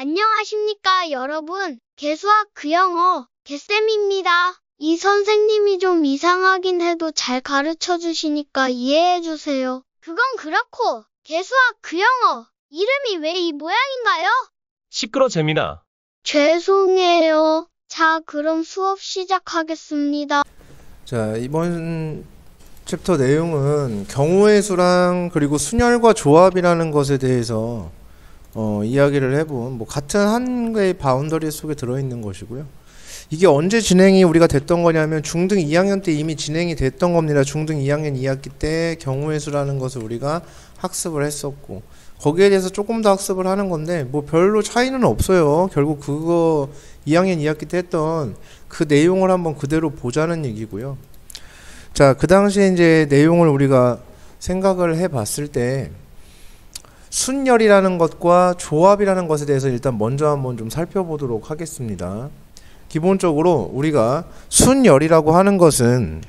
안녕하십니까 여러분. 개수학 그영어 개쌤입니다. 이 선생님이 좀 이상하긴 해도 잘 가르쳐 주시니까 이해해 주세요. 그건 그렇고 개수학 그영어 이름이 왜 이 모양인가요? 시끄러 재민아. 죄송해요. 자, 그럼 수업 시작하겠습니다. 자, 이번 챕터 내용은 경우의 수랑 그리고 순열과 조합이라는 것에 대해서 이야기를 해본 같은 한 개의 바운더리 속에 들어있는 것이고요. 이게 언제 진행이 우리가 됐던 거냐면 중등 2학년 때 이미 진행이 됐던 겁니다. 중등 2학년 2학기 때 경우의 수라는 것을 우리가 학습을 했었고, 거기에 대해서 조금 더 학습을 하는 건데 별로 차이는 없어요. 결국 그거 2학년 2학기 때 했던 그 내용을 한번 그대로 보자는 얘기고요. 자, 그 당시에 이제 내용을 우리가 생각을 해 봤을 때 순열이라는 것과 조합이라는 것에 대해서 일단 먼저 한번 좀 살펴보도록 하겠습니다. 기본적으로 우리가 순열이라고 하는 것은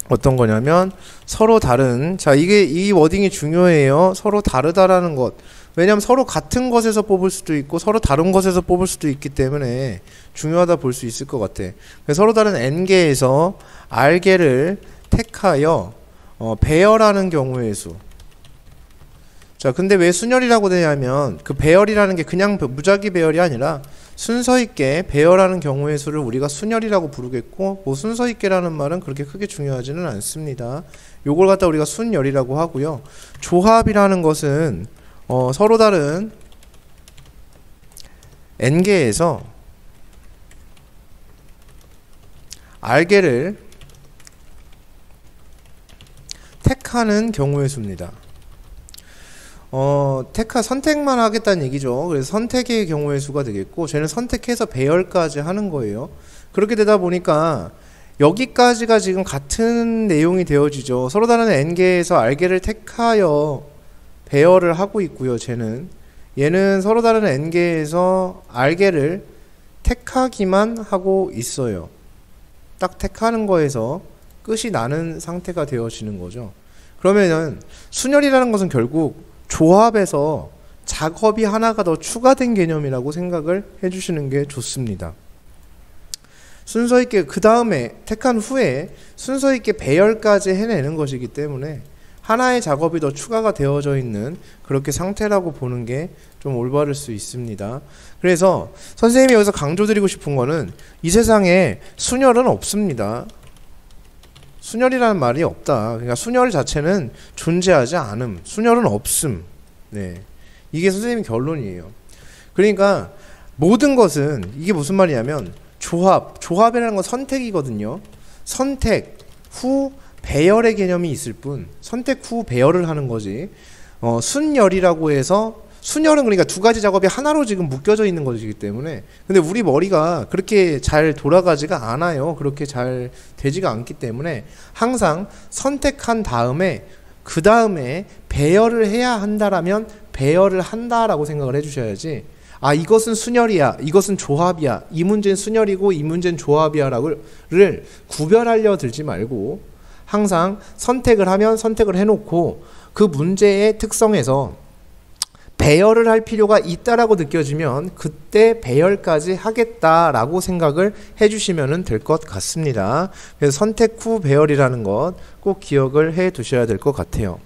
어떤 거냐면 서로 다른, 자, 이 워딩이 중요해요. 서로 다르다라는 것. 왜냐하면 서로 같은 것에서 뽑을 수도 있고 서로 다른 것에서 뽑을 수도 있기 때문에 중요하다 볼 수 있을 것 같아. 서로 다른 n개에서 r개를 택하여 배열하는 경우의 수. 자, 근데 왜 순열이라고 되냐면 그 배열이라는 게 그냥 무작위 배열이 아니라 순서 있게 배열하는 경우의 수를 우리가 순열이라고 부르겠고, 순서 있게라는 말은 그렇게 크게 중요하지는 않습니다. 요걸 갖다 우리가 순열이라고 하고요. 조합이라는 것은 서로 다른 n개에서 r개를 택하는 경우의 수입니다. 선택만 하겠다는 얘기죠. 그래서 선택의 경우의 수가 되겠고, 쟤는 선택해서 배열까지 하는 거예요. 그렇게 되다 보니까 여기까지가 지금 같은 내용이 되어지죠. 서로 다른 n개에서 r개를 택하여 배열을 하고 있고요. 얘는 서로 다른 n개에서 r개를 택하기만 하고 있어요. 딱 택하는 거에서 끝이 나는 상태가 되어지는 거죠. 그러면은 순열이라는 것은 결국 조합에서 작업이 하나가 더 추가된 개념이라고 생각을 해주시는 게 좋습니다. 순서 있게 그 다음에 택한 후에 순서 있게 배열까지 해내는 것이기 때문에 하나의 작업이 더 추가가 되어져 있는 그렇게 상태라고 보는 게 좀 올바를 수 있습니다. 그래서 선생님이 여기서 강조드리고 싶은 거는 이 세상에 순열은 없습니다. 순열이라는 말이 없다. 그러니까 순열 자체는 존재하지 않음. 순열은 없음. 네, 이게 선생님 결론이에요. 그러니까 모든 것은 이게 무슨 말이냐면 조합이라는 건 선택이거든요. 선택 후 배열의 개념이 있을 뿐, 선택 후 배열을 하는 거지. 순열이라고 해서 순열은 그러니까 두 가지 작업이 하나로 지금 묶여져 있는 것이기 때문에, 근데 우리 머리가 그렇게 잘 돌아가지가 않아요. 그렇게 잘 되지가 않기 때문에 항상 선택한 다음에 그 다음에 배열을 해야 한다라면 배열을 한다라고 생각을 해주셔야지, 아, 이것은 순열이야, 이것은 조합이야, 이 문제는 순열이고 이 문제는 조합이야 를 구별하려 들지 말고 항상 선택을 하면 선택을 해놓고 그 문제의 특성에서 배열을 할 필요가 있다라고 느껴지면 그때 배열까지 하겠다라고 생각을 해주시면 될 것 같습니다. 그래서 선택 후 배열이라는 것 꼭 기억을 해 두셔야 될 것 같아요.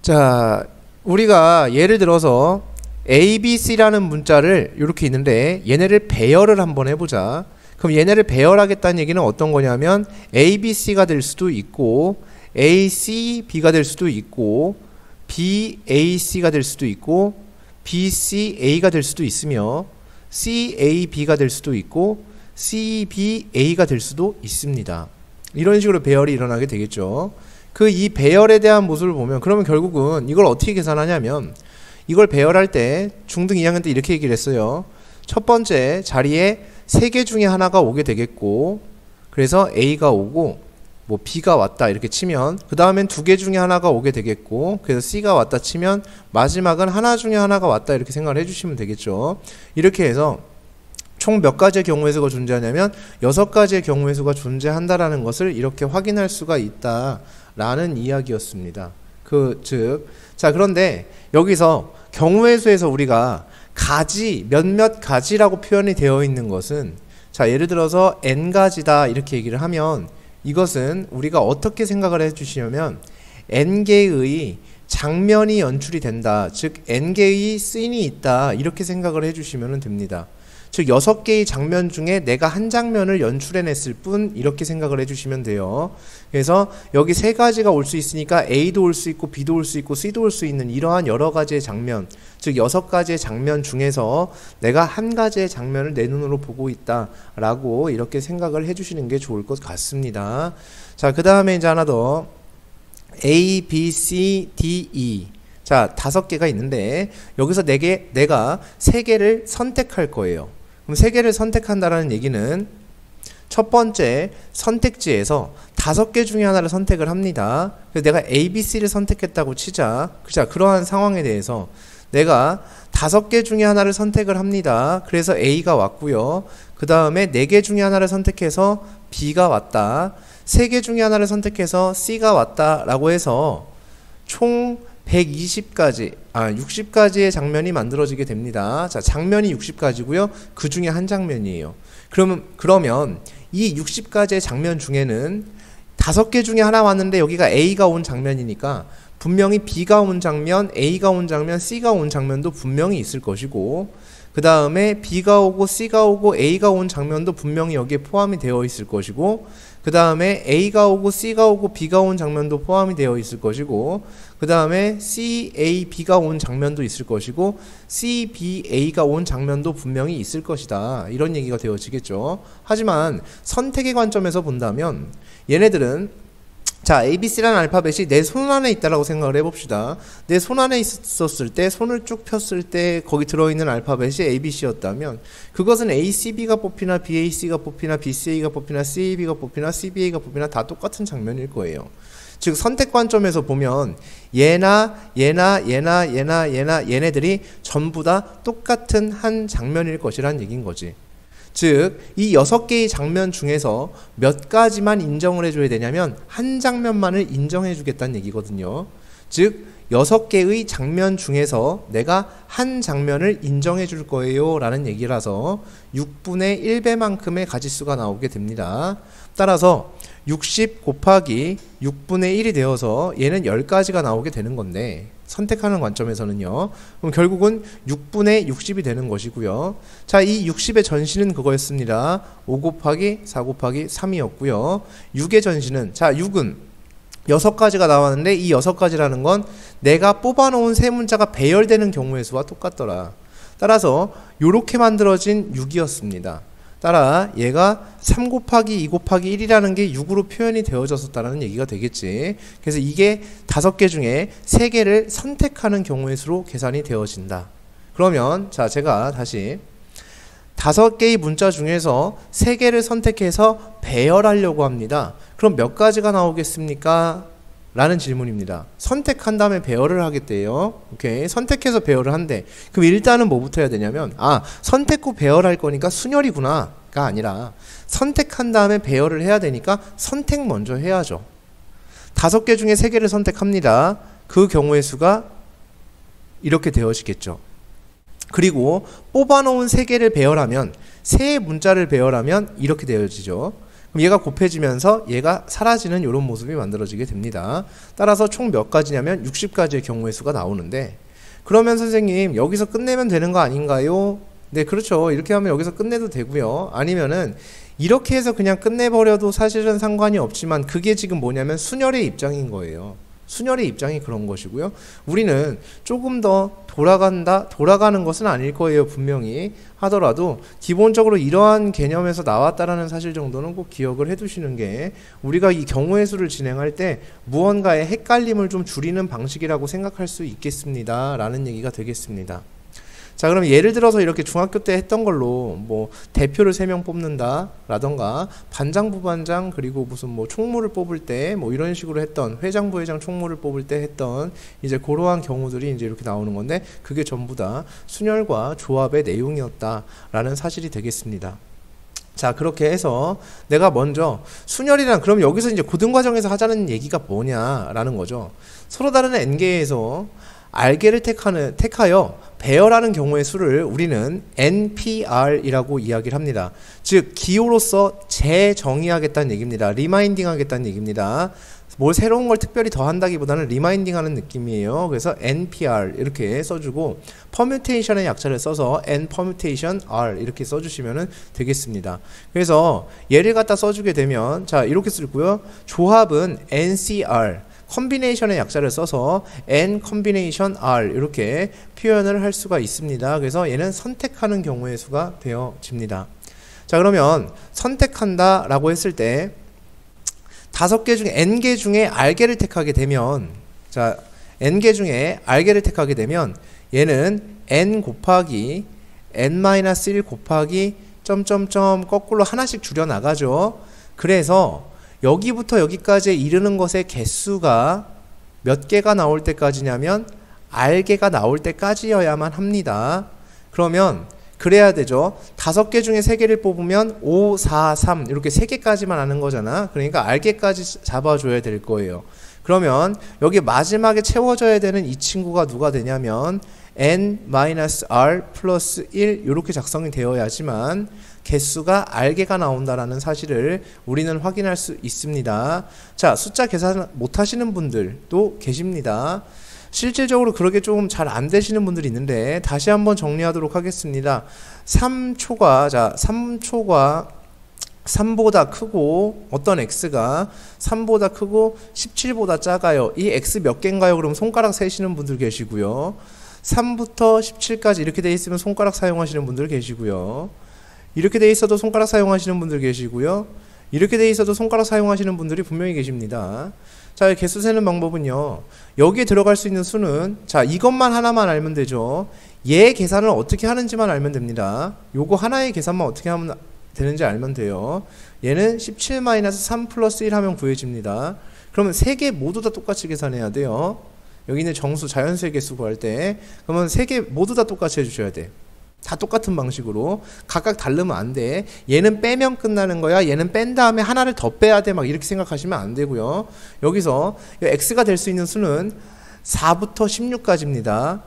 자, 우리가 예를 들어서 A, B, C라는 문자를 이렇게 있는데 얘네를 배열을 한번 해보자. 그럼 얘네를 배열하겠다는 얘기는 어떤 거냐면 A, B, C가 될 수도 있고 A, C, B가 될 수도 있고 B, A, C가 될 수도 있고 B, C, A가 될 수도 있으며 C, A, B가 될 수도 있고 C, B, A가 될 수도 있습니다. 이런 식으로 배열이 일어나게 되겠죠. 이 배열에 대한 모습을 보면 그러면 결국은 이걸 어떻게 계산하냐면 이걸 배열할 때 중등 2학년 때 이렇게 얘기를 했어요. 첫 번째 자리에 3개 중에 하나가 오게 되겠고, 그래서 A가 오고 B가 왔다 이렇게 치면 그 다음엔 2개 중에 하나가 오게 되겠고, 그래서 C가 왔다 치면 마지막은 하나 중에 하나가 왔다 이렇게 생각을 해주시면 되겠죠. 이렇게 해서 총 몇 가지의 경우의 수가 존재하냐면 6가지의 경우의 수가 존재한다라는 것을 이렇게 확인할 수가 있다라는 이야기였습니다. 자, 그런데 여기서 경우의 수에서 우리가 가지, 몇몇 가지라고 표현이 되어 있는 것은, 자, 예를 들어서 n가지다 이렇게 얘기를 하면 이것은 우리가 어떻게 생각을 해주시냐면 n개의 장면이 연출이 된다. 즉 n개의 씬이 있다. 이렇게 생각을 해주시면 됩니다. 즉 6개의 장면 중에 내가 한 장면을 연출해냈을 뿐, 이렇게 생각을 해주시면 돼요. 그래서 여기 3가지가 올 수 있으니까 A도 올 수 있고 B도 올 수 있고 C도 올 수 있는 이러한 여러 가지의 장면, 즉 6가지의 장면 중에서 내가 한 가지의 장면을 내 눈으로 보고 있다 라고 이렇게 생각을 해주시는 게 좋을 것 같습니다. 자, 그 다음에 이제 하나 더, A, B, C, D, E. 자, 5개가 있는데 여기서 내가 3개를 선택할 거예요. 그럼 3개를 선택한다라는 얘기는 첫 번째 선택지에서 5개 중에 하나를 선택을 합니다. 그래서 내가 A, B, C를 선택했다고 치자. 자, 그러한 상황에 대해서 내가 5개 중에 하나를 선택을 합니다. 그래서 A가 왔고요. 그 다음에 4개 중에 하나를 선택해서 B가 왔다. 3개 중에 하나를 선택해서 C가 왔다 라고 해서 총 60가지의 장면이 만들어지게 됩니다. 자, 장면이 60가지고요. 그 중에 한 장면이에요. 그러면 이 60가지의 장면 중에는 5개 중에 하나 왔는데 여기가 A가 온 장면이니까 분명히 B가 온 장면, A가 온 장면, C가 온 장면도 분명히 있을 것이고, 그 다음에 B가 오고 C가 오고 A가 온 장면도 분명히 여기에 포함이 되어 있을 것이고, 그 다음에 A가 오고 C가 오고 B가 온 장면도 포함이 되어 있을 것이고, 그 다음에 C, A, B가 온 장면도 있을 것이고, C, B, A가 온 장면도 분명히 있을 것이다. 이런 얘기가 되어지겠죠. 하지만 선택의 관점에서 본다면 얘네들은, 자, ABC라는 알파벳이 내 손 안에 있다라고 생각을 해봅시다. 내 손 안에 있었을 때, 손을 쭉 폈을 때 거기 들어있는 알파벳이 ABC였다면 그것은 ACB가 뽑히나 BAC가 뽑히나 BCA가 뽑히나 CAB가 뽑히나 CBA가 뽑히나 다 똑같은 장면일 거예요. 즉 선택 관점에서 보면 얘네들이 전부 다 똑같은 한 장면일 것이란 얘기인 거지. 즉 이 6개의 장면 중에서 몇 가지만 인정을 해줘야 되냐면 한 장면만을 인정해 주겠다는 얘기거든요. 즉 6개의 장면 중에서 내가 한 장면을 인정해 줄 거예요 라는 얘기라서 6분의 1배만큼의 가지수가 나오게 됩니다. 따라서 60 곱하기 6분의 1이 되어서 얘는 10가지가 나오게 되는 건데, 선택하는 관점에서는요. 그럼 결국은 6분의 60이 되는 것이고요. 자, 이 60의 전신은 그거였습니다. 5 곱하기 4 곱하기 3이었고요. 6의 전신은, 자, 6은 6가지가 나왔는데 이 6가지라는 건 내가 뽑아놓은 세 문자가 배열되는 경우의 수와 똑같더라. 따라서 이렇게 만들어진 6이었습니다. 따라 얘가 3 곱하기 2 곱하기 1이라는 게 6으로 표현이 되어졌었다는 얘기가 되겠지. 그래서 이게 5개 중에 3개를 선택하는 경우의 수로 계산이 되어진다. 그러면 자, 제가 다시 5개의 문자 중에서 3개를 선택해서 배열하려고 합니다. 그럼 몇 가지가 나오겠습니까? 라는 질문입니다. 선택한 다음에 배열을 하겠대요. 오케이. 선택해서 배열을 한대. 그럼 일단은 뭐부터 해야 되냐면, 선택 후 배열할 거니까 순열이구나 가 아니라 선택한 다음에 배열을 해야 되니까 선택 먼저 해야죠. 5개 중에 3개를 선택합니다. 그 경우의 수가 이렇게 되어지겠죠. 그리고 뽑아놓은 3개를 배열하면, 3 문자를 배열하면 이렇게 되어지죠. 그럼 얘가 곱해지면서 얘가 사라지는 이런 모습이 만들어지게 됩니다. 따라서 총 몇 가지냐면 60가지의 경우의 수가 나오는데, 그러면 선생님 여기서 끝내면 되는 거 아닌가요? 네, 그렇죠. 이렇게 하면 여기서 끝내도 되고요. 아니면은 이렇게 해서 그냥 끝내버려도 사실은 상관이 없지만 그게 지금 뭐냐면 순열의 입장인 거예요. 순열의 입장이 그런 것이고요. 우리는 조금 더 돌아가는 것은 아닐 거예요. 분명히 하더라도 기본적으로 이러한 개념에서 나왔다라는 사실 정도는 꼭 기억을 해두시는 게 우리가 이 경우의 수를 진행할 때 무언가의 헷갈림을 좀 줄이는 방식이라고 생각할 수 있겠습니다. 라는 얘기가 되겠습니다. 자, 그럼 예를 들어서 이렇게 중학교 때 했던 걸로 뭐 대표를 3명 뽑는다 라던가 반장 부반장 그리고 무슨 뭐 총무를 뽑을 때 뭐 이런 식으로 했던 회장 부회장 총무를 뽑을 때 했던 이제 그러한 경우들이 이제 이렇게 나오는 건데, 그게 전부 다 순열과 조합의 내용이었다 라는 사실이 되겠습니다. 자, 그렇게 해서 내가 먼저 순열이란, 그럼 여기서 이제 고등과정에서 하자는 얘기가 뭐냐라는 거죠. 서로 다른 n개에서 r개를 택하여 배열하는 경우의 수를 우리는 npr이라고 이야기를 합니다. 즉 기호로서 재정의하겠다는 얘기입니다. 리마인딩 하겠다는 얘기입니다. 뭘 새로운 걸 특별히 더한다기보다는 리마인딩 하는 느낌이에요. 그래서 npr 이렇게 써주고 퍼뮤테이션의 약자를 써서 n permutation r 이렇게 써주시면 되겠습니다. 그래서 얘를 갖다 써주게 되면 자 이렇게 쓰고요. 조합은 ncr, 컨비네이션의 약자를 써서 n combination r 이렇게 표현을 할 수가 있습니다. 그래서 얘는 선택하는 경우의 수가 되어집니다. 자, 그러면 선택한다 라고 했을 때 5개 중에 n개 중에 r개를 택하게 되면, 자 n개 중에 r개를 택하게 되면 얘는 n 곱하기 n-1 곱하기 점점점 거꾸로 하나씩 줄여 나가죠. 그래서 여기부터 여기까지 이르는 것의 개수가 몇 개가 나올 때까지냐면 r개가 나올 때까지여야만 합니다. 그러면 그래야 되죠. 5개 중에 3개를 뽑으면 5, 4, 3 이렇게 3개까지만 하는 거잖아. 그러니까 r개까지 잡아줘야 될 거예요. 그러면 여기 마지막에 채워져야 되는 이 친구가 누가 되냐면 n-r 플러스 1 이렇게 작성이 되어야지만 개수가 r개가 나온다라는 사실을 우리는 확인할 수 있습니다. 자, 숫자 계산 못 하시는 분들도 계십니다. 실질적으로 그렇게 좀 잘 안 되시는 분들이 있는데 다시 한번 정리하도록 하겠습니다. 3초가 3보다 크고 어떤 x가 3보다 크고 17보다 작아요. 이 x 몇 개인가요? 그럼 손가락 세시는 분들 계시고요. 3부터 17까지 이렇게 돼 있으면 손가락 사용하시는 분들 계시고요. 이렇게 돼 있어도 손가락 사용하시는 분들 계시고요. 이렇게 돼 있어도 손가락 사용하시는 분들이 분명히 계십니다. 자, 개수 세는 방법은요. 여기에 들어갈 수 있는 수는 자, 이것만 하나만 알면 되죠. 얘 계산을 어떻게 하는지만 알면 됩니다. 요거 하나의 계산만 어떻게 하면 되는지 알면 돼요. 얘는 17-3 플러스 1 하면 구해집니다. 그러면 3개 모두 다 똑같이 계산해야 돼요. 여기 있는 정수, 자연수의 개수 구할 때 그러면 3개 모두 다 똑같이 해주셔야 돼. 다 똑같은 방식으로 각각 다르면 안 돼. 얘는 빼면 끝나는 거야. 얘는 뺀 다음에 하나를 더 빼야 돼. 막 이렇게 생각하시면 안 되고요. 여기서 x가 될 수 있는 수는 4부터 16까지입니다.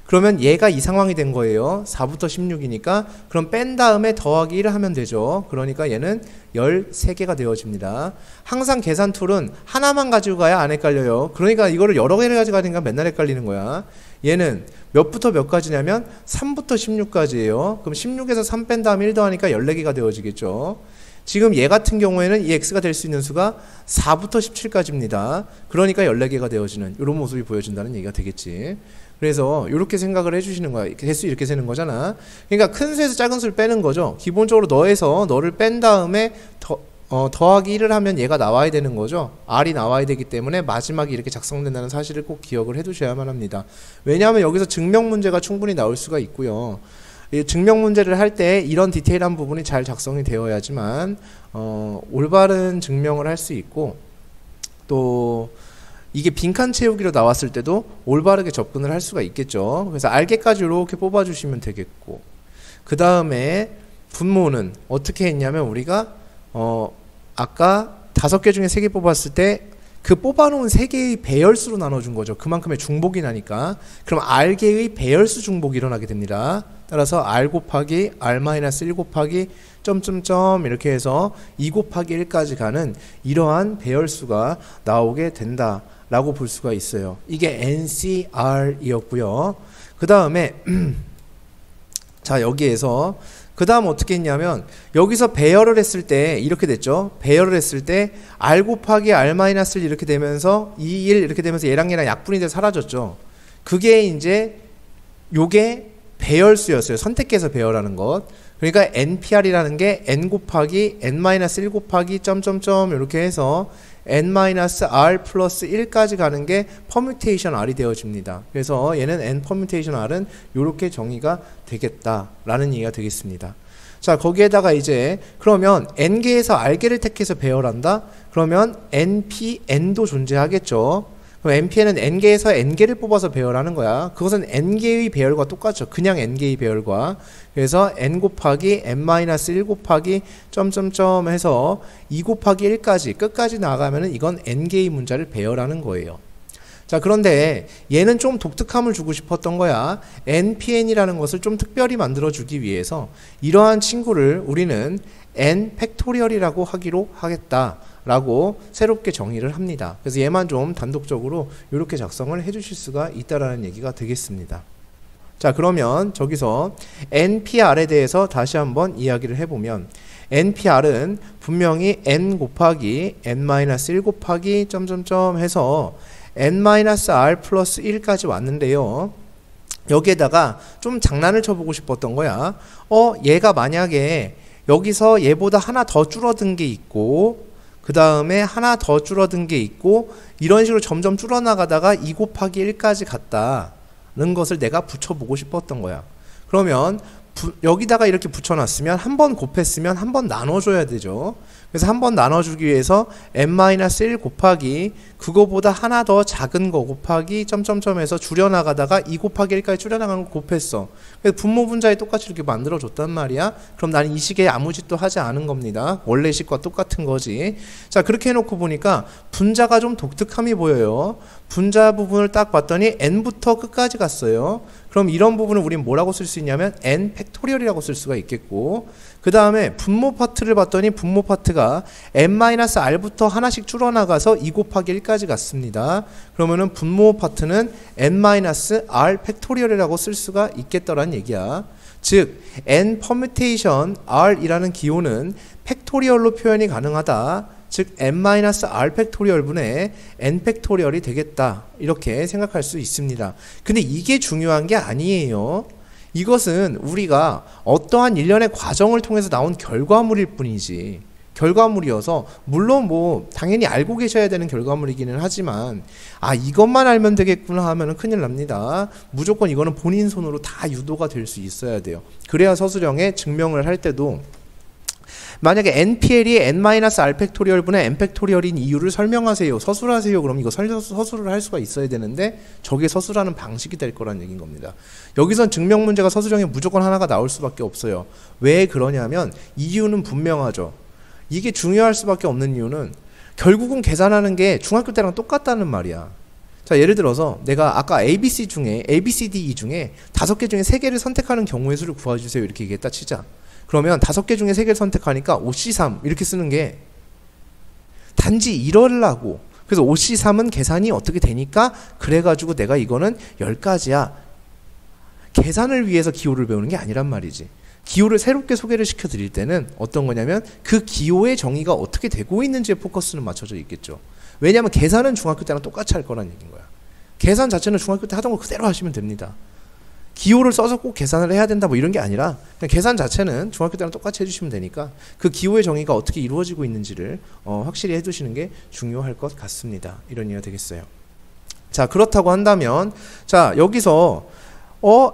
그러면 얘가 이 상황이 된 거예요. 4부터 16이니까 그럼 뺀 다음에 더하기 1을 하면 되죠. 그러니까 얘는 13개가 되어집니다. 항상 계산 툴은 하나만 가지고 가야 안 헷갈려요. 그러니까 이거를 여러 개를 가지고 가니까 맨날 헷갈리는 거야. 얘는 몇부터 몇까지냐면 3부터 16까지예요. 그럼 16에서 3 뺀 다음에 1 더하니까 14개가 되어지겠죠. 지금 얘 같은 경우에는 이 x가 될 수 있는 수가 4부터 17까지입니다. 그러니까 14개가 되어지는 이런 모습이 보여진다는 얘기가 되겠지. 그래서 이렇게 생각을 해주시는 거야. 개수 이렇게 세는 거잖아. 그러니까 큰 수에서 작은 수를 빼는 거죠. 기본적으로 너에서 너를 뺀 다음에 더하기 1을 하면 얘가 나와야 되는 거죠. r이 나와야 되기 때문에 마지막에 이렇게 작성된다는 사실을 꼭 기억을 해두셔야만 합니다. 왜냐하면 여기서 증명 문제가 충분히 나올 수가 있고요. 이 증명 문제를 할 때 이런 디테일한 부분이 잘 작성이 되어야지만 올바른 증명을 할 수 있고, 또 이게 빈칸 채우기로 나왔을 때도 올바르게 접근을 할 수가 있겠죠. 그래서 r개까지 이렇게 뽑아주시면 되겠고, 그 다음에 분모는 어떻게 했냐면 우리가 아까 5개 중에 3개 뽑았을 때 그 뽑아놓은 3개의 배열수로 나눠준 거죠. 그만큼의 중복이 나니까. 그럼 r개의 배열수 중복이 일어나게 됩니다. 따라서 r 곱하기 r-1 곱하기 점점점 이렇게 해서 2 곱하기 1까지 가는 이러한 배열수가 나오게 된다 라고 볼 수가 있어요. 이게 NCR이었고요. 그 다음에 자, 여기에서 그 다음 어떻게 했냐면 여기서 배열을 했을 때 이렇게 됐죠. 배열을 했을 때 r 곱하기 r-1 이렇게 되면서 2, 1 이렇게 되면서 얘랑 약분이 돼서 사라졌죠. 그게 이제 요게 배열수였어요. 선택해서 배열하는 것. 그러니까 NPR이라는 게 n 곱하기 n-1 곱하기 점점점 이렇게 해서 n-r 플러스 1까지 가는 게 퍼뮤테이션 r이 되어집니다. 그래서 얘는 n 퍼뮤테이션 r은 이렇게 정의가 되겠다라는 얘기가 되겠습니다. 자, 거기에다가 이제 그러면 n개에서 r개를 택해서 배열한다? 그러면 npn도 존재하겠죠. 그럼 npn은 n개에서 n개를 뽑아서 배열하는 거야. 그것은 n개의 배열과 똑같죠. 그냥 n개의 배열과. 그래서 n 곱하기 n-1 곱하기 점점점 해서 2 곱하기 1까지 끝까지 나가면은 이건 n개의 문자를 배열하는 거예요. 자, 그런데 얘는 좀 독특함을 주고 싶었던 거야. npn이라는 것을 좀 특별히 만들어주기 위해서 이러한 친구를 우리는 n 팩토리얼이라고 하기로 하겠다라고 새롭게 정의를 합니다. 그래서 얘만 좀 단독적으로 이렇게 작성을 해주실 수가 있다라는 얘기가 되겠습니다. 자, 그러면 저기서 npr에 대해서 다시 한번 이야기를 해보면 npr은 분명히 n 곱하기 n-1 곱하기 점점점 해서 n-r 플러스 1까지 왔는데요. 여기에다가 좀 장난을 쳐보고 싶었던 거야. 얘가 만약에 여기서 얘보다 하나 더 줄어든 게 있고 그 다음에 하나 더 줄어든 게 있고 이런 식으로 점점 줄어나가다가 2 곱하기 1까지 갔다는 것을 내가 붙여보고 싶었던 거야. 그러면 여기다가 이렇게 붙여놨으면 한 번 곱했으면 한 번 나눠줘야 되죠. 그래서 한 번 나눠주기 위해서 n-1 곱하기 그거보다 하나 더 작은 거 곱하기 점점점에서 줄여나가다가 2 곱하기 1까지 줄여나가는 거 곱했어. 그래서 분모 분자에 똑같이 이렇게 만들어줬단 말이야. 그럼 나는 이 식에 아무 짓도 하지 않은 겁니다. 원래 식과 똑같은 거지. 자, 그렇게 해놓고 보니까 분자가 좀 독특함이 보여요. 분자 부분을 딱 봤더니 n부터 끝까지 갔어요. 그럼 이런 부분을 우린 뭐라고 쓸 수 있냐면 n 팩토리얼이라고 쓸 수가 있겠고, 그 다음에 분모 파트를 봤더니 분모 파트가 n-r부터 하나씩 줄어나가서 2 곱하기 1까지 갔습니다. 그러면은 분모 파트는 n-r 팩토리얼이라고 쓸 수가 있겠다라는 얘기야. 즉 n 퍼뮤테이션 r이라는 기호는 팩토리얼로 표현이 가능하다. 즉 n-r 팩토리얼 분의 n 팩토리얼이 되겠다, 이렇게 생각할 수 있습니다. 근데 이게 중요한 게 아니에요. 이것은 우리가 어떠한 일련의 과정을 통해서 나온 결과물일 뿐이지, 결과물이어서 물론 뭐 당연히 알고 계셔야 되는 결과물이기는 하지만 이것만 알면 되겠구나 하면은 큰일 납니다. 무조건 이거는 본인 손으로 다 유도가 될 수 있어야 돼요. 그래야 서술형에 증명을 할 때도 만약에 npl이 n-r 팩토리얼 분의 n 팩토리얼인 이유를 설명하세요, 서술하세요, 그럼 이거 서술을 할 수가 있어야 되는데 저게 서술하는 방식이 될 거란 얘기인 겁니다. 여기선 증명 문제가 서술형에 무조건 하나가 나올 수밖에 없어요. 왜 그러냐면 이유는 분명하죠. 이게 중요할 수밖에 없는 이유는 결국은 계산하는 게 중학교 때랑 똑같다는 말이야. 자, 예를 들어서 내가 아까 ABC 중에 ABCDE 중에 5개 중에 3개를 선택하는 경우의 수를 구해주세요 이렇게 얘기했다 치자. 그러면 5개 중에 3개를 선택하니까 5C3 이렇게 쓰는 게 단지 이러려고, 그래서 5C3은 계산이 어떻게 되니까 그래가지고 내가 이거는 10가지야, 계산을 위해서 기호를 배우는 게 아니란 말이지. 기호를 새롭게 소개를 시켜드릴 때는 어떤 거냐면 그 기호의 정의가 어떻게 되고 있는지에 포커스는 맞춰져 있겠죠. 왜냐하면 계산은 중학교 때랑 똑같이 할 거란 얘기인 거야. 계산 자체는 중학교 때 하던 거 그대로 하시면 됩니다. 기호를 써서 꼭 계산을 해야 된다 뭐 이런 게 아니라 그냥 계산 자체는 중학교 때랑 똑같이 해주시면 되니까 그 기호의 정의가 어떻게 이루어지고 있는지를 확실히 해두시는 게 중요할 것 같습니다. 이런 이해가 되겠어요. 자, 그렇다고 한다면 자, 여기서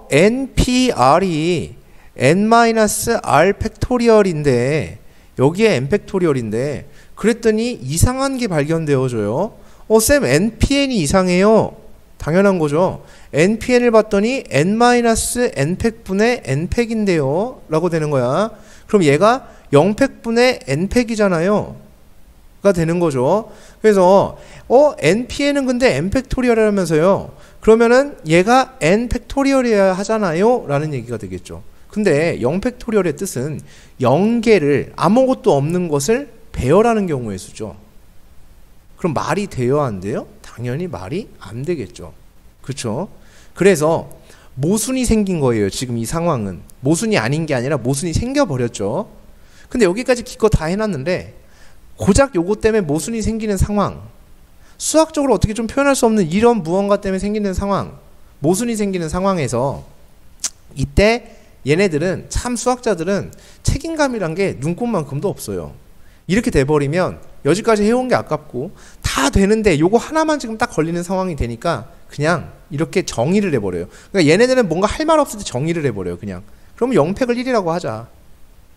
npr이 n-r 팩토리얼인데 여기에 n 팩토리얼인데 그랬더니 이상한 게 발견되어져요. 쌤 npn이 이상해요. 당연한 거죠. npn을 봤더니 n-n팩분의 n팩인데요 라고 되는 거야. 그럼 얘가 0팩분의 n팩이잖아요 가 되는 거죠. 그래서 npn은 근데 n팩토리얼이라면서요. 그러면은 얘가 n팩토리얼이어야 하잖아요 라는 얘기가 되겠죠. 근데 0팩토리얼의 뜻은 0개를, 아무것도 없는 것을 배열하는 경우의 수죠. 그럼 말이 돼요, 안 돼요? 당연히 말이 안 되겠죠. 그렇죠? 그래서 모순이 생긴 거예요. 지금 이 상황은 모순이 아닌 게 아니라 모순이 생겨버렸죠. 근데 여기까지 기껏 다 해놨는데 고작 요거 때문에 모순이 생기는 상황, 수학적으로 어떻게 좀 표현할 수 없는 이런 무언가 때문에 생기는 상황, 모순이 생기는 상황에서 이때 얘네들은, 참 수학자들은 책임감이란 게 눈꼽만큼도 없어요. 이렇게 돼버리면 여지까지 해온 게 아깝고 다 되는데 요거 하나만 지금 딱 걸리는 상황이 되니까 그냥 이렇게 정의를 해버려요. 그러니까 얘네들은 뭔가 할 말 없을 때 정의를 해버려요. 그냥 그러면 0팩을 1이라고 하자.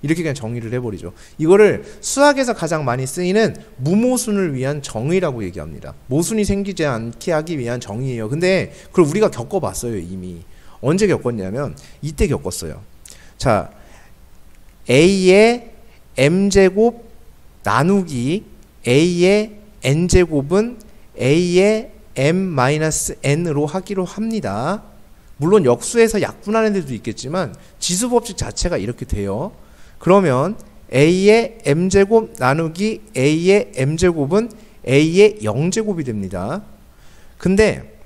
이렇게 그냥 정의를 해버리죠. 이거를 수학에서 가장 많이 쓰이는 무모순을 위한 정의라고 얘기합니다. 모순이 생기지 않게 하기 위한 정의예요. 근데 그걸 우리가 겪어봤어요. 이미. 언제 겪었냐면 이때 겪었어요. 자, A의 m제곱 나누기 A의 n제곱은 A의 m-n으로 하기로 합니다. 물론 역수에서 약분하는 데도 있겠지만 지수법칙 자체가 이렇게 돼요. 그러면 A의 m제곱 나누기 A의 m제곱은 A의 0제곱이 됩니다. 근데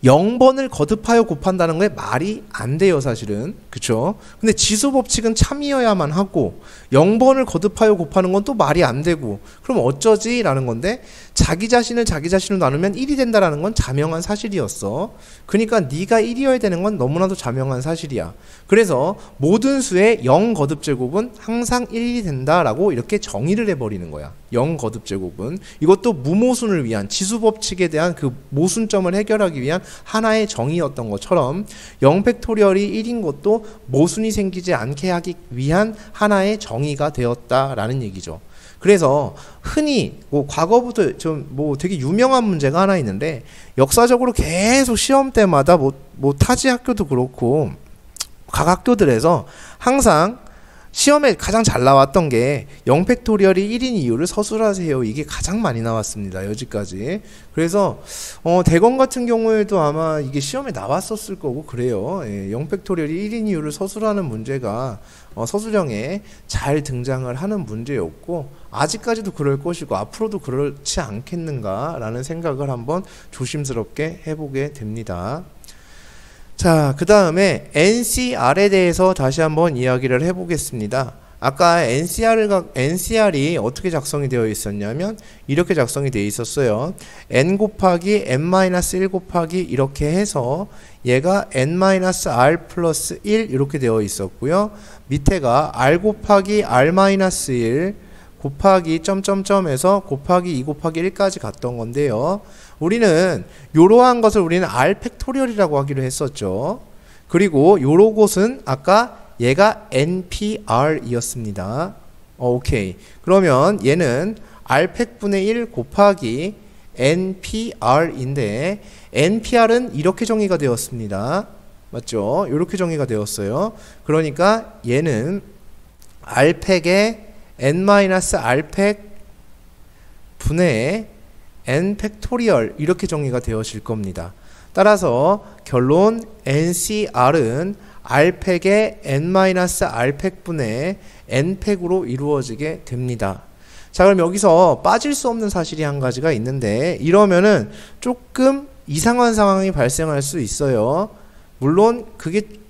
0번을 거듭하여 곱한다는 게 말이 안 돼요, 사실은. 그쵸? 근데 지수법칙은 참이어야만 하고 0번을 거듭하여 곱하는 건 또 말이 안 되고 그럼 어쩌지? 라는 건데 자기 자신으로 나누면 1이 된다라는 건 자명한 사실이었어. 그러니까 네가 1이어야 되는 건 너무나도 자명한 사실이야. 그래서 모든 수의 0 거듭제곱은 항상 1이 된다라고 이렇게 정의를 해버리는 거야. 0 거듭제곱은. 이것도 무모순을 위한 지수법칙에 대한 그 모순점을 해결하기 위한 하나의 정의였던 것처럼 0 팩토리얼이 1인 것도 모순이 생기지 않게 하기 위한 하나의 정의가 되었다라는 얘기죠. 그래서 흔히 과거부터 좀 되게 유명한 문제가 하나 있는데 역사적으로 계속 시험 때마다 타지 학교도 그렇고 각 학교들에서 항상 시험에 가장 잘 나왔던 게 0 팩토리얼이 1인 이유를 서술하세요. 이게 가장 많이 나왔습니다. 여지까지. 그래서 대검 같은 경우에도 아마 이게 시험에 나왔었을 거고 그래요. 0 팩토리얼이 1인 이유를 서술하는 문제가 서술형에 잘 등장을 하는 문제였고 아직까지도 그럴 것이고 앞으로도 그렇지 않겠는가라는 생각을 한번 조심스럽게 해보게 됩니다. 자, 그 다음에 NCR에 대해서 다시 한번 이야기를 해보겠습니다. 아까 NCR이 어떻게 작성이 되어 있었냐면 이렇게 작성이 되어 있었어요. n 곱하기 n-1 곱하기 이렇게 해서 얘가 n-r 플러스 1 이렇게 되어 있었고요. 밑에가 r 곱하기 r-1 곱하기 점점점에서 곱하기 2 곱하기 1까지 갔던 건데요. 우리는 이러한 것을 우리는 r 팩토리얼이라고 하기로 했었죠. 그리고 요런 곳은 아까 얘가 npr이었습니다. 오케이. 그러면 얘는 r 팩분의 1 곱하기 npr인데 npr은 이렇게 정의가 되었습니다. 맞죠? 이렇게 정의가 되었어요. 그러니까 얘는 r 팩의 n-r 팩 분의 n 팩토리얼 이렇게 정의가 되어질 겁니다. 따라서 결론 NCR은 R팩의 n-R 팩분의 n팩으로 이루어지게 됩니다. 자, 그럼 여기서 빠질 수 없는 사실이 한 가지가 있는데 이러면은 조금 이상한 상황이 발생할 수 있어요. 물론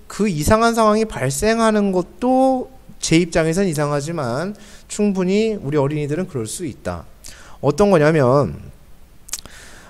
그 이상한 상황이 발생하는 것도 제 입장에선 이상하지만 충분히 우리 어린이들은 그럴 수 있다. 어떤 거냐면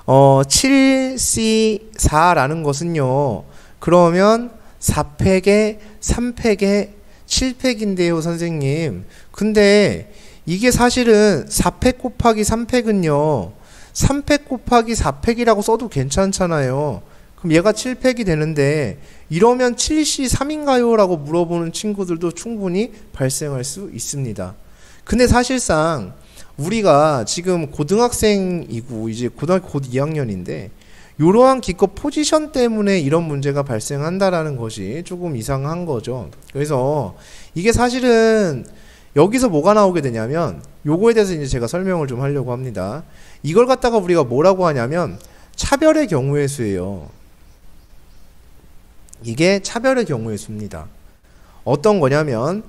7C4라는 것은요. 그러면 4팩에 3팩에 7팩인데요, 선생님. 근데 이게 사실은 4팩 곱하기 3팩은요. 3팩 곱하기 4팩이라고 써도 괜찮잖아요. 그럼 얘가 7팩이 되는데 이러면 7C3인가요? 라고 물어보는 친구들도 충분히 발생할 수 있습니다. 근데 사실상 우리가 지금 고등학생이고 이제 고등학교 곧 2학년인데 이러한 기껏 포지션 때문에 이런 문제가 발생한다라는 것이 조금 이상한 거죠. 그래서 이게 사실은 여기서 뭐가 나오게 되냐면 요거에 대해서 이제 제가 설명을 좀 하려고 합니다. 이걸 갖다가 우리가 뭐라고 하냐면 차별의 경우의 수예요. 이게 차별의 경우의 수입니다. 어떤 거냐면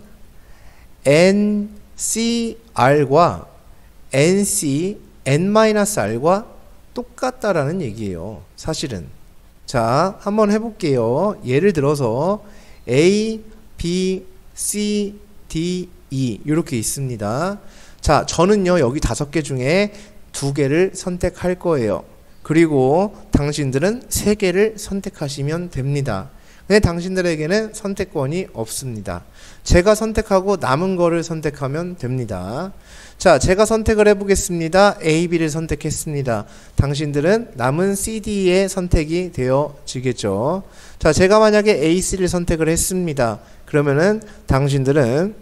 NCR과 NC, N-R과 똑같다라는 얘기예요. 사실은. 자, 한번 해볼게요. 예를 들어서 A, B, C, D, E 이렇게 있습니다. 자, 저는요 여기 5개 중에 2개를 선택할 거예요. 그리고 당신들은 3개를 선택하시면 됩니다. 근데 당신들에게는 선택권이 없습니다. 제가 선택하고 남은 거를 선택하면 됩니다. 자, 제가 선택을 해보겠습니다. A, B를 선택했습니다. 당신들은 남은 C, D의 선택이 되어지겠죠. 자, 제가 만약에 A, C를 선택을 했습니다. 그러면은 당신들은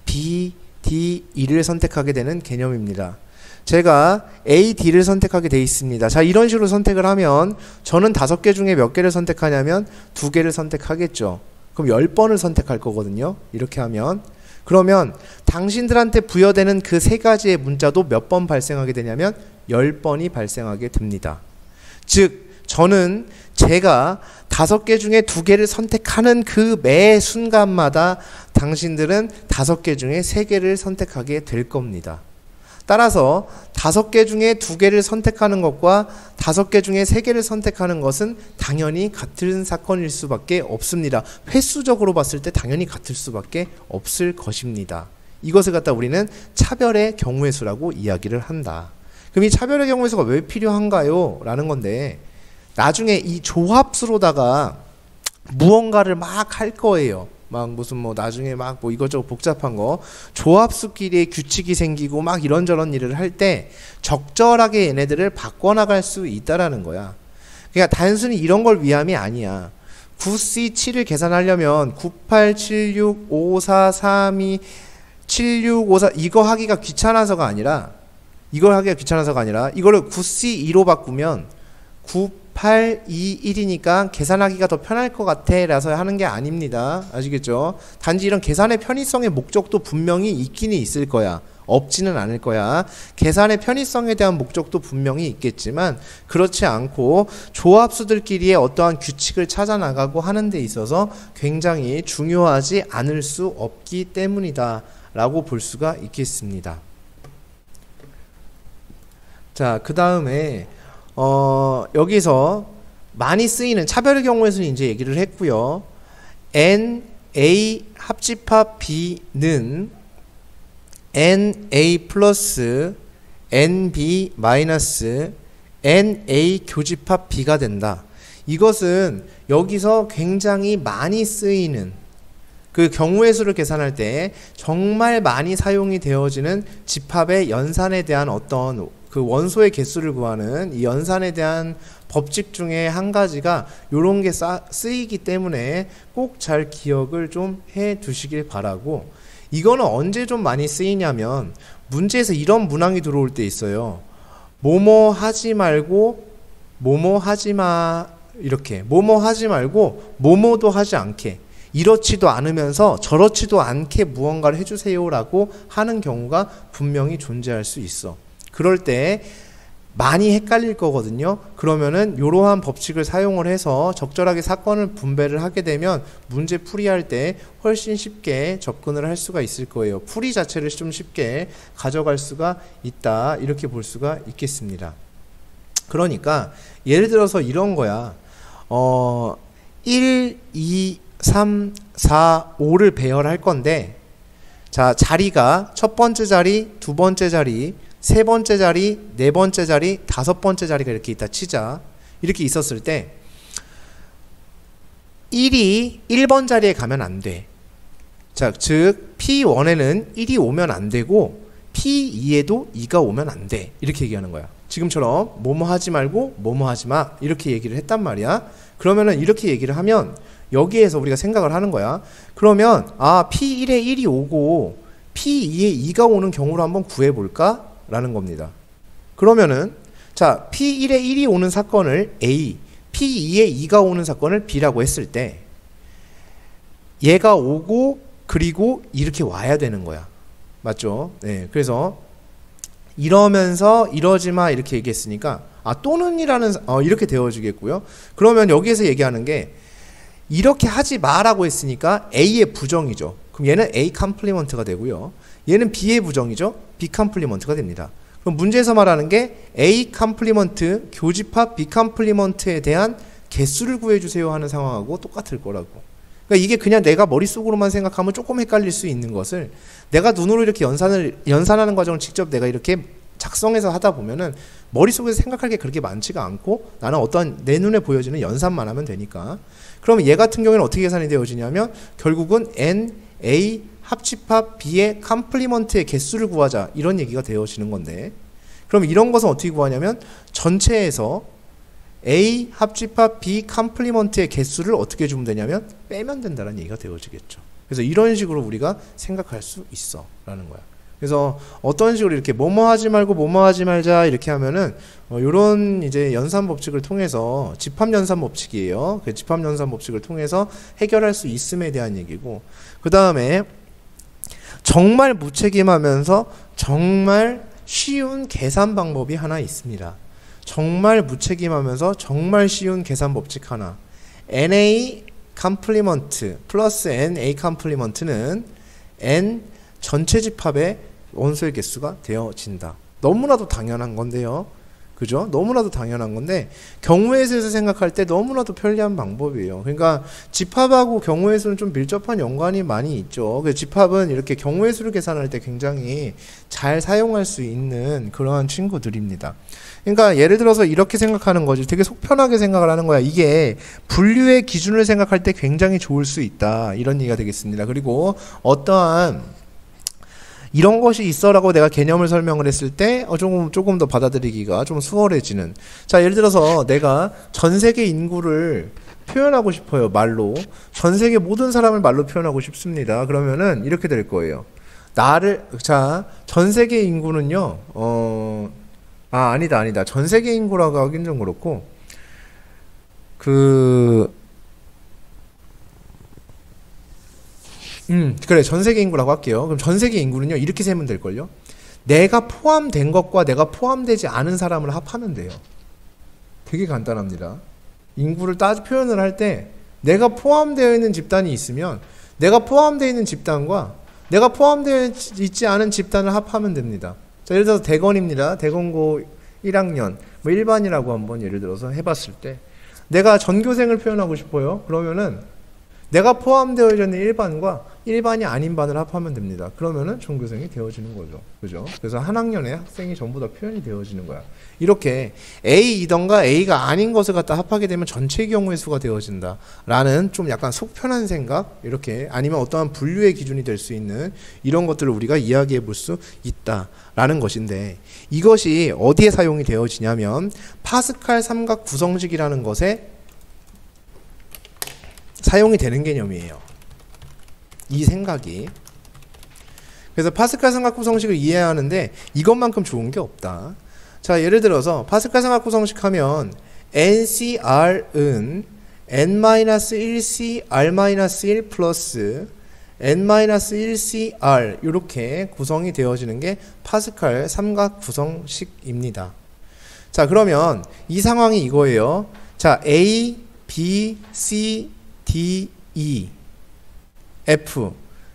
B, D, E를 선택하게 되는 개념입니다. 제가 A, D를 선택하게 돼 있습니다. 자, 이런 식으로 선택을 하면 저는 5개 중에 몇 개를 선택하냐면 2개를 선택하겠죠. 그럼 10번을 선택할 거거든요. 이렇게 하면. 그러면 당신들한테 부여되는 그 3가지의 문자도 몇 번 발생하게 되냐면 10번이 발생하게 됩니다. 즉 저는 제가 5개 중에 2개를 선택하는 그 매 순간마다 당신들은 5개 중에 3개를 선택하게 될 겁니다. 따라서 5개 중에 2개를 선택하는 것과 5개 중에 3개를 선택하는 것은 당연히 같은 사건일 수밖에 없습니다. 횟수적으로 봤을 때 당연히 같을 수밖에 없을 것입니다. 이것을 갖다 우리는 차별의 경우의 수라고 이야기를 한다. 그럼 이 차별의 경우의 수가 왜 필요한가요? 라는 건데 나중에 이 조합수로다가 무언가를 막 할 거예요. 막 무슨 뭐 나중에 막 뭐 이것저것 복잡한 거 조합수끼리의 규칙이 생기고 막 이런저런 일을 할 때 적절하게 얘네들을 바꿔나갈 수 있다라는 거야. 그러니까 단순히 이런 걸 위함이 아니야. 9C7을 계산하려면 9876 54 32 7654 이거 하기가 귀찮아서가 아니라 이거를 9C2로 바꾸면 9821이니까 계산하기가 더 편할 것 같아 라서 하는 게 아닙니다. 아시겠죠? 단지 이런 계산의 편의성의 목적도 분명히 있기는 있을 거야. 없지는 않을 거야. 계산의 편의성에 대한 목적도 분명히 있겠지만 그렇지 않고 조합수들끼리의 어떠한 규칙을 찾아 나가고 하는 데 있어서 굉장히 중요하지 않을 수 없기 때문이다 라고 볼 수가 있겠습니다. 자, 그 다음에 여기서 많이 쓰이는 차별의 경우에서는 이제 얘기를 했고요. N, A 합집합 B는 NA 플러스 NB 마이너스 NA 교집합 B가 된다. 이것은 여기서 굉장히 많이 쓰이는 그 경우의 수를 계산할 때 정말 많이 사용이 되어지는 집합의 연산에 대한 어떤 그 원소의 개수를 구하는 이 연산에 대한 법칙 중에 한 가지가 이런 게 쓰이기 때문에 꼭 잘 기억을 좀 해 두시길 바라고, 이거는 언제 좀 많이 쓰이냐면 문제에서 이런 문항이 들어올 때 있어요. 뭐뭐 하지 말고 뭐뭐 하지 마, 이렇게 뭐뭐 하지 말고 뭐뭐도 하지 않게, 이렇지도 않으면서 저렇지도 않게 무언가를 해주세요 라고 하는 경우가 분명히 존재할 수 있어. 그럴 때 많이 헷갈릴 거거든요. 그러면은 이러한 법칙을 사용을 해서 적절하게 사건을 분배를 하게 되면 문제 풀이할 때 훨씬 쉽게 접근을 할 수가 있을 거예요. 풀이 자체를 좀 쉽게 가져갈 수가 있다, 이렇게 볼 수가 있겠습니다. 그러니까 예를 들어서 이런 거야. 1, 2, 3, 4, 5를 배열할 건데, 자, 자리가 첫 번째 자리, 두 번째 자리, 세 번째 자리, 네 번째 자리, 다섯 번째 자리가 이렇게 있다 치자. 이렇게 있었을 때 1이 1번 자리에 가면 안 돼. 자, 즉 P1에는 1이 오면 안 되고 P2에도 2가 오면 안 돼. 이렇게 얘기하는 거야. 지금처럼 뭐뭐 하지 말고 뭐뭐 하지 마, 이렇게 얘기를 했단 말이야. 그러면은 이렇게 얘기를 하면 여기에서 우리가 생각을 하는 거야. 그러면 P1에 1이 오고 P2에 2가 오는 경우로 한번 구해볼까? 라는 겁니다. 그러면은 자, P1에 1이 오는 사건을 A, P2에 2가 오는 사건을 B라고 했을 때 얘가 오고 그리고 이렇게 와야 되는 거야. 맞죠? 네, 그래서 이러면서 이러지마 이렇게 얘기했으니까 또는이라는 이렇게 되어지겠고요. 그러면 여기에서 얘기하는 게 이렇게 하지 마라고 했으니까 A의 부정이죠. 그럼 얘는 A 컴플리먼트가 되고요. 얘는 B의 부정이죠. B 컴플리먼트가 됩니다. 그럼 문제에서 말하는 게 A 컴플리먼트 교집합 B 컴플리먼트에 대한 개수를 구해주세요 하는 상황하고 똑같을 거라고. 그러니까 이게 그냥 내가 머릿속으로만 생각하면 조금 헷갈릴 수 있는 것을 내가 눈으로 이렇게 연산하는 과정을 직접 내가 이렇게 작성해서 하다 보면은 머릿속에서 생각할 게 그렇게 많지가 않고 나는 어떤 내 눈에 보여지는 연산만 하면 되니까. 그러면 얘 같은 경우에는 어떻게 계산이 되어지냐면 결국은 N, A 합집합 B의 컴플리먼트의 개수를 구하자, 이런 얘기가 되어지는 건데, 그럼 이런 것은 어떻게 구하냐면 전체에서 A 합집합 B 컴플리먼트의 개수를 어떻게 주면 되냐면 빼면 된다는 얘기가 되어지겠죠. 그래서 이런 식으로 우리가 생각할 수 있어 라는 거야. 그래서 어떤 식으로 이렇게 뭐뭐 하지 말고 뭐뭐 하지 말자 이렇게 하면은 요런 이제 연산 법칙을 통해서 집합 연산 법칙이에요. 그 집합 연산 법칙을 통해서 해결할 수 있음에 대한 얘기고, 그 다음에 정말 무책임하면서 정말 쉬운 계산 방법이 하나 있습니다. 정말 무책임하면서 정말 쉬운 계산 법칙 하나. NA 컴플리먼트 플러스 NA 컴플리먼트는 N 전체 집합의 원소의 개수가 되어진다. 너무나도 당연한 건데요. 그죠? 너무나도 당연한 건데 경우의 수에서 생각할 때 너무나도 편리한 방법이에요. 그러니까 집합하고 경우의 수는 좀 밀접한 연관이 많이 있죠. 그래서 집합은 이렇게 경우의 수를 계산할 때 굉장히 잘 사용할 수 있는 그러한 친구들입니다. 그러니까 예를 들어서 이렇게 생각하는 거지. 되게 속편하게 생각을 하는 거야. 이게 분류의 기준을 생각할 때 굉장히 좋을 수 있다. 이런 얘기가 되겠습니다. 그리고 어떠한 이런 것이 있어라고 내가 개념을 설명을 했을 때 조금 더 받아들이기가 좀 수월해지는. 자, 예를 들어서 내가 전 세계 인구를 표현하고 싶어요. 말로. 전 세계 모든 사람을 말로 표현하고 싶습니다. 그러면은 이렇게 될 거예요. 전 세계 인구는요. 아니다. 전 세계 인구라고 하긴 좀 그렇고 그래, 전 세계 인구라고 할게요. 그럼 전 세계 인구는요, 이렇게 세면 될걸요? 내가 포함된 것과 내가 포함되지 않은 사람을 합하면 돼요. 되게 간단합니다. 인구를 표현을 할 때 내가 포함되어 있는 집단이 있으면 내가 포함되어 있는 집단과 내가 포함되어 있지 않은 집단을 합하면 됩니다. 자, 예를 들어서 대건입니다. 대건고 1학년 뭐 일반이라고 한번 예를 들어서 해봤을 때 내가 전교생을 표현하고 싶어요. 그러면은 내가 포함되어 있는 일반과 일반이 아닌 반을 합하면 됩니다. 그러면은 전교생이 되어지는 거죠. 그죠? 그래서 한 학년에 학생이 전부 다 표현이 되어지는 거야. 이렇게 A이던가 A가 아닌 것을 갖다 합하게 되면 전체 경우의 수가 되어진다. 라는 좀 약간 속편한 생각, 이렇게 아니면 어떠한 분류의 기준이 될 수 있는 이런 것들을 우리가 이야기해 볼 수 있다. 라는 것인데 이것이 어디에 사용이 되어지냐면 파스칼 삼각 구성식이라는 것에 사용이 되는 개념이에요. 이 생각이. 그래서 파스칼 삼각 구성식을 이해해야 하는데 이것만큼 좋은 게 없다. 자, 예를 들어서 파스칼 삼각 구성식 하면 NCR은 N-1CR-1 플러스 N-1CR 이렇게 구성이 되어지는 게 파스칼 삼각 구성식입니다. 자, 그러면 이 상황이 이거예요. 자, A, B, C, D, E, F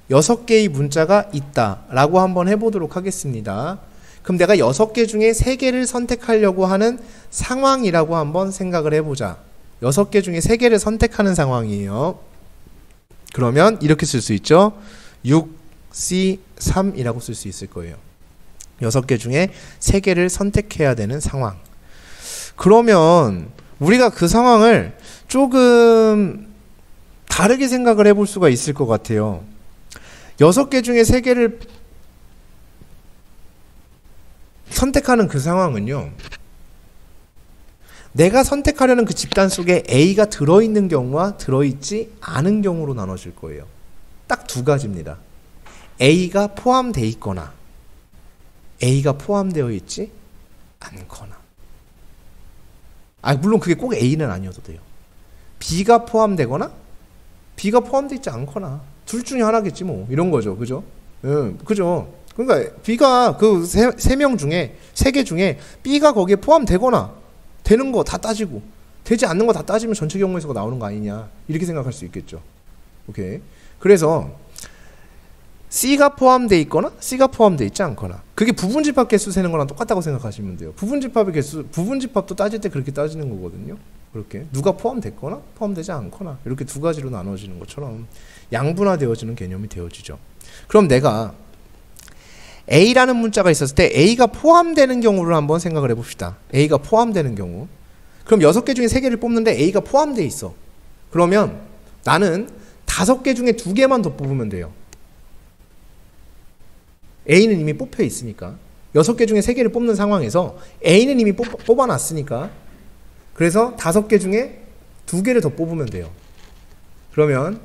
6개의 문자가 있다 라고 한번 해보도록 하겠습니다. 그럼 내가 6개 중에 3개를 선택하려고 하는 상황이라고 한번 생각을 해보자. 6개 중에 3개를 선택하는 상황이에요. 그러면 이렇게 쓸 수 있죠. 6C3이라고 쓸 수 있을 거예요. 6개 중에 3개를 선택해야 되는 상황. 그러면 우리가 그 상황을 조금 다르게 생각을 해볼 수가 있을 것 같아요. 6개 중에 3개를 선택하는 그 상황은요, 내가 선택하려는 그 집단 속에 A가 들어있는 경우와 들어있지 않은 경우로 나눠질 거예요. 딱 두 가지입니다. A가 포함되어 있거나 A가 포함되어 있지 않거나. 물론 그게 꼭 A는 아니어도 돼요. B가 포함되거나 B가 포함되어 있지 않거나 둘 중에 하나겠지 뭐, 이런 거죠. 그죠? 그죠? 그러니까 B가 그 세 명 중에 3개 중에 B가 거기에 포함되거나 되는 거 다 따지고 되지 않는 거 다 따지면 전체 경우의 수가 나오는 거 아니냐, 이렇게 생각할 수 있겠죠. 오케이. 그래서 C가 포함되어 있거나 C가 포함되어 있지 않거나, 그게 부분집합 개수 세는 거랑 똑같다고 생각하시면 돼요. 부분집합의 개수, 부분집합도 따질 때 그렇게 따지는 거거든요. 그렇게 누가 포함됐거나 포함되지 않거나 이렇게 두 가지로 나눠지는 것처럼 양분화되어지는 개념이 되어지죠. 그럼 내가 A라는 문자가 있었을 때 A가 포함되는 경우를 한번 생각을 해봅시다. A가 포함되는 경우. 그럼 6개 중에 3개를 뽑는데 A가 포함되어 있어. 그러면 나는 5개 중에 2개만 더 뽑으면 돼요. A는 이미 뽑혀 있으니까. 6개 중에 3개를 뽑는 상황에서 A는 이미 뽑아놨으니까. 그래서 5개 중에 2개를 더 뽑으면 돼요. 그러면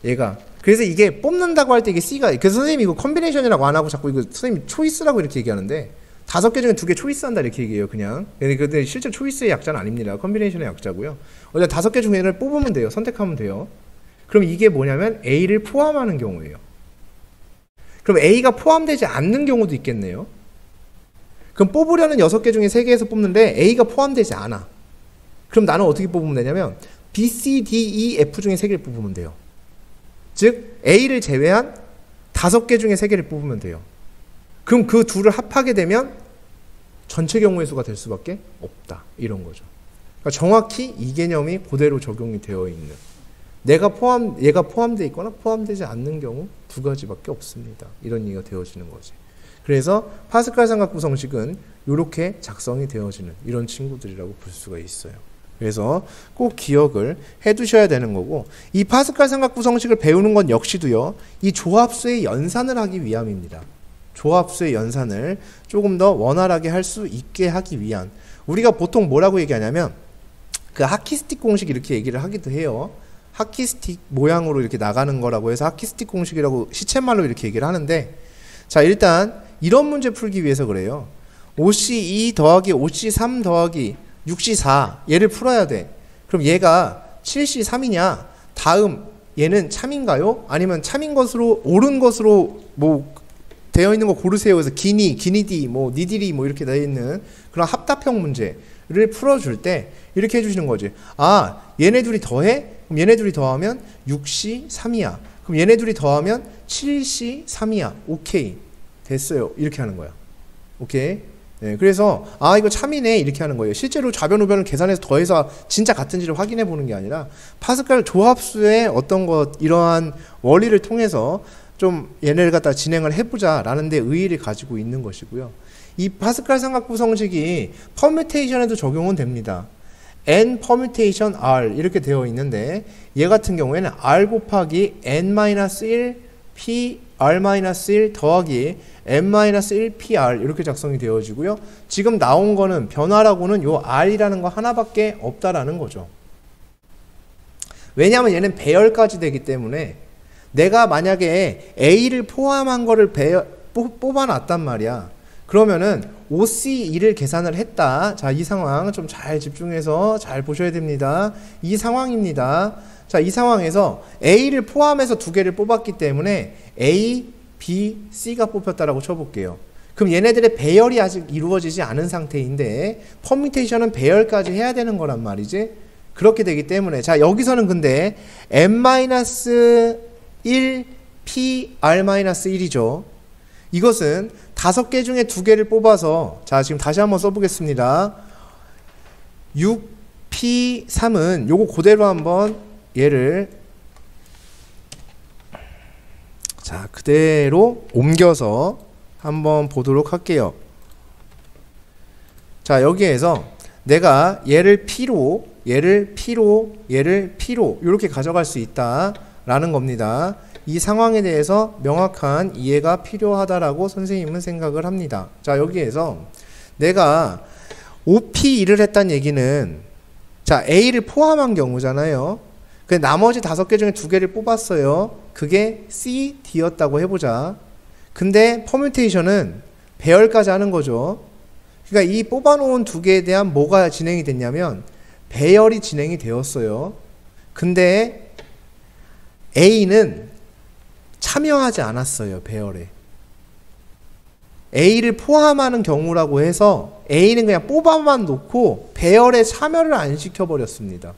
얘가 그래서 이게 뽑는다고 할 때 이게 C가, 그래서 선생님이 이거 컨비네이션이라고 안 하고 자꾸 이거 선생님이 초이스라고 이렇게 얘기하는데 5개 중에 2개 초이스한다 이렇게 얘기해요, 그냥. 근데 실제 초이스의 약자는 아닙니다. 컨비네이션의 약자고요. 어쨌든 5개 중에 하나를 뽑으면 돼요. 선택하면 돼요. 그럼 이게 뭐냐면 A를 포함하는 경우예요. 그럼 A가 포함되지 않는 경우도 있겠네요. 그럼 뽑으려는 6개 중에 3개에서 뽑는데 A가 포함되지 않아. 그럼 나는 어떻게 뽑으면 되냐면 B, C, D, E, F 중에 3개를 뽑으면 돼요. 즉 A를 제외한 5개 중에 3개를 뽑으면 돼요. 그럼 그 둘을 합하게 되면 전체 경우의 수가 될 수밖에 없다. 이런 거죠. 그러니까 정확히 이 개념이 그대로 적용이 되어 있는, 얘가 포함되어 있거나 포함되지 않는 경우 2가지밖에 없습니다. 이런 얘기가 되어지는 거지. 그래서 파스칼 삼각구 성식은 이렇게 작성이 되어지는 이런 친구들이라고 볼 수가 있어요. 그래서 꼭 기억을 해 두셔야 되는 거고, 이 파스칼 삼각구 성식을 배우는 건 역시도요, 이 조합수의 연산을 하기 위함입니다. 조합수의 연산을 조금 더 원활하게 할 수 있게 하기 위한, 우리가 보통 뭐라고 얘기하냐면 그 하키스틱 공식 이렇게 얘기를 하기도 해요. 하키스틱 모양으로 이렇게 나가는 거라고 해서 하키스틱 공식이라고 시쳇말로 이렇게 얘기를 하는데, 자 일단 이런 문제 풀기 위해서 그래요. 5C2 더하기 5C3 더하기 6C4 얘를 풀어야 돼. 그럼 얘가 7C3이냐? 다음 얘는 참인가요? 아니면 참인 것으로 옳은 것으로 뭐 되어 있는 거 고르세요. 그래서 기니디, 뭐 니디리 뭐 이렇게 되어 있는 그런 합답형 문제를 풀어줄 때 이렇게 해주시는 거지. 아 얘네 둘이 더해? 그럼 얘네 둘이 더하면 6C3이야. 그럼 얘네 둘이 더하면 7C3이야. 오케이 됐어요. 이렇게 하는 거야. 오케이. 네, 그래서 아 이거 참이네 이렇게 하는 거예요. 실제로 좌변 우변을 계산해서 더해서 진짜 같은지를 확인해 보는 게 아니라 파스칼 조합수의 어떤 것 이러한 원리를 통해서 좀 얘네를 갖다 진행을 해보자 라는 데 의의를 가지고 있는 것이고요. 이 파스칼 삼각구 성식이 퍼뮤테이션에도 적용은 됩니다. n 퍼뮤테이션 r 이렇게 되어 있는데 얘 같은 경우에는 r 곱하기 n-1 p r-1 더하기 n-1 pr 이렇게 작성이 되어지고요. 지금 나온 거는 변화라고는 요 r이라는 거 하나밖에 없다라는 거죠. 왜냐하면 얘는 배열까지 되기 때문에 내가 만약에 a를 포함한 거를 뽑아놨단 말이야. 그러면은 OC2를 계산을 했다. 자, 이 상황 좀 잘 집중해서 잘 보셔야 됩니다. 이 상황입니다. 자, 이 상황에서 A를 포함해서 2개를 뽑았기 때문에 A, B, C가 뽑혔다라고 쳐볼게요. 그럼 얘네들의 배열이 아직 이루어지지 않은 상태인데 퍼뮤테이션은 배열까지 해야 되는 거란 말이지. 그렇게 되기 때문에 자, 여기서는 근데 n-1 p r-1이죠. 이것은 5개 중에 2개를 뽑아서 자 지금 다시 한번 써보겠습니다. 6p3은 요거 그대로 한번 얘를 자 그대로 옮겨서 한번 보도록 할게요. 자 여기에서 내가 얘를 p로 얘를 p로 얘를 p로 이렇게 가져갈 수 있다 라는 겁니다. 이 상황에 대해서 명확한 이해가 필요하다라고 선생님은 생각을 합니다. 자 여기에서 내가 OP1을 했다는 얘기는 자 A를 포함한 경우잖아요. 그 나머지 5개 중에 2개를 뽑았어요. 그게 C, D였다고 해보자. 근데 퍼뮤테이션은 배열까지 하는 거죠. 그러니까 이 뽑아놓은 2개에 대한 뭐가 진행이 됐냐면 배열이 진행이 되었어요. 근데 A는 참여하지 않았어요. 배열에. A를 포함하는 경우라고 해서 A는 그냥 뽑아만 놓고 배열에 참여를 안 시켜버렸습니다.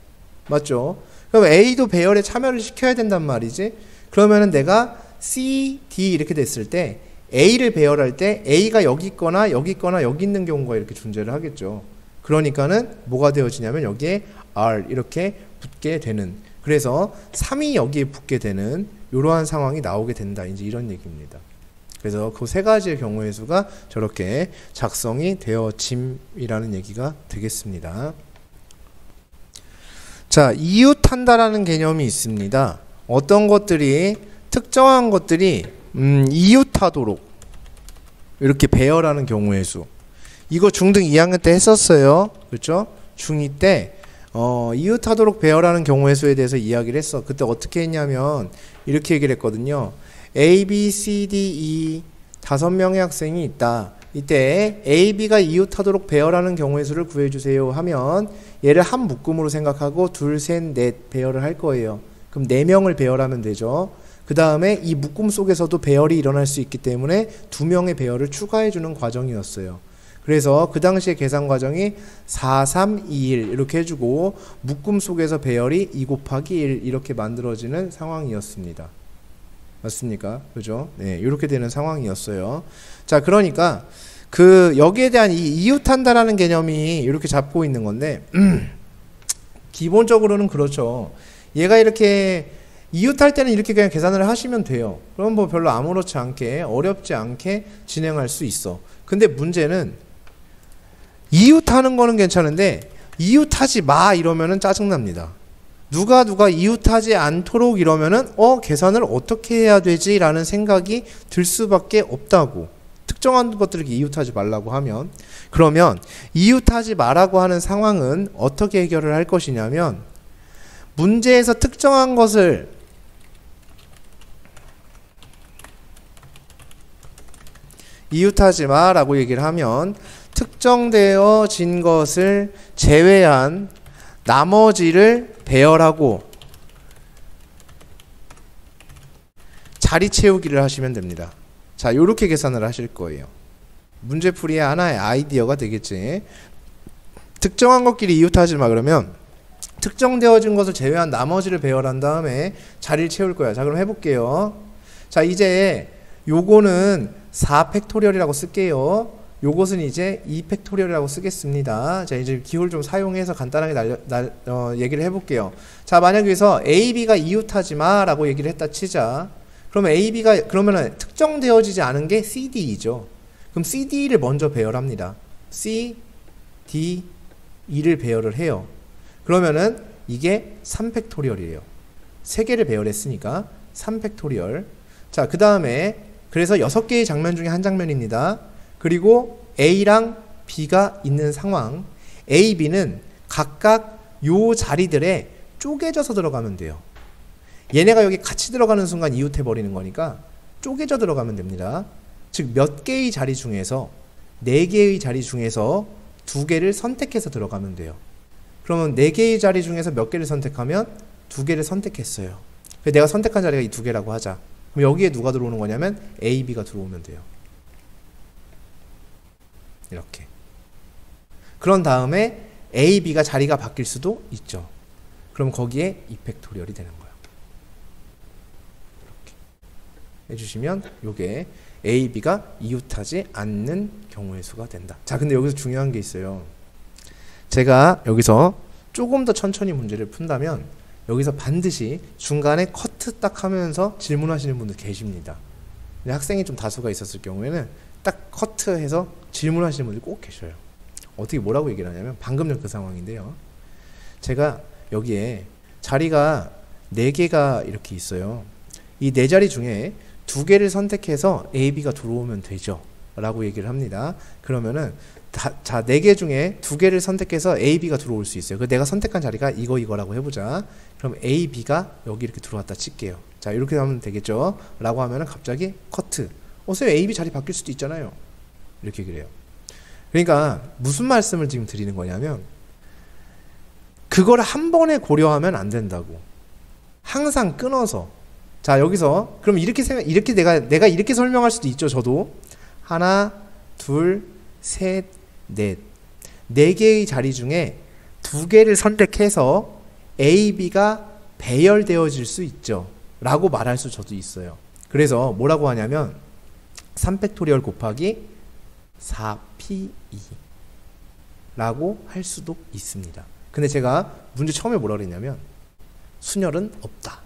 맞죠? 그럼 A도 배열에 참여를 시켜야 된단 말이지. 그러면은 내가 C, D 이렇게 됐을 때 A를 배열할 때 A가 여기 있거나 여기 있거나 여기 있는 경우가 이렇게 존재를 하겠죠. 그러니까는 뭐가 되어지냐면 여기에 R 이렇게 붙게 되는, 그래서 3이 여기에 붙게 되는 이러한 상황이 나오게 된다. 이제 이런 얘기입니다. 그래서 그 3가지의 경우의 수가 저렇게 작성이 되어짐이라는 얘기가 되겠습니다. 자, 이웃한다라는 개념이 있습니다. 어떤 것들이 특정한 것들이 이웃하도록 이렇게 배열하는 경우의 수. 이거 중등 2학년 때 했었어요. 그렇죠? 중2 때 이웃하도록 배열하는 경우의 수에 대해서 이야기를 했어. 그때 어떻게 했냐면 이렇게 얘기를 했거든요. A, B, C, D, E 5명의 학생이 있다. 이때 A, B가 이웃하도록 배열하는 경우의 수를 구해주세요 하면 얘를 한 묶음으로 생각하고 둘, 셋, 넷 배열을 할 거예요. 그럼 4명을 배열하면 되죠. 그 다음에 이 묶음 속에서도 배열이 일어날 수 있기 때문에 2명의 배열을 추가해주는 과정이었어요. 그래서 그 당시의 계산 과정이 4, 3, 2, 1 이렇게 해주고 묶음 속에서 배열이 2 곱하기 1 이렇게 만들어지는 상황이었습니다. 맞습니까? 그죠? 네, 이렇게 되는 상황이었어요. 자, 그러니까 여기에 대한 이 이웃한다라는 개념이 이렇게 잡고 있는 건데 기본적으로는 그렇죠. 얘가 이렇게 이웃할 때는 이렇게 그냥 계산을 하시면 돼요. 그럼 뭐 별로 아무렇지 않게 어렵지 않게 진행할 수 있어. 근데 문제는 이웃하는 거는 괜찮은데 이웃하지 마 이러면은 짜증납니다. 누가 이웃하지 않도록 이러면은 계산을 어떻게 해야 되지? 라는 생각이 들 수밖에 없다고. 특정한 것들을 이웃하지 말라고 하면. 그러면 이웃하지 말라고 하는 상황은 어떻게 해결을 할 것이냐면 문제에서 특정한 것을 이웃하지 마 라고 얘기를 하면 특정되어진 것을 제외한 나머지를 배열하고 자리 채우기를 하시면 됩니다. 자, 요렇게 계산을 하실 거예요. 문제풀이의 하나의 아이디어가 되겠지. 특정한 것끼리 이웃하지 마 그러면 특정되어진 것을 제외한 나머지를 배열한 다음에 자리를 채울 거야. 자, 그럼 해볼게요. 자, 이제 요거는 4팩토리얼이라고 쓸게요. 요것은 이제 2팩토리얼이라고 쓰겠습니다. 자, 이제 기호를 좀 사용해서 간단하게 얘기를 해볼게요. 자, 만약 여기서 A, B가 이웃하지 마 라고 얘기를 했다 치자. 그러면 A, B가 그러면은 특정되어지지 않은 게 C, D이죠. 그럼 C, D를 먼저 배열합니다. C, D, E를 배열을 해요. 그러면은 이게 3팩토리얼이에요. 3개를 배열했으니까 3팩토리얼. 자, 그 다음에 그래서 6개의 장면 중에 한 장면입니다. 그리고 A랑 B가 있는 상황. A, B는 각각 요 자리들에 쪼개져서 들어가면 돼요. 얘네가 여기 같이 들어가는 순간 이웃해버리는 거니까 쪼개져 들어가면 됩니다. 즉 몇 개의 자리 중에서 4개의 자리 중에서 2개를 선택해서 들어가면 돼요. 그러면 4개의 자리 중에서 몇 개를 선택하면 2개를 선택했어요. 내가 선택한 자리가 이 2개라고 하자. 그럼 여기에 누가 들어오는 거냐면 A, B가 들어오면 돼요. 이렇게. 그런 다음에 A, B가 자리가 바뀔 수도 있죠. 그럼 거기에 2팩토리얼이 되는 거예요. 이렇게 해주시면 요게 A, B가 이웃하지 않는 경우의 수가 된다. 자, 근데 여기서 중요한 게 있어요. 제가 여기서 조금 더 천천히 문제를 푼다면 여기서 반드시 중간에 커트 딱 하면서 질문하시는 분들 계십니다. 근데 학생이 좀 다수가 있었을 경우에는 딱 커트해서 질문하시는 분들이 꼭 계셔요. 어떻게 뭐라고 얘기를 하냐면 방금 전 그 상황인데요. 제가 여기에 자리가 4개가 이렇게 있어요. 이 4자리 중에 2개를 선택해서 A, B가 들어오면 되죠. 라고 얘기를 합니다. 그러면은 자, 4개 중에 2개를 선택해서 A, B가 들어올 수 있어요. 내가 선택한 자리가 이거라고 해보자. 그럼 A, B가 여기 이렇게 들어왔다 칠게요. 자, 이렇게 하면 되겠죠. 라고 하면은 갑자기 커트. 쌤 A, B 자리 바뀔 수도 있잖아요. 이렇게 얘기를 해요. 그러니까 무슨 말씀을 지금 드리는 거냐면 그걸 한 번에 고려하면 안 된다고. 항상 끊어서. 자, 여기서 그럼 이렇게 내가 이렇게 설명할 수도 있죠. 저도 하나, 둘, 셋, 넷. 4개의 자리 중에 2개를 선택해서 A, B가 배열되어질 수 있죠. 라고 말할 수 저도 있어요. 그래서 뭐라고 하냐면 3팩토리얼 곱하기 4P2 라고 할 수도 있습니다. 근데 제가 문제 처음에 뭐라 그랬냐면 순열은 없다.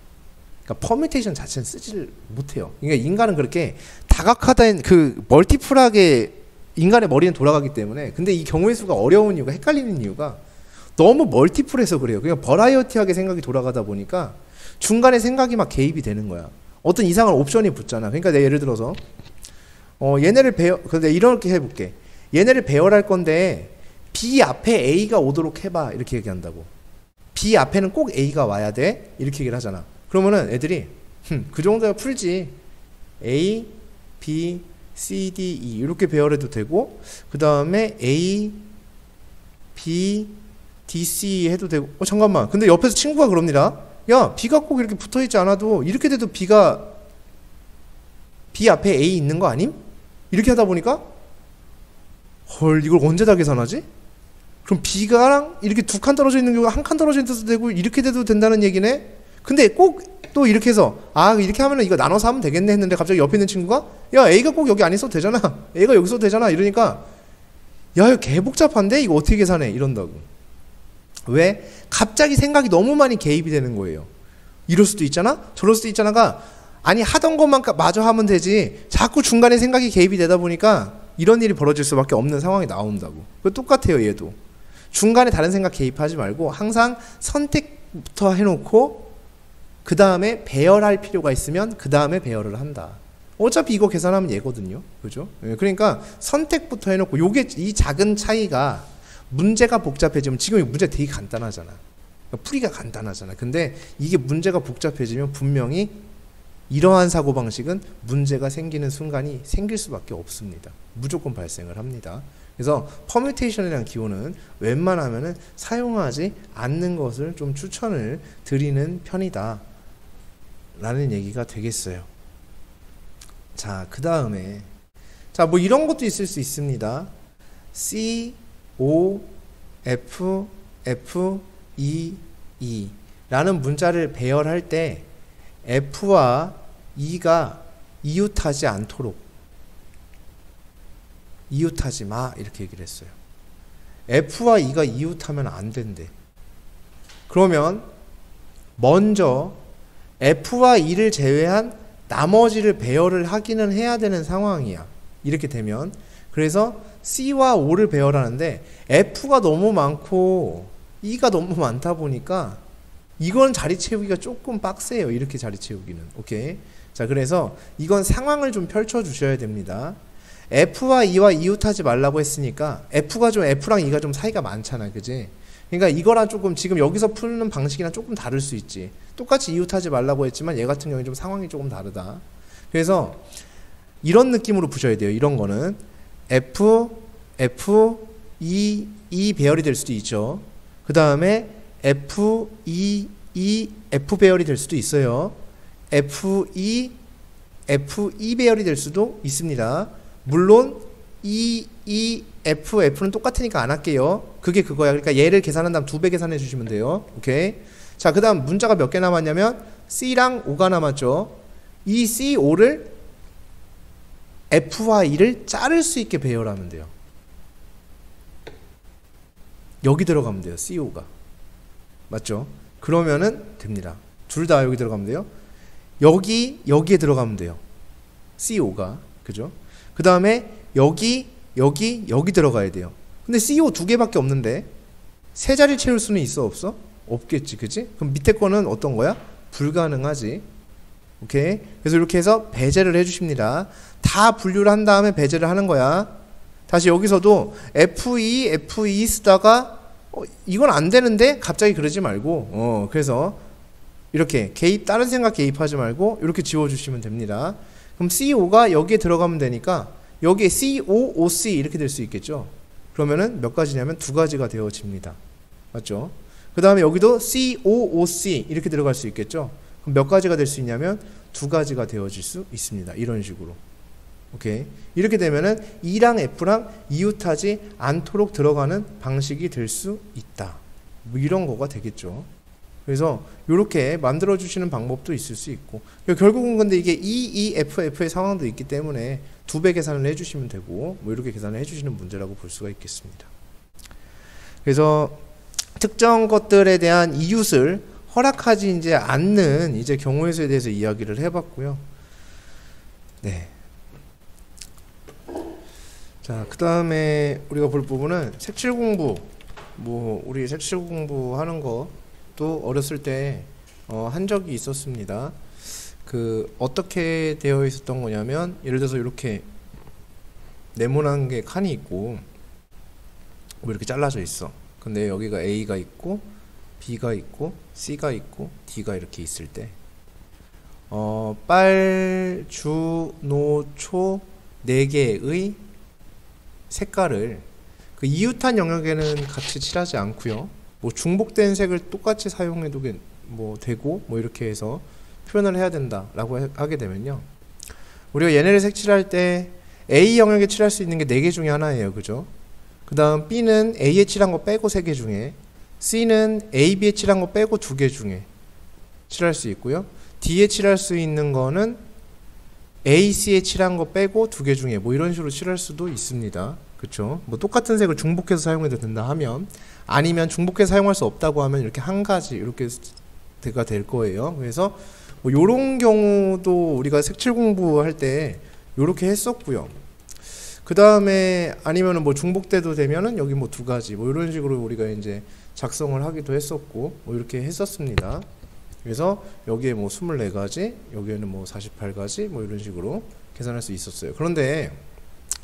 그러니까 퍼뮤테이션 자체는 쓰지를 못해요. 그러니까 인간은 그렇게 다각화된 멀티플하게 인간의 머리는 돌아가기 때문에. 근데 이 경우의 수가 어려운 이유가 헷갈리는 이유가 너무 멀티플해서 그래요. 그냥 버라이어티하게 생각이 돌아가다 보니까 중간에 생각이 막 개입이 되는 거야. 어떤 이상한 옵션이 붙잖아. 그러니까 내가 예를 들어서 얘네를 근데 이렇게 해볼게. 얘네를 배열할 건데 B 앞에 A가 오도록 해봐. 이렇게 얘기한다고. B 앞에는 꼭 A가 와야 돼. 이렇게 얘기를 하잖아. 그러면은 애들이 그 정도야 풀지. A, B, C, D, E 이렇게 배열해도 되고 그 다음에 A, B, D, C 해도 되고 잠깐만. 근데 옆에서 친구가 그럽니다. 야, B가 꼭 이렇게 붙어있지 않아도 이렇게 돼도 B가 B 앞에 A 있는 거 아님? 이렇게 하다 보니까 헐 이걸 언제 다 계산하지? 그럼 B가랑 이렇게 두 칸 떨어져 있는 경우가 한 칸 떨어져 있어도 되고 이렇게 돼도 된다는 얘기네? 근데 꼭 또 이렇게 해서 이렇게 하면은 이거 나눠서 하면 되겠네 했는데 갑자기 옆에 있는 친구가 야 A가 꼭 여기 안 있어도 되잖아. A가 여기 있어도 되잖아. 이러니까 야 이거 개 복잡한데? 이거 어떻게 계산해? 이런다고. 왜? 갑자기 생각이 너무 많이 개입이 되는 거예요. 이럴 수도 있잖아? 저럴 수도 있잖아가 아니 하던 것만 마저 하면 되지 자꾸 중간에 생각이 개입이 되다 보니까 이런 일이 벌어질 수밖에 없는 상황이 나온다고. 똑같아요 얘도. 중간에 다른 생각 개입하지 말고 항상 선택부터 해놓고 그 다음에 배열할 필요가 있으면 그 다음에 배열을 한다. 어차피 이거 계산하면 얘거든요. 그죠? 그러니까 선택부터 해놓고 요게 이 작은 차이가 문제가 복잡해지면 지금 이 문제 되게 간단하잖아. 그러니까 풀이가 간단하잖아. 근데 이게 문제가 복잡해지면 분명히 이러한 사고방식은 문제가 생기는 순간이 생길 수밖에 없습니다. 무조건 발생을 합니다. 그래서 퍼뮤테이션이라는 기호는 웬만하면 사용하지 않는 것을 좀 추천을 드리는 편이다 라는 얘기가 되겠어요. 자, 그 다음에 뭐 이런 것도 있을 수 있습니다. C, O, F, F, E, E 라는 문자를 배열할 때 F와 E가 이웃하지 않도록 이웃하지 마 이렇게 얘기를 했어요. F와 E가 이웃하면 안 된대. 그러면 먼저 F와 E를 제외한 나머지를 배열을 하기는 해야 되는 상황이야. 이렇게 되면 그래서 C와 O를 배열하는데 F가 너무 많고 E가 너무 많다 보니까 이건 자리 채우기가 조금 빡세요. 이렇게 자리 채우기는. 오케이. 자, 그래서 이건 상황을 좀 펼쳐 주셔야 됩니다. F와 E와 이웃하지 말라고 했으니까 F가 좀 F랑 E가 좀 사이가 많잖아. 그지? 그러니까 이거랑 조금 지금 여기서 푸는 방식이랑 조금 다를 수 있지. 똑같이 이웃하지 말라고 했지만 얘 같은 경우에 좀 상황이 조금 다르다. 그래서 이런 느낌으로 푸셔야 돼요. 이런 거는 F, F, E, E 배열이 될 수도 있죠. 그 다음에 F, E, E, F 배열이 될 수도 있어요. F, E, F, E 배열이 될 수도 있습니다. 물론 E, E, F, F는 똑같으니까 안 할게요. 그게 그거야. 그러니까 얘를 계산한 다음 2배 계산해 주시면 돼요. 오케이. 자, 그 다음 문자가 몇 개 남았냐면 C랑 O가 남았죠. 이 C, O를 F와 E를 자를 수 있게 배열하면 돼요. 여기 들어가면 돼요. C, O가. 맞죠? 그러면은 됩니다. 둘 다 여기 들어가면 돼요. 여기에 들어가면 돼요. C, O가. 그죠? 그 다음에 여기 들어가야 돼요. 근데 CO 2개밖에 없는데 세 자리 채울 수는 있어 없어? 없겠지. 그치? 그럼 밑에 거는 어떤 거야? 불가능하지. 오케이? 그래서 이렇게 해서 배제를 해주십니다. 다 분류를 한 다음에 배제를 하는 거야. 다시 여기서도 F2 쓰다가 이건 안 되는데 갑자기 그러지 말고 그래서 이렇게 다른 생각 개입하지 말고 이렇게 지워주시면 됩니다. 그럼 CO가 여기에 들어가면 되니까 여기에 COOC 이렇게 될 수 있겠죠. 그러면은 몇 가지냐면 2가지가 되어집니다. 맞죠? 그 다음에 여기도 COOC 이렇게 들어갈 수 있겠죠. 그럼 몇 가지가 될 수 있냐면 2가지가 되어질 수 있습니다. 이런 식으로. 오케이. 이렇게 되면은 E랑 F랑 이웃하지 않도록 들어가는 방식이 될 수 있다. 뭐 이런 거가 되겠죠. 그래서 이렇게 만들어 주시는 방법도 있을 수 있고 결국은 근데 이게 EEFF의 상황도 있기 때문에 2배 계산을 해주시면 되고 뭐 이렇게 계산을 해주시는 문제라고 볼 수가 있겠습니다. 그래서 특정 것들에 대한 이웃을 허락하지 이제 않는 이제 경우의 수에 대해서 이야기를 해봤고요. 네. 자, 그 다음에 우리가 볼 부분은 색칠 공부. 뭐 우리 색칠 공부하는 것도 어렸을 때 한 적이 있었습니다. 어떻게 되어 있었던 거냐면 예를 들어서 이렇게 네모난 게 칸이 있고 뭐 이렇게 잘라져 있어. 근데 여기가 A가 있고 B가 있고 C가 있고 D가 이렇게 있을 때 빨, 주, 노, 초 4개의 색깔을 그 이웃한 영역에는 같이 칠하지 않고요. 뭐 중복된 색을 똑같이 사용해도 뭐 되고 뭐 이렇게 해서 표현을 해야 된다라고 하게 되면요. 우리가 얘네를 색칠할 때 A 영역에 칠할 수 있는 게 4개 중에 하나예요. 그죠? 그 다음 B는 A에 칠한 거 빼고 3개 중에, C는 A, B에 칠한 거 빼고 2개 중에 칠할 수 있고요. D에 칠할 수 있는 거는 A, C에 칠한 거 빼고 2개 중에 뭐 이런 식으로 칠할 수도 있습니다. 그쵸? 뭐 똑같은 색을 중복해서 사용해도 된다 하면, 아니면 중복해서 사용할 수 없다고 하면 이렇게 한 가지 이렇게가 될 거예요. 그래서 뭐 요런 경우도 우리가 색칠 공부할 때 요렇게 했었고요. 그 다음에 아니면은 뭐 중복돼도 되면은 여기 뭐 2가지 뭐 이런 식으로 우리가 이제 작성을 하기도 했었고 뭐 이렇게 했었습니다. 그래서 여기에 뭐 24가지, 여기에는 뭐 48가지 뭐 이런 식으로 계산할 수 있었어요. 그런데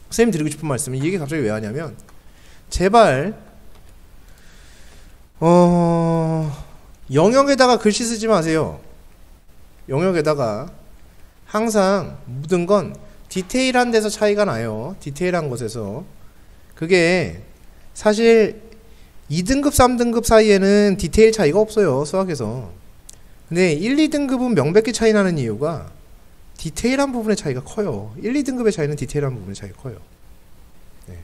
선생님 드리고 싶은 말씀은, 이 얘기 갑자기 왜 하냐면, 제발 영역에다가 글씨 쓰지 마세요. 영역에다가 항상 묻은 건 디테일한 데서 차이가 나요. 디테일한 곳에서. 그게 사실 2등급, 3등급 사이에는 디테일 차이가 없어요. 수학에서. 근데 1, 2등급은 명백히 차이 나는 이유가 디테일한 부분의 차이가 커요. 1, 2등급의 차이는 디테일한 부분의 차이가 커요. 네.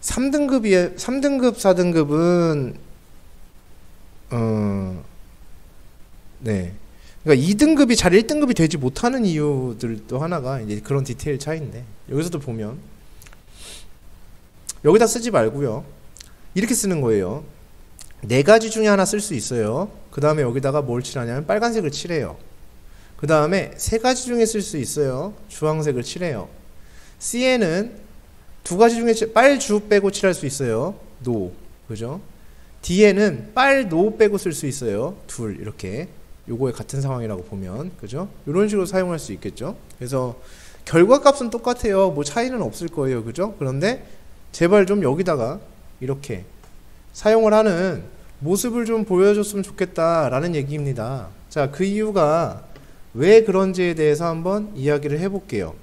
3등급, 4등급은 네. 그러니까 2등급이 잘 1등급이 되지 못하는 이유들도 하나가 이제 그런 디테일 차이인데, 여기서도 보면 여기다 쓰지 말고요. 이렇게 쓰는 거예요. 4가지 중에 하나 쓸 수 있어요. 그 다음에 여기다가 뭘 칠하냐면 빨간색을 칠해요. 그 다음에 3가지 중에 쓸 수 있어요. 주황색을 칠해요. C에는 2가지 중에 빨, 주 빼고 칠할 수 있어요. 노. 그죠? D에는 빨, 노 빼고 쓸 수 있어요. 둘. 이렇게. 요거의 같은 상황이라고 보면, 그죠? 이런 식으로 사용할 수 있겠죠? 그래서 결과값은 똑같아요. 뭐 차이는 없을 거예요. 그죠? 그런데 제발 좀 여기다가 이렇게 사용을 하는 모습을 좀 보여줬으면 좋겠다라는 얘기입니다. 자, 그 이유가 왜 그런지에 대해서 한번 이야기를 해볼게요.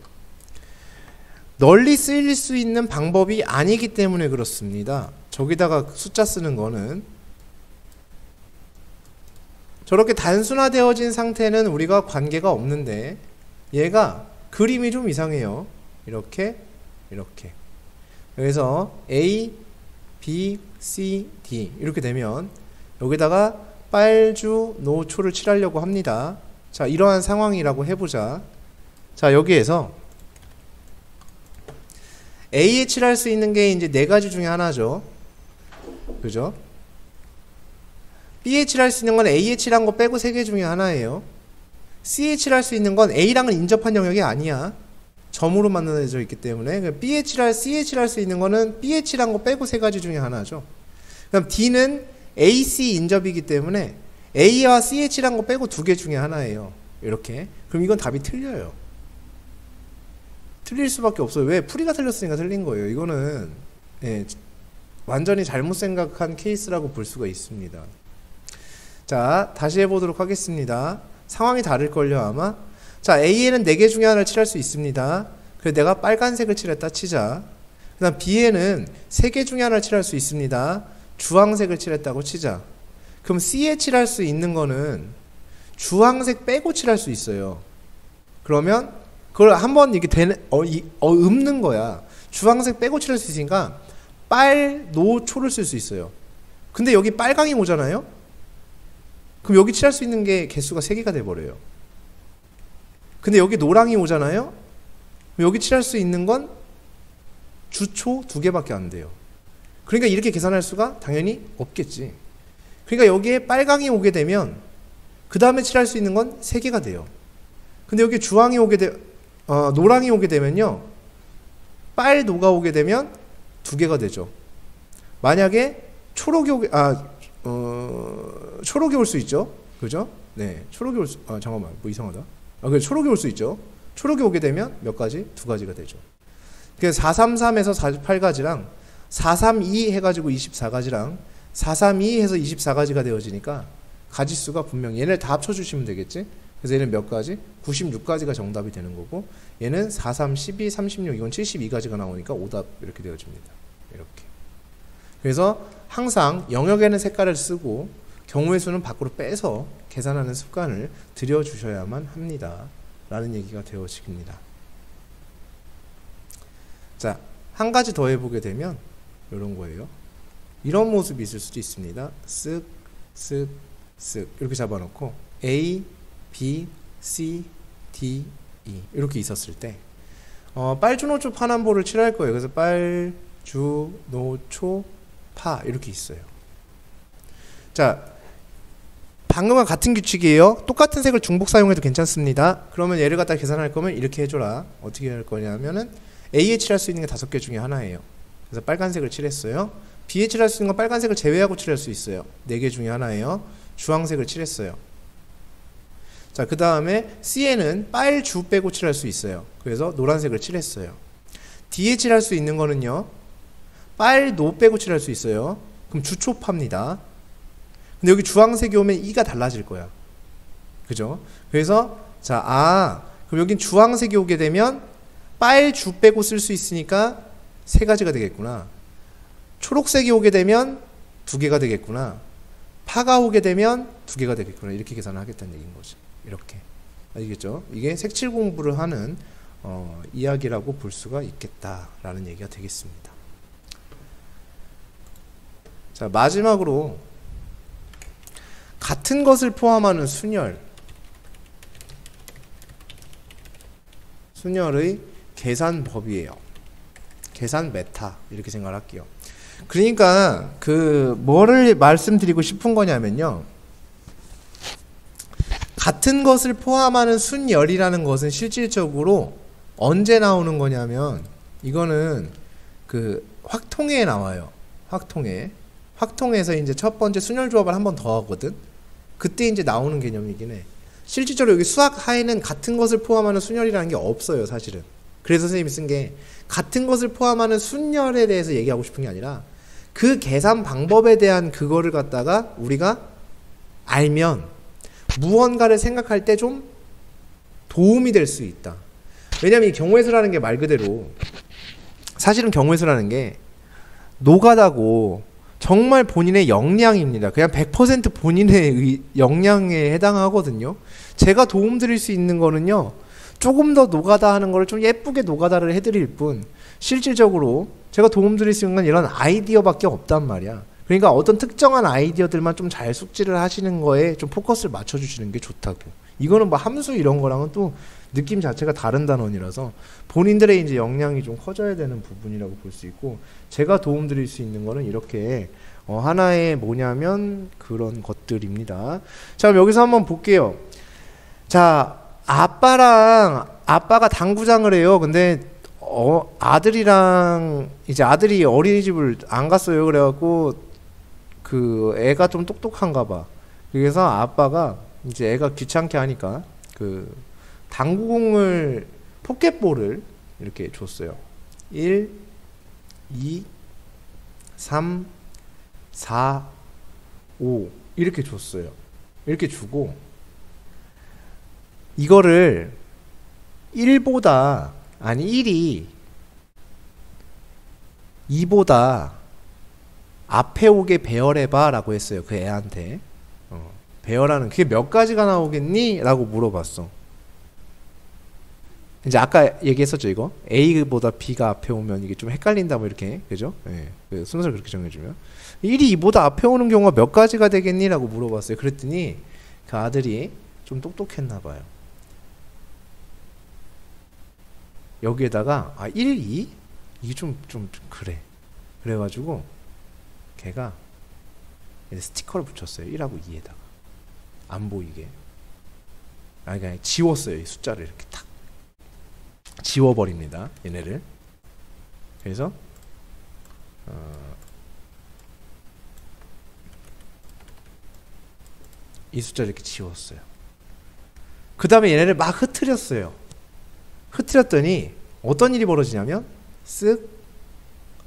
널리 쓰일 수 있는 방법이 아니기 때문에 그렇습니다. 저기다가 숫자 쓰는 거는 저렇게 단순화되어진 상태는 우리가 관계가 없는데, 얘가 그림이 좀 이상해요. 이렇게 이렇게. 그래서 A, B, C, D 이렇게 되면 여기다가 빨주, 노초를 칠하려고 합니다. 자, 이러한 상황이라고 해보자. 자, 여기에서 A에 칠할 수 있는 게 이제 4가지 중에 하나죠. 그죠? B에 칠할 수 있는 건 A에 칠한 거 빼고 3개 중에 하나예요. C에 칠할 수 있는 건 A랑은 인접한 영역이 아니야. 점으로 만들어져 있기 때문에. B에 칠할, C에 칠할 수 있는 거는 B에 칠한 거 빼고 3가지 중에 하나죠. 그럼 D는 A, C 인접이기 때문에 A와 C에 칠한 거 빼고 2개 중에 하나예요. 이렇게. 그럼 이건 답이 틀려요. 틀릴 수밖에 없어요. 왜? 풀이가 틀렸으니까 틀린 거예요. 이거는 완전히 잘못 생각한 케이스라고 볼 수가 있습니다. 자, 다시 해보도록 하겠습니다. 상황이 다를걸요, 아마. 자, A에는 4개 중에 하나를 칠할 수 있습니다. 그래서 내가 빨간색을 칠했다 치자. 그 다음 B에는 3개 중에 하나를 칠할 수 있습니다. 주황색을 칠했다고 치자. 그럼 C에 칠할 수 있는 거는 주황색 빼고 칠할 수 있어요. 그러면 그걸 한번 이렇게 읊는 거야. 주황색 빼고 칠할 수 있으니까 빨, 노, 초를 쓸 수 있어요. 근데 여기 빨강이 오잖아요? 그럼 여기 칠할 수 있는 게 개수가 3개가 돼버려요. 근데 여기 노랑이 오잖아요? 여기 칠할 수 있는 건 주초 2개밖에 안 돼요. 그러니까 이렇게 계산할 수가 당연히 없겠지. 그러니까 여기에 빨강이 오게 되면 그 다음에 칠할 수 있는 건 3개가 돼요. 근데 여기 노랑이 오게 되면요, 빨, 노가 오게 되면 2개가 되죠. 만약에 초록이 올 수 있죠. 그죠? 네. 초록이 올 수, 잠깐만. 뭐 이상하다. 그래, 초록이 올 수 있죠. 초록이 오게 되면 몇 가지? 2가지가 되죠. 그래서 433에서 48가지랑 432 해가지고 24가지랑 432 해서 24가지가 되어지니까 가지수가 분명히 얘네를 다 합쳐주시면 되겠지? 그래서 얘는 몇 가지? 96가지가 정답이 되는 거고 얘는 4, 3, 12, 36 이건 72가지가 나오니까 오답 이렇게 되어집니다. 이렇게. 그래서 항상 영역에는 색깔을 쓰고 경우의 수는 밖으로 빼서 계산하는 습관을 들여주셔야만 합니다. 라는 얘기가 되어집니다. 자, 한 가지 더 해보게 되면 이런 거예요. 이런 모습이 있을 수도 있습니다. 쓱, 쓱, 쓱 이렇게 잡아놓고 A, B, C, D, E 이렇게 있었을 때 빨주노초 파남보를 칠할 거예요. 그래서 빨주노초 파 이렇게 있어요. 자, 방금과 같은 규칙이에요. 똑같은 색을 중복 사용해도 괜찮습니다. 그러면 얘를 갖다 계산할 거면 이렇게 해줘라. 어떻게 할 거냐면은 A에 칠할 수 있는 게 5개 중에 하나예요. 그래서 빨간색을 칠했어요. B에 칠할 수 있는 건 빨간색을 제외하고 칠할 수 있어요. 4개 중에 하나예요. 주황색을 칠했어요. 자, 그 다음에 C에는 빨주 빼고 칠할 수 있어요. 그래서 노란색을 칠했어요. D에 칠할 수 있는 거는요, 빨노 빼고 칠할 수 있어요. 그럼 주초파입니다. 근데 여기 주황색이 오면 E가 달라질 거야. 그죠? 그래서 자, 그럼 여긴 주황색이 오게 되면 빨주 빼고 쓸 수 있으니까 3가지가 되겠구나. 초록색이 오게 되면 2개가 되겠구나. 파가 오게 되면 2개가 되겠구나. 이렇게 계산을 하겠다는 얘기인 거죠. 이렇게. 알겠죠? 이게 색칠 공부를 하는 이야기라고 볼 수가 있겠다라는 얘기가 되겠습니다. 자, 마지막으로 같은 것을 포함하는 순열의 계산법이에요. 계산 메타 이렇게 생각할게요. 그러니까 뭐를 말씀드리고 싶은 거냐면요, 같은 것을 포함하는 순열이라는 것은 실질적으로 언제 나오는 거냐면 이거는 확통에 나와요. 확통에서 이제 첫 번째 순열 조합을 한 번 더 하거든. 그때 이제 나오는 개념이긴 해. 실질적으로 여기 수학 하에는 같은 것을 포함하는 순열이라는 게 없어요, 사실은. 그래서 선생님이 쓴 게 같은 것을 포함하는 순열에 대해서 얘기하고 싶은 게 아니라 그 계산 방법에 대한 그거를 갖다가 우리가 알면 무언가를 생각할 때 좀 도움이 될 수 있다. 왜냐면 이 경우의 수라는 게 말 그대로 사실은 경우의 수라는 게 노가다고 정말 본인의 역량입니다. 그냥 100% 본인의 역량에 해당하거든요. 제가 도움드릴 수 있는 거는요, 조금 더 노가다 하는 거를 좀 예쁘게 노가다를 해드릴 뿐 실질적으로 제가 도움드릴 수 있는 건 이런 아이디어밖에 없단 말이야. 그러니까 어떤 특정한 아이디어들만 좀 잘 숙지를 하시는 거에 좀 포커스를 맞춰주시는 게 좋다고. 이거는 뭐 함수 이런 거랑은 또 느낌 자체가 다른 단원이라서 본인들의 이제 역량이 좀 커져야 되는 부분이라고 볼 수 있고, 제가 도움드릴 수 있는 거는 이렇게 하나의 뭐냐면 그런 것들입니다. 자, 그럼 여기서 한번 볼게요. 자, 아빠가 당구장을 해요. 근데 아들이랑 이제 아들이 어린이집을 안 갔어요. 그래갖고 애가 좀 똑똑한가 봐. 그래서 아빠가 이제 애가 귀찮게 하니까 당구공을 포켓볼을 이렇게 줬어요. 1, 2, 3, 4, 5 이렇게 줬어요. 이렇게 주고 이거를 1보다 1이 2보다 앞에 오게 배열해봐 라고 했어요. 그 애한테. 배열하는 그게 몇 가지가 나오겠니? 라고 물어봤어. 이제 아까 얘기했었죠, 이거. A보다 B가 앞에 오면 이게 좀 헷갈린다, 뭐 이렇게. 그죠? 예. 그 순서를 그렇게 정해주면. 1이 2보다 앞에 오는 경우가 몇 가지가 되겠니? 라고 물어봤어요. 그랬더니 그 아들이 좀 똑똑했나 봐요. 여기에다가 1, 2? 이게 좀 그래. 그래가지고 걔가 스티커를 붙였어요. 1하고 2에다가. 안 보이게. 그냥 지웠어요. 이 숫자를 이렇게 탁. 지워버립니다. 얘네를. 그래서 이 숫자를 이렇게 지웠어요. 그 다음에 얘네를 막 흐트렸어요. 흐트렸더니 어떤 일이 벌어지냐면 쓱,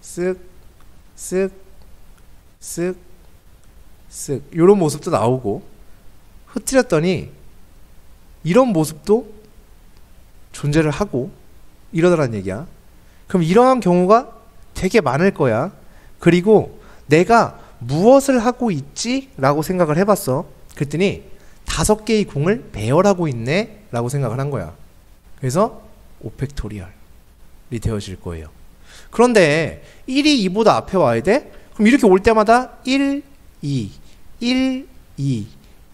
쓱, 쓱, 쓱, 쓱 이런 모습도 나오고 흐트렸더니 이런 모습도 존재를 하고 이러더란 얘기야. 그럼 이러한 경우가 되게 많을 거야. 그리고 내가 무엇을 하고 있지? 라고 생각을 해봤어. 그랬더니 5개의 공을 배열하고 있네? 라고 생각을 한 거야. 그래서 오펙토리얼이 되어질 거예요. 그런데 1이 2보다 앞에 와야 돼? 그럼 이렇게 올 때마다 1, 2, 1, 2,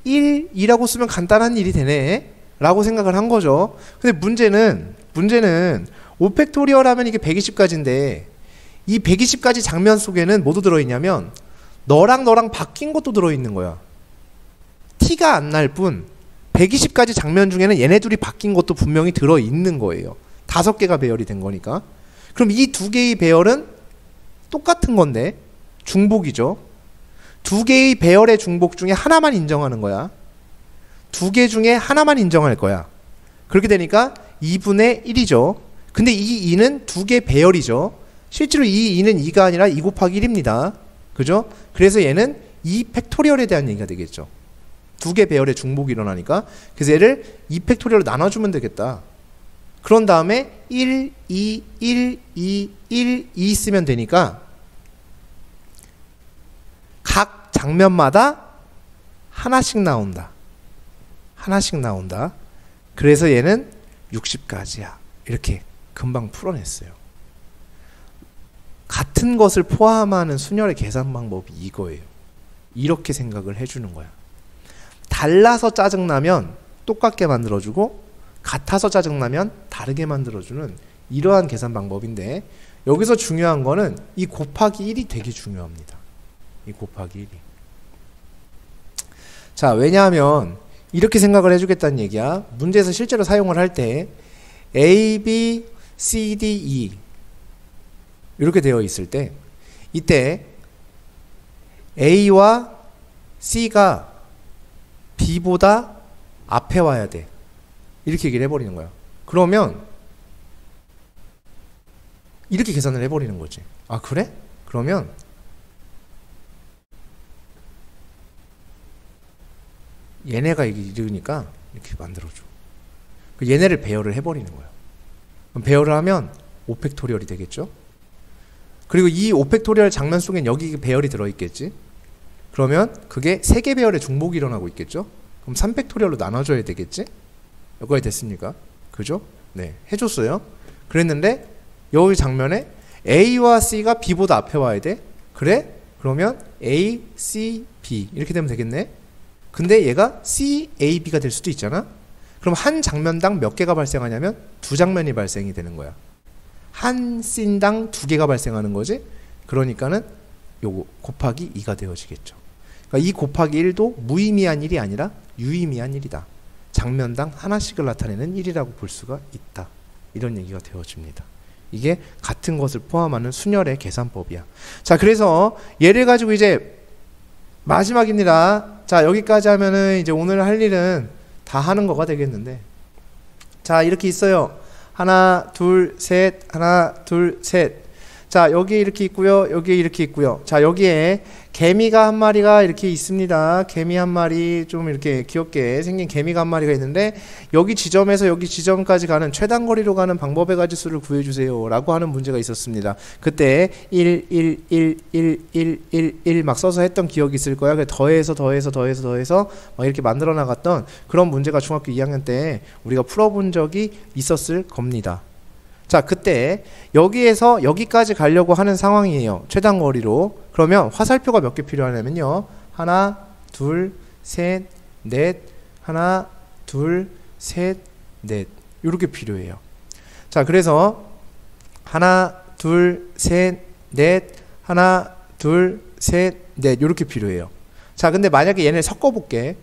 1, 2라고 쓰면 간단한 일이 되네? 라고 생각을 한 거죠. 근데 문제는 오펙토리얼 하면 이게 120가지인데 이 120가지 장면 속에는 뭐도 들어있냐면 너랑 바뀐 것도 들어있는 거야. 티가 안 날 뿐 120가지 장면 중에는 얘네 둘이 바뀐 것도 분명히 들어있는 거예요. 5개가 배열이 된 거니까. 그럼 이 2개의 배열은 똑같은 건데 중복이죠. 2개의 배열의 중복 중에 하나만 인정하는 거야. 2개 중에 하나만 인정할 거야. 그렇게 되니까 2분의 1이죠. 근데 이 2는 2개 배열이죠. 실제로 이 2는 2가 아니라 2 곱하기 1입니다. 그죠? 그래서 얘는 2 팩토리얼에 대한 얘기가 되겠죠. 2개 배열의 중복이 일어나니까. 그래서 얘를 2 팩토리얼로 나눠주면 되겠다. 그런 다음에 1, 2, 1, 2, 1, 2 쓰면 되니까 각 장면마다 하나씩 나온다. 하나씩 나온다. 그래서 얘는 60가지야. 이렇게 금방 풀어냈어요. 같은 것을 포함하는 순열의 계산 방법이 이거예요. 이렇게 생각을 해주는 거야. 달라서 짜증나면 똑같게 만들어주고 같아서 짜증나면 다르게 만들어주는 이러한 계산 방법인데 여기서 중요한 거는 이 곱하기 1이 되게 중요합니다. 이 곱하기 1이. 자, 왜냐하면 이렇게 생각을 해주겠다는 얘기야. 문제에서 실제로 사용을 할 때 A, B, C, D, E 이렇게 되어 있을 때 이때 A와 C가 B보다 앞에 와야 돼. 이렇게 얘기를 해버리는 거야. 그러면 이렇게 계산을 해버리는 거지. 아, 그래? 그러면 얘네가 이러니까 이렇게 만들어줘. 얘네를 배열을 해버리는 거야. 그럼 배열을 하면 5팩토리얼이 되겠죠? 그리고 이 5팩토리얼 장면 속엔 여기 배열이 들어있겠지? 그러면 그게 3개 배열의 중복이 일어나고 있겠죠? 그럼 3팩토리얼로 나눠줘야 되겠지? 여기까지 됐습니까? 그죠? 네, 해줬어요. 그랬는데 여기 장면에 A와 C가 B보다 앞에 와야 돼? 그래? 그러면 A, C, B 이렇게 되면 되겠네? 근데 얘가 C, A, B가 될 수도 있잖아? 그럼 한 장면당 몇 개가 발생하냐면 2장면이 발생이 되는 거야. 한 씬당 2개가 발생하는 거지? 그러니까는 요거 곱하기 2가 되어지겠죠. 그러니까 이 곱하기 1도 무의미한 일이 아니라 유의미한 일이다. 장면당 하나씩을 나타내는 일이라고 볼 수가 있다. 이런 얘기가 되어집니다. 이게 같은 것을 포함하는 순열의 계산법이야. 자, 그래서 얘를 가지고 이제 마지막입니다. 자, 여기까지 하면은 이제 오늘 할 일은 다 하는 거가 되겠는데. 자, 이렇게 있어요. 하나, 둘, 셋, 하나, 둘, 셋. 자, 여기 이렇게 있고요. 여기 이렇게 있고요. 자, 여기에 개미가 한 마리가 이렇게 있습니다. 개미 한 마리, 좀 이렇게 귀엽게 생긴 개미가 한 마리가 있는데 여기 지점에서 여기 지점까지 가는 최단거리로 가는 방법의 가지수를 구해주세요 라고 하는 문제가 있었습니다. 그때 1, 1, 1, 1, 1, 1, 1 막 써서 했던 기억이 있을 거야. 그래서 더해서 막 이렇게 만들어 나갔던 그런 문제가 중학교 2학년 때 우리가 풀어본 적이 있었을 겁니다. 자, 그때 여기에서 여기까지 가려고 하는 상황이에요. 최단거리로. 그러면 화살표가 몇 개 필요하냐면요. 하나, 둘, 셋, 넷, 하나, 둘, 셋, 넷. 이렇게 필요해요. 자, 그래서 하나, 둘, 셋, 넷, 하나, 둘, 셋, 넷. 이렇게 필요해요. 자, 근데 만약에 얘네를 섞어볼게.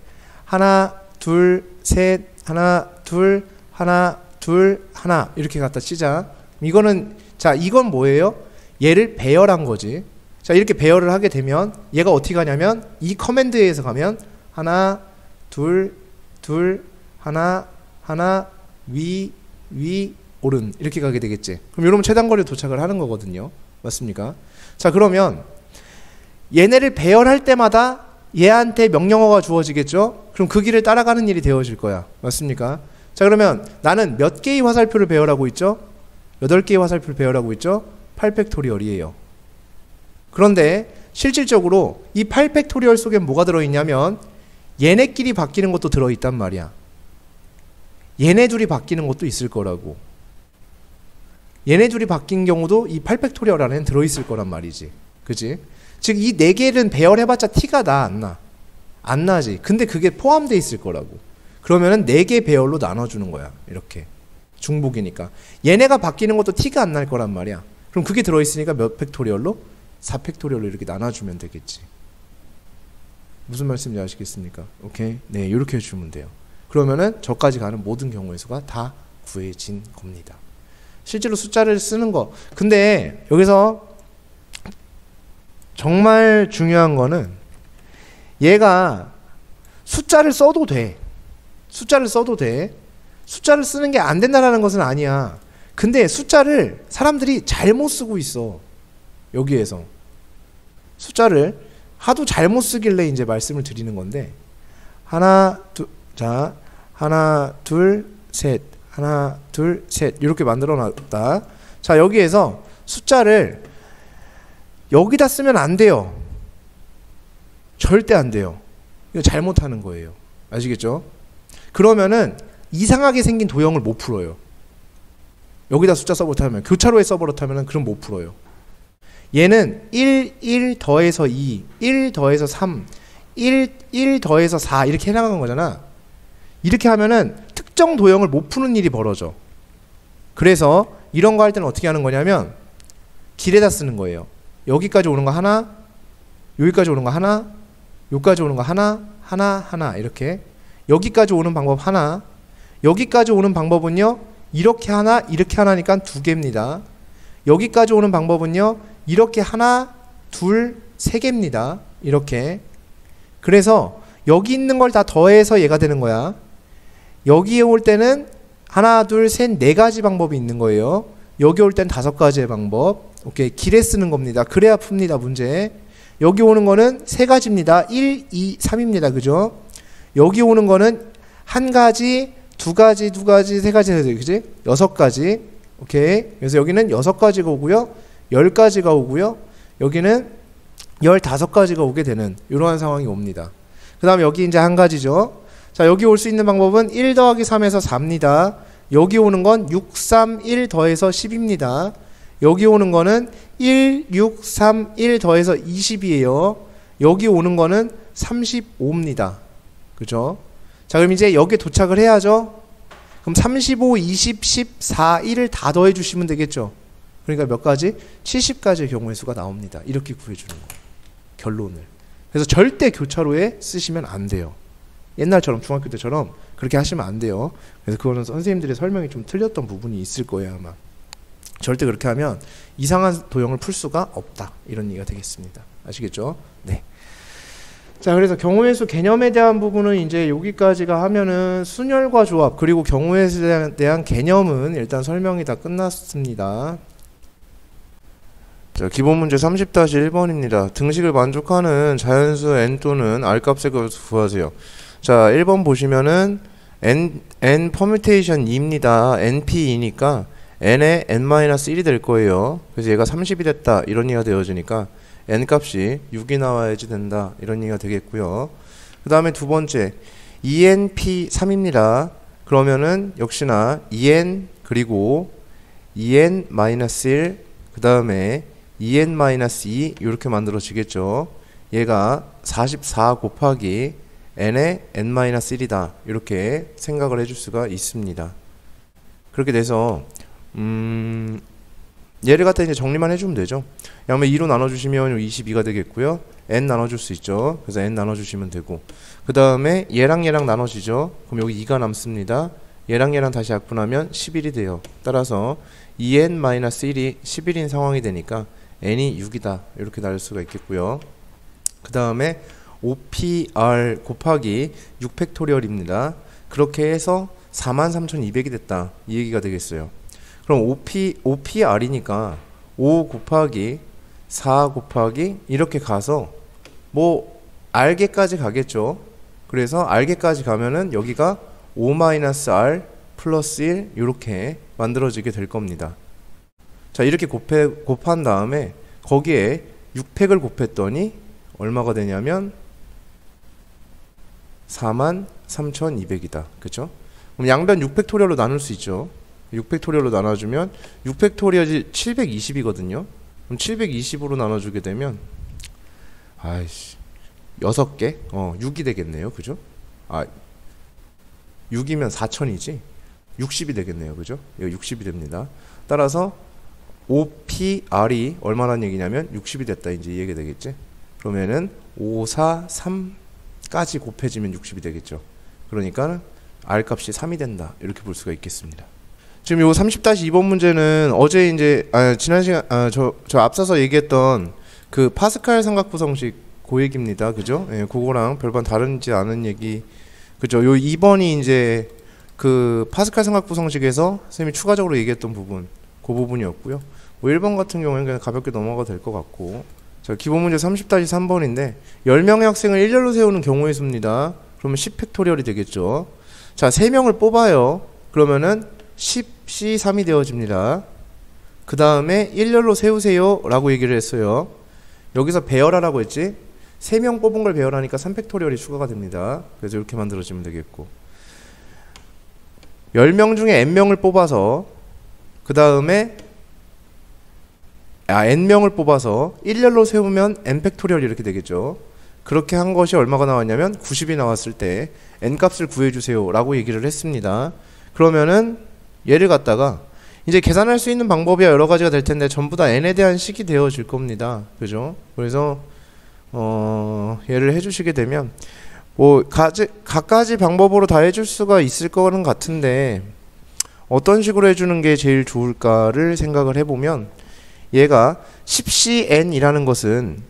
하나, 둘, 셋, 하나, 둘, 하나, 둘, 하나 이렇게 갖다 치자. 이거는 자, 이건 뭐예요? 얘를 배열한 거지. 자, 이렇게 배열을 하게 되면 얘가 어떻게 가냐면 이 커맨드에서 가면 하나, 둘, 둘, 하나, 하나, 위, 오른 이렇게 가게 되겠지. 그럼 이러면 최단거리에 도착을 하는 거거든요. 맞습니까? 자, 그러면 얘네를 배열할 때마다 얘한테 명령어가 주어지겠죠? 그럼 그 길을 따라가는 일이 되어질 거야. 맞습니까? 자, 그러면 나는 몇 개의 화살표를 배열하고 있죠? 8개의 화살표를 배열하고 있죠? 8팩토리얼이에요. 그런데 실질적으로 이 8팩토리얼 속에 뭐가 들어있냐면 얘네끼리 바뀌는 것도 들어있단 말이야. 얘네 둘이 바뀌는 것도 있을 거라고. 얘네 둘이 바뀐 경우도 이 8팩토리얼 안에는 들어있을 거란 말이지. 그치? 즉 이 4개를 배열해봤자 티가 나, 안 나? 안 나지. 근데 그게 포함되어 있을 거라고. 그러면은 4개 배열로 나눠주는 거야. 이렇게. 중복이니까. 얘네가 바뀌는 것도 티가 안 날 거란 말이야. 그럼 그게 들어있으니까 몇 팩토리얼로? 4팩토리얼로 이렇게 나눠주면 되겠지. 무슨 말씀인지 아시겠습니까? 오케이? 네, 이렇게 해주면 돼요. 그러면은 저까지 가는 모든 경우의 수가 다 구해진 겁니다. 실제로 숫자를 쓰는 거. 근데 여기서 정말 중요한 거는 얘가 숫자를 써도 돼. 숫자를 써도 돼. 숫자를 쓰는 게 안 된다는 것은 아니야. 근데 숫자를 사람들이 잘못 쓰고 있어. 여기에서. 숫자를 하도 잘못 쓰길래 이제 말씀을 드리는 건데 하나, 둘, 셋. 하나, 둘, 셋. 이렇게 만들어 놨다. 자, 여기에서 숫자를 여기다 쓰면 안 돼요. 절대 안 돼요. 이거 잘못하는 거예요. 아시겠죠? 그러면은 이상하게 생긴 도형을 못 풀어요. 여기다 숫자 써버릇하면, 교차로에 써버릇하면 그럼 못 풀어요. 얘는 1 더해서 2, 1 더해서 3, 1 더해서 4 이렇게 해나가는 거잖아. 이렇게 하면은 특정 도형을 못 푸는 일이 벌어져. 그래서 이런 거 할 때는 어떻게 하는 거냐면 길에다 쓰는 거예요. 여기까지 오는 거 하나, 여기까지 오는 거 하나, 여기까지 오는 거 하나, 하나 이렇게. 여기까지 오는 방법 하나, 여기까지 오는 방법은요 이렇게 하나니까 2개입니다. 여기까지 오는 방법은요 이렇게 하나, 둘, 3개입니다. 이렇게. 그래서 여기 있는 걸 다 더해서 얘가 되는 거야. 여기에 올 때는 하나, 둘, 셋, 4가지 방법이 있는 거예요. 여기 올 땐 5가지의 방법. 오케이. 길에 쓰는 겁니다. 그래야 풉니다. 문제. 여기 오는 거는 3가지입니다. 1, 2, 3입니다. 그죠? 여기 오는 거는 1가지, 2가지, 3가지, 그지? 6가지. 오케이. 그래서 여기는 6가지가 오고요. 10가지가 오고요. 여기는 15가지가 오게 되는 이러한 상황이 옵니다. 그 다음에 여기 이제 1가지죠. 자, 여기 올 수 있는 방법은 1 더하기 3에서 4입니다. 여기 오는 건 6, 3, 1 더해서 10입니다. 여기 오는 거는 1, 6, 3, 1 더해서 20이에요. 여기 오는 거는 35입니다. 그죠? 자, 그럼 이제 여기에 도착을 해야죠. 그럼 35, 20, 10, 4, 1을 다 더해 주시면 되겠죠. 그러니까 몇 가지? 70가지의 경우의 수가 나옵니다. 이렇게 구해주는 거예요. 결론을. 그래서 절대 교차로에 쓰시면 안 돼요. 옛날처럼 중학교 때처럼 그렇게 하시면 안 돼요. 그래서 그거는 선생님들의 설명이 좀 틀렸던 부분이 있을 거예요 아마. 절대 그렇게 하면 이상한 도형을 풀 수가 없다. 이런 얘기가 되겠습니다. 아시겠죠? 네. 자, 그래서 경우의 수 개념에 대한 부분은 이제 여기까지가 하면은 순열과 조합 그리고 경우의 수에 대한 개념은 일단 설명이 다 끝났습니다. 자, 기본 문제 30-1번입니다. 등식을 만족하는 자연수 n 또는 r 값의 것을 구하세요. 자, 1번 보시면은 n 퍼뮤테이션 2입니다. np이니까 n에 n-1이 될 거예요. 그래서 얘가 30이 됐다 이런 얘기가 되어지니까 n 값이 6이 나와야지 된다 이런 얘기가 되겠고요. 그 다음에 두 번째 2np3입니다. 그러면은 역시나 2n 그리고 2n-1 그 다음에 2n-2 이렇게 만들어지겠죠. 얘가 44 곱하기 n의 n-1이다 이렇게 생각을 해줄 수가 있습니다. 그렇게 돼서 얘를 갖다 이제 정리만 해주면 되죠. 양면 2로 나눠주시면 22가 되겠고요. n 나눠줄 수 있죠. 그래서 n 나눠주시면 되고 그 다음에 얘랑 얘랑 나눠지죠. 그럼 여기 2가 남습니다. 얘랑 얘랑 다시 약분하면 11이 돼요. 따라서 2n-1이 11인 상황이 되니까 n이 6이다 이렇게 나올 수가 있겠고요. 그 다음에 5pr 곱하기 6팩토리얼입니다. 그렇게 해서 43,200이 됐다 이 얘기가 되겠어요. 그럼 5pr이니까 5 곱하기 4 곱하기 이렇게 가서 뭐 R개까지 가겠죠. 그래서 R개까지 가면은 여기가 5-R 플러스 1 이렇게 만들어지게 될 겁니다. 자, 이렇게 곱한 다음에 거기에 6팩을 곱했더니 얼마가 되냐면 43,200이다. 그쵸? 그럼 양변 6팩토리얼로 나눌 수 있죠. 6팩토리얼로 나눠주면 6팩토리얼이 720이거든요. 그럼 720으로 나눠주게 되면 아이씨 6개? 6이 되겠네요. 그죠? 6이면 4,000이지 60이 되겠네요. 그죠? 이거 60이 됩니다. 따라서 OPR이 얼마란 얘기냐면 60이 됐다. 이제 이 얘기 되겠지? 그러면은 543까지 곱해지면 60이 되겠죠. 그러니까 R 값이 3이 된다. 이렇게 볼 수가 있겠습니다. 지금 요 30-2번 문제는 어제 이제 지난 시간 저 앞서서 얘기했던 그 파스칼 삼각구성식 그 얘기입니다. 그죠? 예, 그거랑 별반 다르지 않은 얘기. 그죠? 요 2번이 이제 그 파스칼 삼각구성식에서 선생님이 추가적으로 얘기했던 부분, 그 부분이었고요. 뭐 1번 같은 경우에는 그냥 가볍게 넘어가도 될 것 같고. 자, 기본 문제 30-3번인데 10명의 학생을 일렬로 세우는 경우의 수입니다. 그러면 10팩토리얼이 되겠죠. 자, 3명을 뽑아요. 그러면은 10C3이 되어집니다. 그 다음에 일렬로 세우세요 라고 얘기를 했어요. 여기서 배열하라고 했지. 3명 뽑은 걸 배열하니까 3팩토리얼이 추가가 됩니다. 그래서 이렇게 만들어지면 되겠고, 10명 중에 n명을 뽑아서 그 다음에 n명을 뽑아서 일렬로 세우면 n팩토리얼 이렇게 되겠죠. 그렇게 한 것이 얼마가 나왔냐면 90이 나왔을 때 n값을 구해주세요 라고 얘기를 했습니다. 그러면은 얘를 갖다가 이제 계산할 수 있는 방법이 여러 가지가 될 텐데 전부 다 n에 대한 식이 되어질 겁니다. 그죠? 그래서 얘를 해주시게 되면 뭐 갖가지 방법으로 다 해줄 수가 있을 거는 같은데 어떤 식으로 해주는 게 제일 좋을까를 생각을 해보면, 얘가 10CN이라는 것은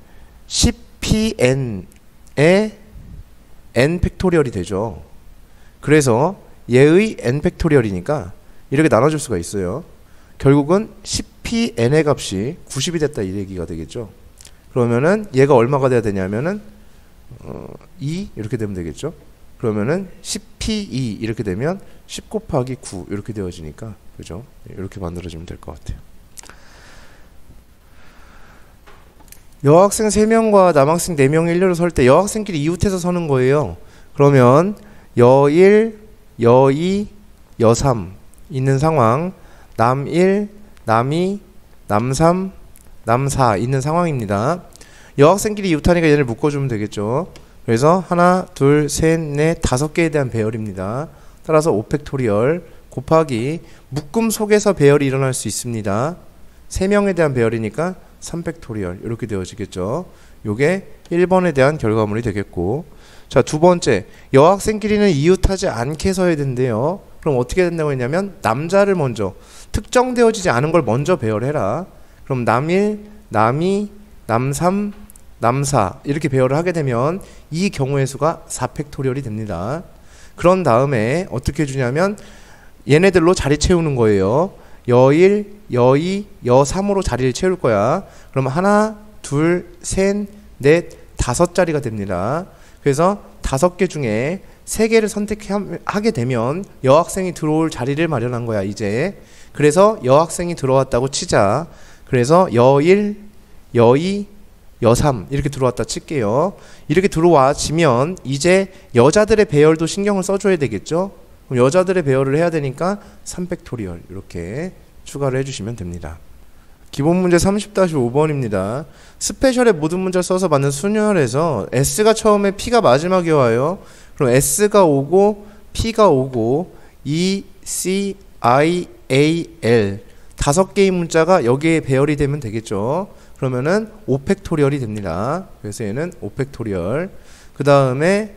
10PN의 n팩토리얼이 되죠. 그래서 얘의 n팩토리얼이니까 이렇게 나눠줄 수가 있어요. 결국은 10PN의 값이 90이 됐다 이 얘기가 되겠죠. 그러면은 얘가 얼마가 돼야 되냐면은 2 이렇게 되면 되겠죠. 그러면은 10PE 이렇게 되면 10 곱하기 9 이렇게 되어지니까, 그죠? 이렇게 만들어지면 될 것 같아요. 여학생 3명과 남학생 4명이 일렬로 설 때 여학생끼리 이웃해서 서는 거예요. 그러면 여1, 여2, 여3 있는 상황, 남1, 남2, 남3, 남4 있는 상황입니다. 여학생끼리 이웃하니까 얘를 묶어주면 되겠죠. 그래서 하나, 둘, 셋, 넷, 5개에 대한 배열입니다. 따라서 5팩토리얼 곱하기 묶음 속에서 배열이 일어날 수 있습니다. 3명에 대한 배열이니까 3팩토리얼 이렇게 되어지겠죠. 요게 1번에 대한 결과물이 되겠고, 자, 두 번째, 여학생끼리는 이웃하지 않게 서야 된대요. 그럼 어떻게 된다고 했냐면 남자를 먼저, 특정되어지지 않은 걸 먼저 배열해라. 그럼 남1, 남2, 남3, 남4 이렇게 배열을 하게 되면 이 경우의 수가 4팩토리얼이 됩니다. 그런 다음에 어떻게 해주냐면 얘네들로 자리 채우는 거예요. 여1, 여2, 여3으로 자리를 채울 거야. 그럼 하나, 둘, 셋, 넷, 5자리가 됩니다. 그래서 5개 중에 3개를 선택하게 되면 여학생이 들어올 자리를 마련한 거야 이제. 그래서 여학생이 들어왔다고 치자. 그래서 여1, 여2, 여3 이렇게 들어왔다 칠게요. 이렇게 들어와지면 이제 여자들의 배열도 신경을 써줘야 되겠죠. 그럼 여자들의 배열을 해야 되니까 3팩토리얼 이렇게 추가를 해주시면 됩니다. 기본 문제 30-5번입니다. 스페셜의 모든 문자를 써서 만든 순열에서 S가 처음에 P가 마지막에 와요. 그럼 S가 오고 P가 오고 E, C, I, A, L 5개의 문자가 여기에 배열이 되면 되겠죠. 그러면은 5팩토리얼이 됩니다. 그래서 얘는 5팩토리얼. 그 다음에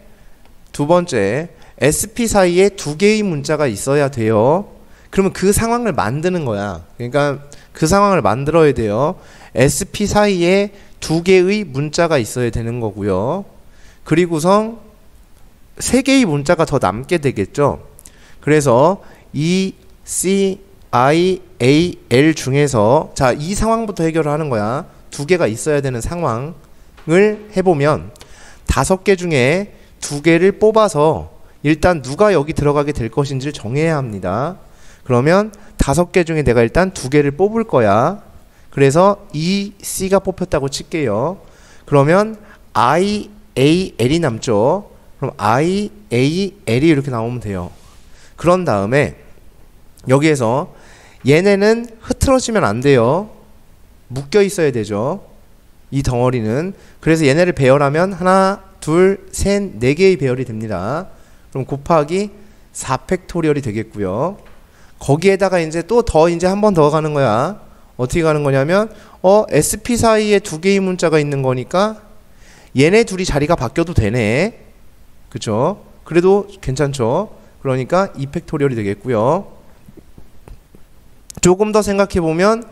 두 번째, SP 사이에 2개의 문자가 있어야 돼요. 그러면 그 상황을 만드는 거야. 그러니까 그 상황을 만들어야 돼요. SP 사이에 2개의 문자가 있어야 되는 거고요. 그리고선 3개의 문자가 더 남게 되겠죠. 그래서 E, C, I, A, L 중에서 자, 이 상황부터 해결을 하는 거야. 2개가 있어야 되는 상황을 해보면 5개 중에 2개를 뽑아서 일단 누가 여기 들어가게 될 것인지를 정해야 합니다. 그러면 5개 중에 내가 일단 2개를 뽑을 거야. 그래서 E, C가 뽑혔다고 칠게요. 그러면 I, A, L이 남죠. 그럼 I, A, L이 이렇게 나오면 돼요. 그런 다음에 여기에서 얘네는 흐트러지면 안 돼요. 묶여 있어야 되죠. 이 덩어리는. 그래서 얘네를 배열하면 하나, 둘, 셋, 4개의 배열이 됩니다. 그럼 곱하기 4팩토리얼이 되겠고요. 거기에다가 이제 또 더 이제 한 번 더 가는 거야. 어떻게 가는 거냐면 SP 사이에 2개의 문자가 있는 거니까 얘네 둘이 자리가 바뀌어도 되네. 그쵸? 그래도 괜찮죠? 그러니까 2팩토리얼이 되겠고요. 조금 더 생각해 보면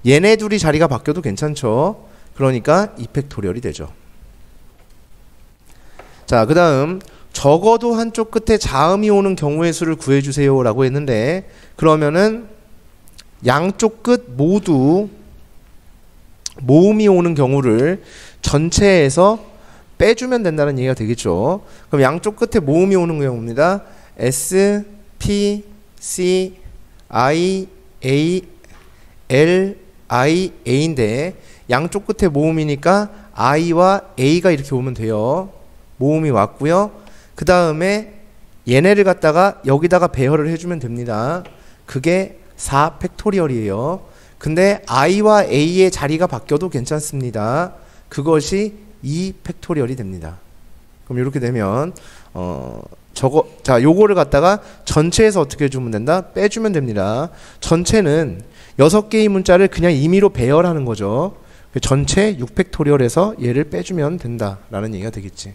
얘네 둘이 자리가 바뀌어도 괜찮죠? 그러니까 2팩토리얼이 되죠. 자, 그 다음 적어도 한쪽 끝에 자음이 오는 경우의 수를 구해주세요 라고 했는데, 그러면은 양쪽 끝 모두 모음이 오는 경우를 전체에서 빼주면 된다는 얘기가 되겠죠. 그럼 양쪽 끝에 모음이 오는 경우입니다. S, P, C, I, A, L, I, A인데 양쪽 끝에 모음이니까 I와 A가 이렇게 오면 돼요. 모음이 왔고요. 그 다음에 얘네를 갖다가 여기다가 배열을 해주면 됩니다. 그게 4팩토리얼이에요. 근데 I와 A의 자리가 바뀌어도 괜찮습니다. 그것이 2팩토리얼이 됩니다. 그럼 이렇게 되면 자, 요거를 갖다가 전체에서 어떻게 해주면 된다? 빼주면 됩니다. 전체는 6개의 문자를 그냥 임의로 배열하는 거죠. 전체 6팩토리얼에서 얘를 빼주면 된다라는 얘기가 되겠지.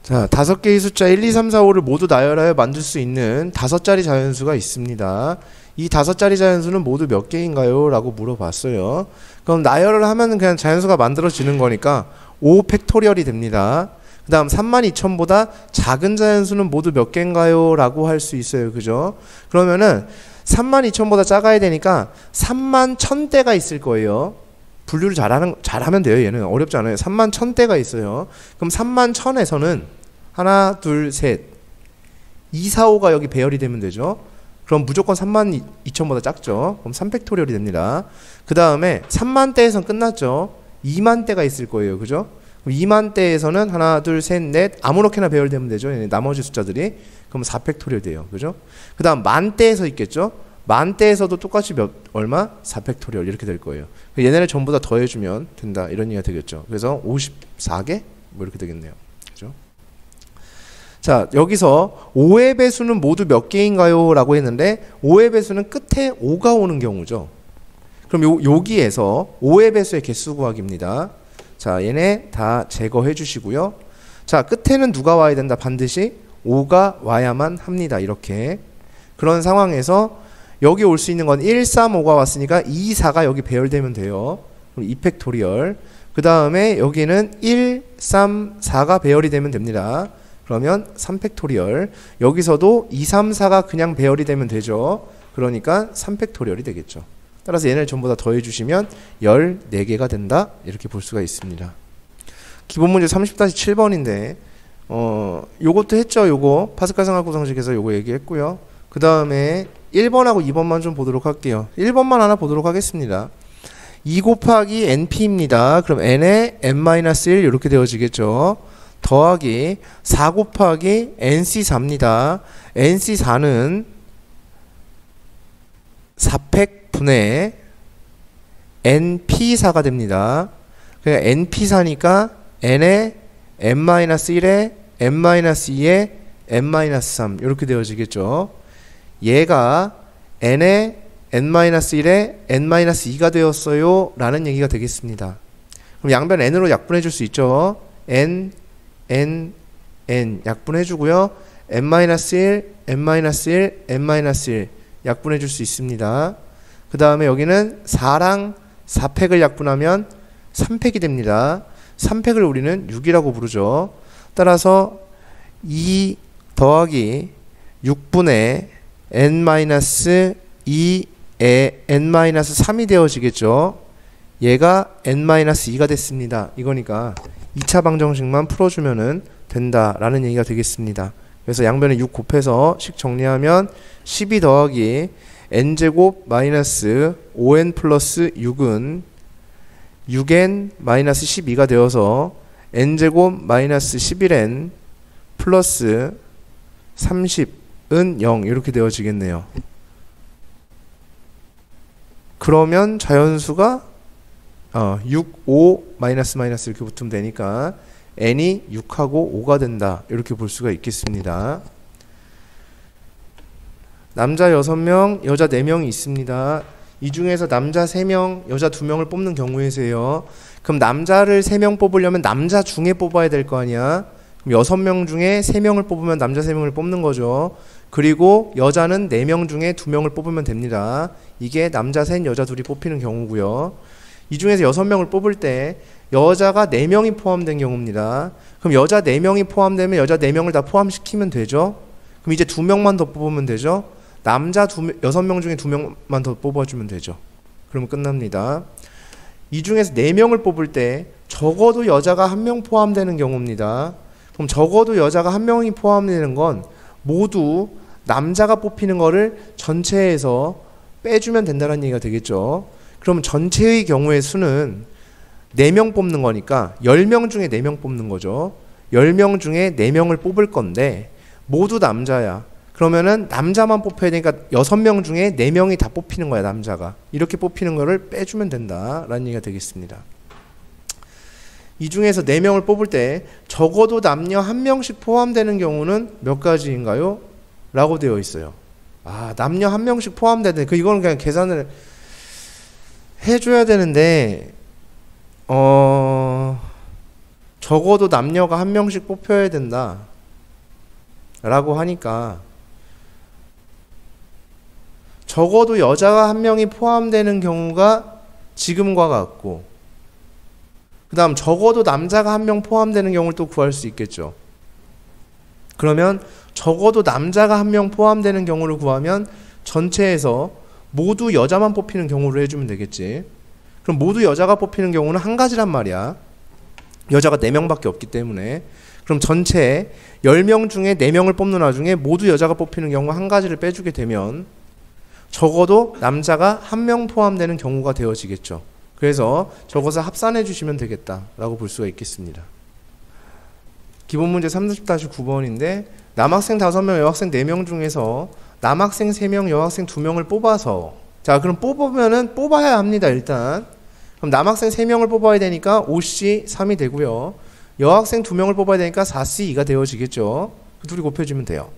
자, 5개의 숫자 1, 2, 3, 4, 5를 모두 나열하여 만들 수 있는 5자리 자연수가 있습니다. 이 5자리 자연수는 모두 몇 개인가요? 라고 물어봤어요. 그럼 나열을 하면 그냥 자연수가 만들어지는 거니까 5팩토리얼이 됩니다. 그 다음 32,000보다 작은 자연수는 모두 몇 개인가요? 라고 할 수 있어요. 그죠? 그러면은 32,000보다 작아야 되니까 31,000대가 있을 거예요. 분류를 잘하면 돼요. 얘는 어렵지 않아요. 31,000대가 있어요. 그럼 31,000에서는 하나, 둘, 셋, 2, 4, 5가 여기 배열이 되면 되죠. 그럼 무조건 32,000보다 작죠. 그럼 3팩토리얼이 됩니다. 그 다음에 3만대에선 끝났죠. 2만대가 있을 거예요. 그죠? 2만대에서는 하나, 둘, 셋, 넷 아무렇게나 배열되면 되죠. 나머지 숫자들이. 그럼 4팩토리얼 돼요. 그죠? 그 다음 만대에서 있겠죠. 만대에서도 똑같이 얼마? 4팩토리얼 이렇게 될 거예요. 얘네를 전부 다 더해주면 된다. 이런 얘기가 되겠죠. 그래서 54개? 뭐 이렇게 되겠네요. 그죠? 자, 여기서 5의 배수는 모두 몇 개인가요? 라고 했는데 5의 배수는 끝에 5가 오는 경우죠. 그럼 여기에서 5의 배수의 개수 구하기입니다. 자, 얘네 다 제거해 주시고요. 자, 끝에는 누가 와야 된다? 반드시 5가 와야만 합니다. 이렇게. 그런 상황에서 여기 올 수 있는 건 1, 3, 5가 왔으니까 2, 4가 여기 배열되면 돼요. 그럼 2팩토리얼. 그 다음에 여기는 1, 3, 4가 배열이 되면 됩니다. 그러면 3팩토리얼. 여기서도 2, 3, 4가 그냥 배열이 되면 되죠. 그러니까 3팩토리얼이 되겠죠. 따라서 얘네를 전부 다 더해주시면 14개가 된다. 이렇게 볼 수가 있습니다. 기본 문제 30-7번인데 요것도 했죠. 요거 파스칼 삼각구성식에서 요거 얘기했고요. 그 다음에 1번하고 2번만 좀 보도록 할게요. 1번만 하나 보도록 하겠습니다. 2 곱하기 np입니다. 그럼 n에 n-1 이렇게 되어지겠죠. 더하기 4 곱하기 nc4입니다. nc4는 4팩분의 np4가 됩니다. 그러니까 np4니까 n에 n-1에 n-2에 n-3 이렇게 되어지겠죠. 얘가 n에 n-1에 n-2가 되었어요 라는 얘기가 되겠습니다. 그럼 양변 n으로 약분해 줄 수 있죠. n, n, n 약분해 주고요. n-1, n-1, n-1 약분해 줄 수 있습니다. 그 다음에 여기는 4랑 4팩을 약분하면 3팩이 됩니다. 3팩을 우리는 6이라고 부르죠. 따라서 2 더하기 6분의 n-2에 n-3이 되어지겠죠. 얘가 n-2가 됐습니다. 이거니까 2차 방정식만 풀어주면은 된다라는 얘기가 되겠습니다. 그래서 양변에 6 곱해서 식 정리하면 12 더하기 n제곱 마이너스 5n 플러스 6은 6n 마이너스 12가 되어서 n제곱 마이너스 11n 플러스 30은 0 이렇게 되어지겠네요. 그러면 자연수가 6, 5, 마이너스 마이너스 이렇게 붙으면 되니까 n이 6하고 5가 된다 이렇게 볼 수가 있겠습니다. 남자 6명, 여자 4명이 있습니다. 이 중에서 남자 3명, 여자 2명을 뽑는 경우에서요. 그럼 남자를 3명 뽑으려면 남자 중에 뽑아야 될 거 아니야. 그럼 6명 중에 3명을 뽑으면 남자 3명을 뽑는 거죠. 그리고 여자는 4명 중에 2명을 뽑으면 됩니다. 이게 남자 셋, 여자 둘이 뽑히는 경우고요. 이 중에서 6명을 뽑을 때 여자가 4명이 포함된 경우입니다. 그럼 여자 4명이 포함되면 여자 4명을 다 포함시키면 되죠. 그럼 이제 2명만 더 뽑으면 되죠. 남자 6명 중에 2명만 더 뽑아주면 되죠. 그러면 끝납니다. 이 중에서 4명을 뽑을 때 적어도 여자가 1명 포함되는 경우입니다. 그럼 적어도 여자가 1명이 포함되는 건 모두 남자가 뽑히는 거를 전체에서 빼주면 된다는 얘기가 되겠죠. 그러면 전체의 경우의 수는 4명 뽑는 거니까 10명 중에 4명 뽑는 거죠. 10명 중에 4명을 뽑을 건데 모두 남자야. 그러면은 남자만 뽑혀야 되니까 6명 중에 4명이 다 뽑히는 거야, 남자가. 이렇게 뽑히는 거를 빼주면 된다라는 얘기가 되겠습니다. 이 중에서 4명을 뽑을 때 적어도 남녀 1명씩 포함되는 경우는 몇 가지인가요? 라고 되어 있어요. 남녀 1명씩 포함되는, 이거는 그냥 계산을 해줘야 되는데, 적어도 남녀가 1명씩 뽑혀야 된다. 라고 하니까, 적어도 여자가 1명이 포함되는 경우가 지금과 같고, 그 다음 적어도 남자가 1명 포함되는 경우를 또 구할 수 있겠죠. 그러면 적어도 남자가 1명 포함되는 경우를 구하면 전체에서 모두 여자만 뽑히는 경우를 해주면 되겠지. 그럼 모두 여자가 뽑히는 경우는 한 가지란 말이야. 여자가 4명밖에 없기 때문에. 그럼 전체 10명 중에 4명을 뽑는 와중에 모두 여자가 뽑히는 경우 한 가지를 빼주게 되면 적어도 남자가 1명 포함되는 경우가 되어지겠죠. 그래서 저것을 합산해 주시면 되겠다라고 볼 수가 있겠습니다. 기본 문제 30-9번인데 남학생 5명, 여학생 4명 중에서 남학생 3명, 여학생 2명을 뽑아서, 자, 그럼 뽑아야 합니다, 일단. 그럼 남학생 3명을 뽑아야 되니까 5C3이 되고요. 여학생 2명을 뽑아야 되니까 4C2가 되어지겠죠. 그 둘이 곱해주면 돼요.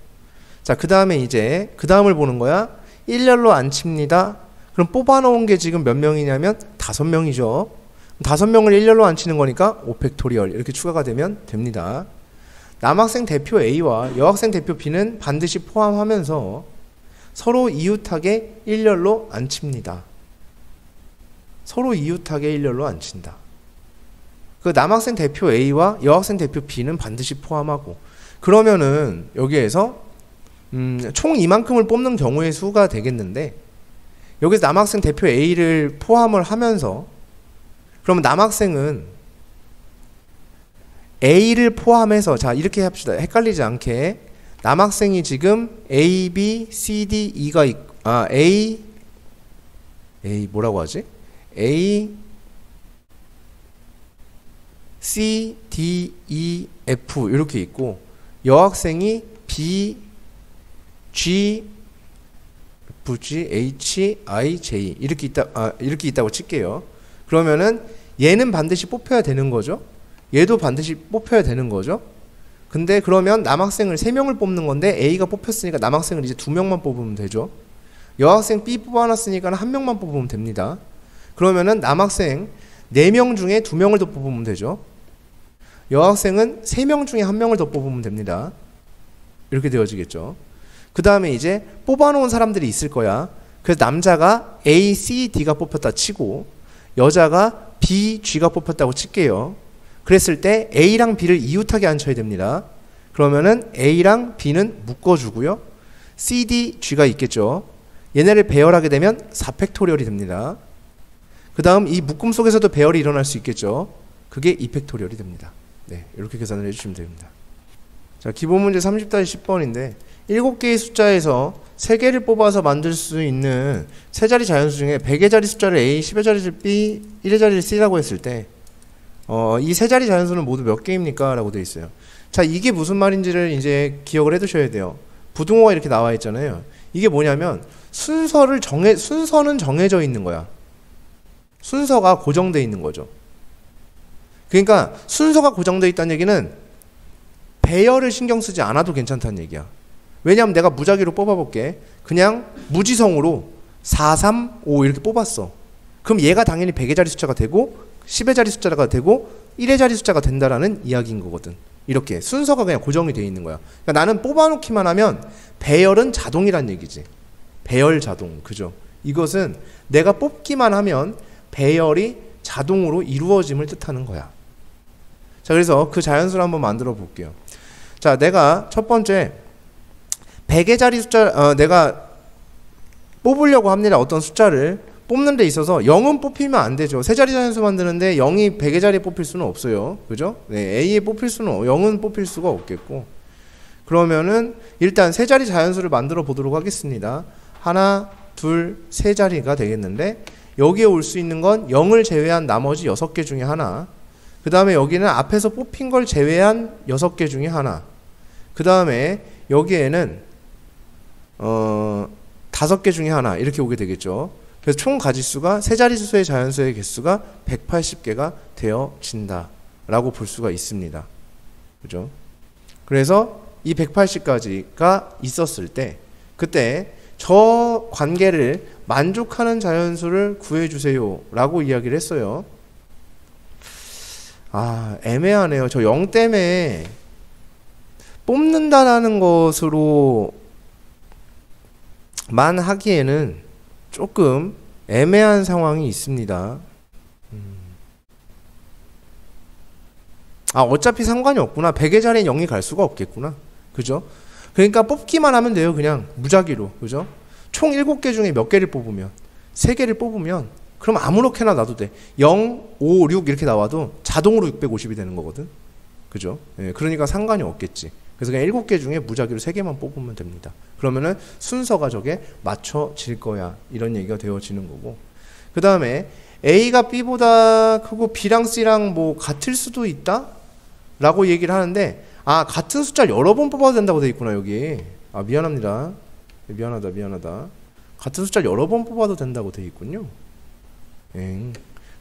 자, 그 다음에 이제 그 다음을 보는 거야. 일렬로 안 칩니다. 그럼 뽑아놓은 게 지금 몇 명이냐면 5명이죠. 5명을 일렬로 안 치는 거니까 5팩토리얼 이렇게 추가가 되면 됩니다. 남학생 대표 A와 여학생 대표 B는 반드시 포함하면서 서로 이웃하게 일렬로 안 칩니다. 서로 이웃하게 일렬로 안 친다. 그 남학생 대표 A와 여학생 대표 B는 반드시 포함하고, 그러면은 여기에서 총 이만큼을 뽑는 경우의 수가 되겠는데, 여기서 남학생 대표 A를 포함을 하면서, 그러면 남학생은 A를 포함해서, 자, 이렇게 합시다. 헷갈리지 않게. 남학생이 지금 A, B, C, D, E가 있고, A 뭐라고 하지? A, C, D, E, F 이렇게 있고, 여학생이 B, G, F, G, H, I, J 이렇게 있다고 칠게요. 그러면은 얘는 반드시 뽑혀야 되는 거죠. 얘도 반드시 뽑혀야 되는 거죠. 근데 그러면 남학생을 3명을 뽑는 건데 A가 뽑혔으니까 남학생을 이제 2명만 뽑으면 되죠. 여학생 B 뽑아놨으니까 1명만 뽑으면 됩니다. 그러면은 남학생 4명 중에 2명을 더 뽑으면 되죠. 여학생은 3명 중에 1명을 더 뽑으면 됩니다. 이렇게 되어지겠죠. 그 다음에 이제 뽑아놓은 사람들이 있을 거야. 그래서 남자가 A, C, D가 뽑혔다 치고 여자가 B, G가 뽑혔다고 칠게요. 그랬을 때 A랑 B를 이웃하게 앉혀야 됩니다. 그러면은 A랑 B는 묶어주고요. C, D, G가 있겠죠. 얘네를 배열하게 되면 4팩토리얼이 됩니다. 그 다음 이 묶음 속에서도 배열이 일어날 수 있겠죠. 그게 2팩토리얼이 됩니다. 네, 이렇게 계산을 해주시면 됩니다. 자, 기본 문제 30-10번인데 7개의 숫자에서 3개를 뽑아서 만들 수 있는 세 자리 자연수 중에 100의 자리 숫자를 A, 10의 자리를 B, 1의 자리를 C라고 했을 때 이 세 자리 자연수는 모두 몇 개입니까? 라고 되어 있어요. 자, 이게 무슨 말인지를 이제 기억을 해 두셔야 돼요. 부등호가 이렇게 나와 있잖아요. 이게 뭐냐면 순서는 정해져 있는 거야. 순서가 고정되어 있는 거죠. 그러니까 순서가 고정되어 있다는 얘기는 배열을 신경 쓰지 않아도 괜찮다는 얘기야. 왜냐하면 내가 무작위로 뽑아볼게. 그냥 무지성으로 4, 3, 5 이렇게 뽑았어. 그럼 얘가 당연히 100의 자리 숫자가 되고 10의 자리 숫자가 되고 1의 자리 숫자가 된다라는 이야기인 거거든. 이렇게 순서가 그냥 고정이 되어 있는 거야. 그러니까 나는 뽑아놓기만 하면 배열은 자동이란 얘기지. 배열 자동. 그죠? 이것은 내가 뽑기만 하면 배열이 자동으로 이루어짐을 뜻하는 거야. 자, 그래서 그 자연수를 한번 만들어 볼게요. 자, 내가 첫 번째 100의 자리 숫자 내가 뽑으려고 합니다. 어떤 숫자를 뽑는 데 있어서 0은 뽑히면 안 되죠. 세 자리 자연수 만드는데 0이 100의 자리에 뽑힐 수는 없어요. 그죠? 네, A에 뽑힐 수는 0은 뽑힐 수가 없겠고. 그러면은 일단 세 자리 자연수를 만들어 보도록 하겠습니다. 하나, 둘, 세 자리가 되겠는데 여기에 올 수 있는 건 0을 제외한 나머지 6개 중에 하나. 그 다음에 여기는 앞에서 뽑힌 걸 제외한 6개 중에 하나. 그 다음에 여기에는 5개 중에 하나 이렇게 오게 되겠죠. 그래서 총 가지수가 세 자리수의 자연수의 개수가 180개가 되어진다 라고 볼 수가 있습니다. 그죠? 그래서 이 180가지가 있었을 때 그때 저 관계를 만족하는 자연수를 구해주세요 라고 이야기를 했어요. 아, 애매하네요. 저 0 때문에 뽑는다라는 것으로만 하기에는 조금 애매한 상황이 있습니다. 아, 어차피 상관이 없구나. 100의 자리엔 0이 갈 수가 없겠구나. 그죠? 그러니까 뽑기만 하면 돼요. 그냥 무작위로. 그죠? 총 7개 중에 몇 개를 뽑으면 3개를 뽑으면 그럼 아무렇게나 놔도 돼. 0, 5, 6 이렇게 나와도 자동으로 650이 되는 거거든. 그죠? 예, 그러니까 상관이 없겠지. 그래서 그냥 7개 중에 무작위로 3개만 뽑으면 됩니다. 그러면은 순서가 저게 맞춰질 거야. 이런 얘기가 되어지는 거고. 그 다음에 A가 B보다 크고 B랑 C랑 뭐 같을 수도 있다? 라고 얘기를 하는데 아, 같은 숫자를 여러 번 뽑아도 된다고 돼 있구나, 여기. 아, 미안합니다. 미안하다. 같은 숫자를 여러 번 뽑아도 된다고 돼 있군요.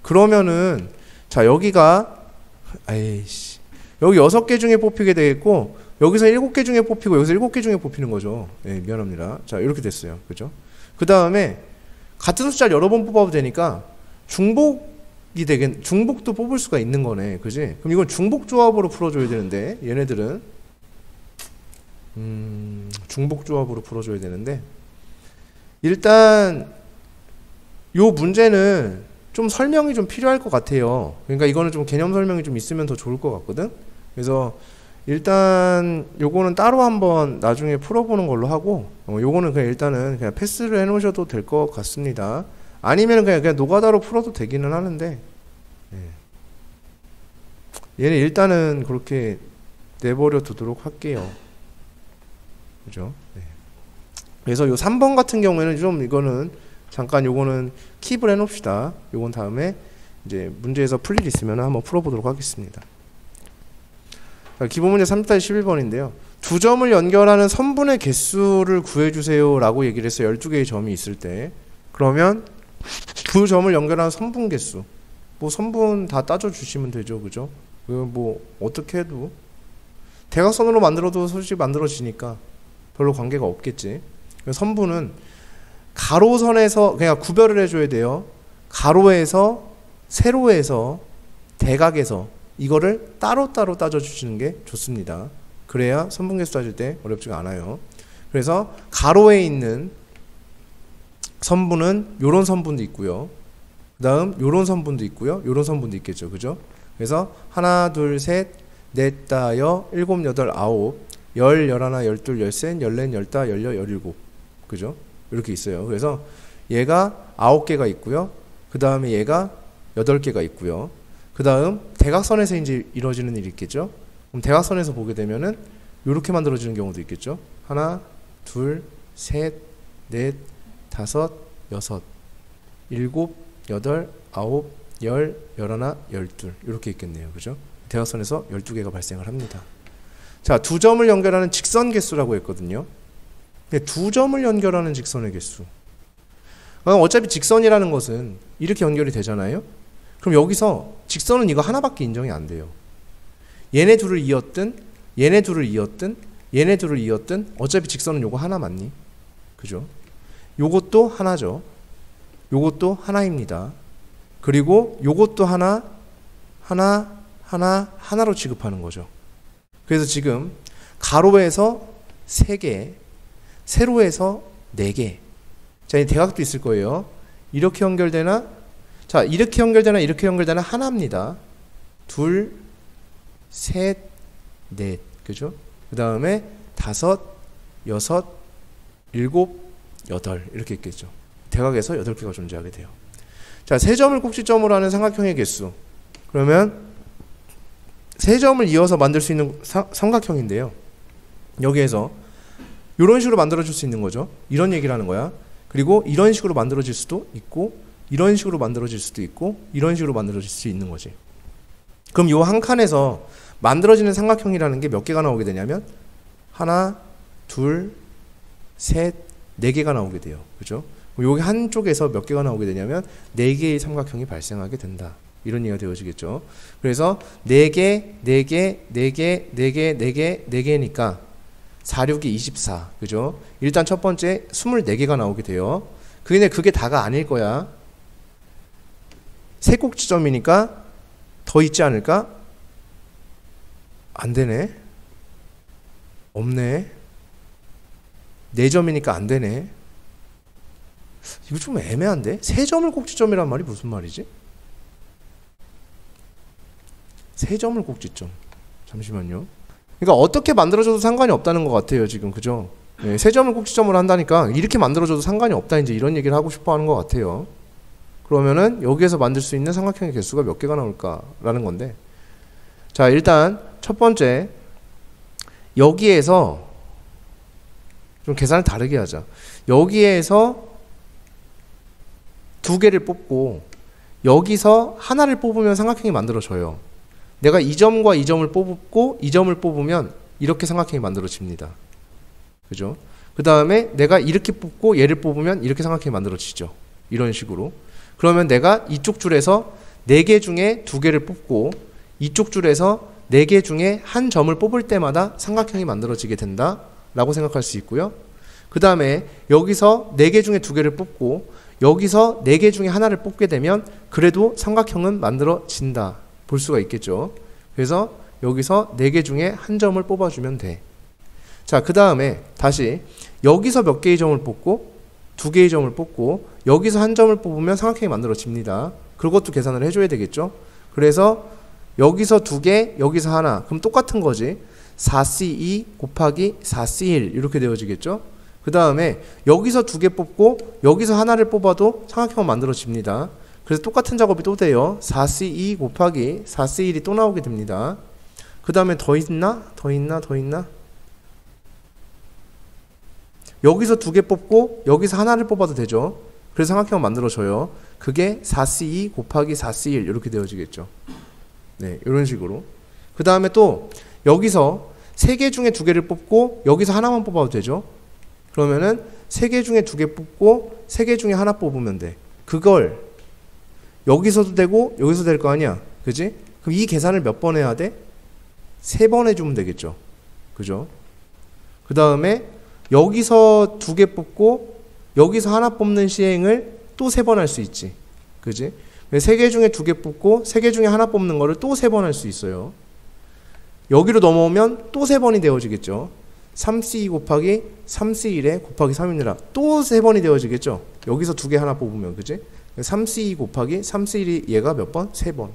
그러면은 자, 여기가 아이씨. 여기 6개 중에 뽑히게 되겠고 여기서 7개 중에 뽑히고 여기서 7개 중에 뽑히는 거죠. 예, 미안합니다. 자, 이렇게 됐어요. 그죠? 그 다음에 같은 숫자를 여러 번 뽑아도 되니까 중복도 뽑을 수가 있는 거네. 그지? 그럼 이건 중복 조합으로 풀어줘야 되는데 얘네들은 중복 조합으로 풀어줘야 되는데 일단 요 문제는 좀 설명이 좀 필요할 것 같아요. 그러니까 이거는 좀 개념 설명이 좀 있으면 더 좋을 것 같거든. 그래서 일단 요거는 따로 한번 나중에 풀어보는 걸로 하고 요거는 그냥 일단은 그냥 패스를 해놓으셔도 될 것 같습니다. 아니면 그냥 노가다로 풀어도 되기는 하는데 얘는 일단은 그렇게 내버려 두도록 할게요. 그죠? 네. 그래서 요 3번 같은 경우에는 좀 이거는 잠깐 요거는 킵을 해놓읍시다. 요건 다음에 이제 문제에서 풀 일 있으면 한번 풀어보도록 하겠습니다. 기본 문제 3-11번인데요. 두 점을 연결하는 선분의 개수를 구해주세요 라고 얘기를 했어요. 12개의 점이 있을 때. 그러면 두 점을 연결하는 선분 개수. 뭐 선분 다 따져주시면 되죠. 그죠? 뭐 어떻게 해도 대각선으로 만들어도 솔직히 만들어지니까 별로 관계가 없겠지. 선분은 가로선에서 그냥 구별을 해줘야 돼요. 가로에서 세로에서 대각에서 이거를 따로따로 따져주시는 게 좋습니다. 그래야 선분계수 따질 때 어렵지가 않아요. 그래서 가로에 있는 선분은 요런 선분도 있고요. 그 다음 요런 선분도 있고요. 요런 선분도 있겠죠. 그죠? 그래서 하나, 둘, 셋, 넷, 다, 여, 일곱, 여덟, 아홉, 열, 열하나, 열둘, 열셋, 열넷, 열다, 열여, 열일곱. 그죠? 이렇게 있어요. 그래서 얘가 9개가 있고요. 그 다음에 얘가 8개가 있고요. 그 그 다음 대각선에서 이제 이루어지는 일이 있겠죠. 그럼 대각선에서 보게 되면은 이렇게 만들어지는 경우도 있겠죠. 하나, 둘, 셋, 넷, 다섯, 여섯, 일곱, 여덟, 아홉, 열, 열하나, 열둘 이렇게 있겠네요. 그죠? 대각선에서 12개가 발생을 합니다. 자, 두 점을 연결하는 직선 개수라고 했거든요. 두 점을 연결하는 직선의 개수. 어차피 직선이라는 것은 이렇게 연결이 되잖아요. 그럼 여기서 직선은 이거 하나밖에 인정이 안 돼요. 얘네 둘을 이었든 얘네 둘을 이었든 얘네 둘을 이었든 어차피 직선은 요거 하나 맞니? 그죠? 요것도 하나죠. 요것도 하나입니다. 그리고 요것도 하나로 취급하는 거죠. 그래서 지금 가로에서 3개, 세로에서 4개. 자, 이 대각도 있을 거예요. 이렇게 연결되나? 자, 이렇게 연결되나? 이렇게 연결되나? 하나입니다. 둘, 셋, 넷. 그죠? 그 다음에 5, 6, 7, 8 이렇게 있겠죠. 대각에서 8개가 존재하게 돼요. 자, 세 점을 꼭지점으로 하는 삼각형의 개수. 그러면 세 점을 이어서 만들 수 있는 삼각형인데요. 여기에서 이런 식으로 만들어줄 수 있는 거죠. 이런 얘기를 하는 거야. 그리고 이런 식으로 만들어질 수도 있고 이런 식으로 만들어질 수도 있고 이런 식으로 만들어질 수 있는 거지. 그럼 이 한 칸에서 만들어지는 삼각형이라는 게 몇 개가 나오게 되냐면 하나, 둘, 셋, 4개가 나오게 돼요. 그죠? 여기 한쪽에서 몇 개가 나오게 되냐면 4개의 삼각형이 발생하게 된다. 이런 얘기가 되어지겠죠. 그래서 4개, 4개, 4개, 4개, 4개, 4개니까 4, 6이 24. 그죠? 일단 첫 번째 24개가 나오게 돼요. 그게 다가 아닐 거야. 세 꼭지점이니까 더 있지 않을까? 안 되네. 없네. 4점이니까 안 되네. 이거 좀 애매한데? 세 점을 꼭지점이란 말이 무슨 말이지? 세 점을 꼭지점. 잠시만요. 그러니까 어떻게 만들어줘도 상관이 없다는 것 같아요, 지금. 그죠? 네, 세 점을 꼭지점으로 한다니까 이렇게 만들어줘도 상관이 없다. 이제 이런 얘기를 하고 싶어 하는 것 같아요. 그러면은 여기에서 만들 수 있는 삼각형의 개수가 몇 개가 나올까라는 건데. 자, 일단 첫 번째 여기에서 좀 계산을 다르게 하자. 여기에서 2개를 뽑고 여기서 하나를 뽑으면 삼각형이 만들어져요. 내가 이 점과 이 점을 뽑고 이 점을 뽑으면 이렇게 삼각형이 만들어집니다. 그죠? 그 다음에 내가 이렇게 뽑고 얘를 뽑으면 이렇게 삼각형이 만들어지죠. 이런 식으로. 그러면 내가 이쪽 줄에서 4개 중에 2개를 뽑고 이쪽 줄에서 4개 중에 한 점을 뽑을 때마다 삼각형이 만들어지게 된다 라고 생각할 수 있고요. 그 다음에 여기서 4개 중에 2개를 뽑고 여기서 4개 중에 하나를 뽑게 되면 그래도 삼각형은 만들어진다 볼 수가 있겠죠. 그래서 여기서 4개 중에 한 점을 뽑아주면 돼. 자, 그 다음에 다시 여기서 몇 개의 점을 뽑고 2개의 점을 뽑고 여기서 한 점을 뽑으면 삼각형이 만들어집니다. 그것도 계산을 해줘야 되겠죠. 그래서 여기서 2개, 여기서 하나. 그럼 똑같은 거지. 4C2 곱하기 4C1 이렇게 되어지겠죠. 그 다음에 여기서 2개 뽑고 여기서 하나를 뽑아도 삼각형은 만들어집니다. 그래서 똑같은 작업이 또 돼요. 4C2 곱하기 4C1이 또 나오게 됩니다. 그 다음에 더 있나? 더 있나? 더 있나? 여기서 2개 뽑고 여기서 하나를 뽑아도 되죠. 그래서 삼각형을 만들어져요. 그게 4C2 곱하기 4C1 이렇게 되어지겠죠. 네, 이런 식으로. 그 다음에 또 여기서 3개 중에 2개를 뽑고 여기서 하나만 뽑아도 되죠. 그러면은 3개 중에 2개 뽑고 3개 중에 하나 뽑으면 돼. 그걸 여기서도 되고 여기서도 될 거 아니야. 그지? 그럼 이 계산을 몇 번 해야 돼? 3번 해주면 되겠죠. 그죠? 그 다음에 여기서 2개 뽑고 여기서 하나 뽑는 시행을 또 3번 할 수 있지. 그지? 3개 중에 2개 뽑고 3개 중에 하나 뽑는 거를 또 3번 할 수 있어요. 여기로 넘어오면 또 3번이 되어지겠죠. 3C2 곱하기 3C1에 곱하기 3이니라 또 3번이 되어지겠죠. 여기서 2개 하나 뽑으면. 그지? 3C2 곱하기 3C1이 얘가 몇 번? 3번.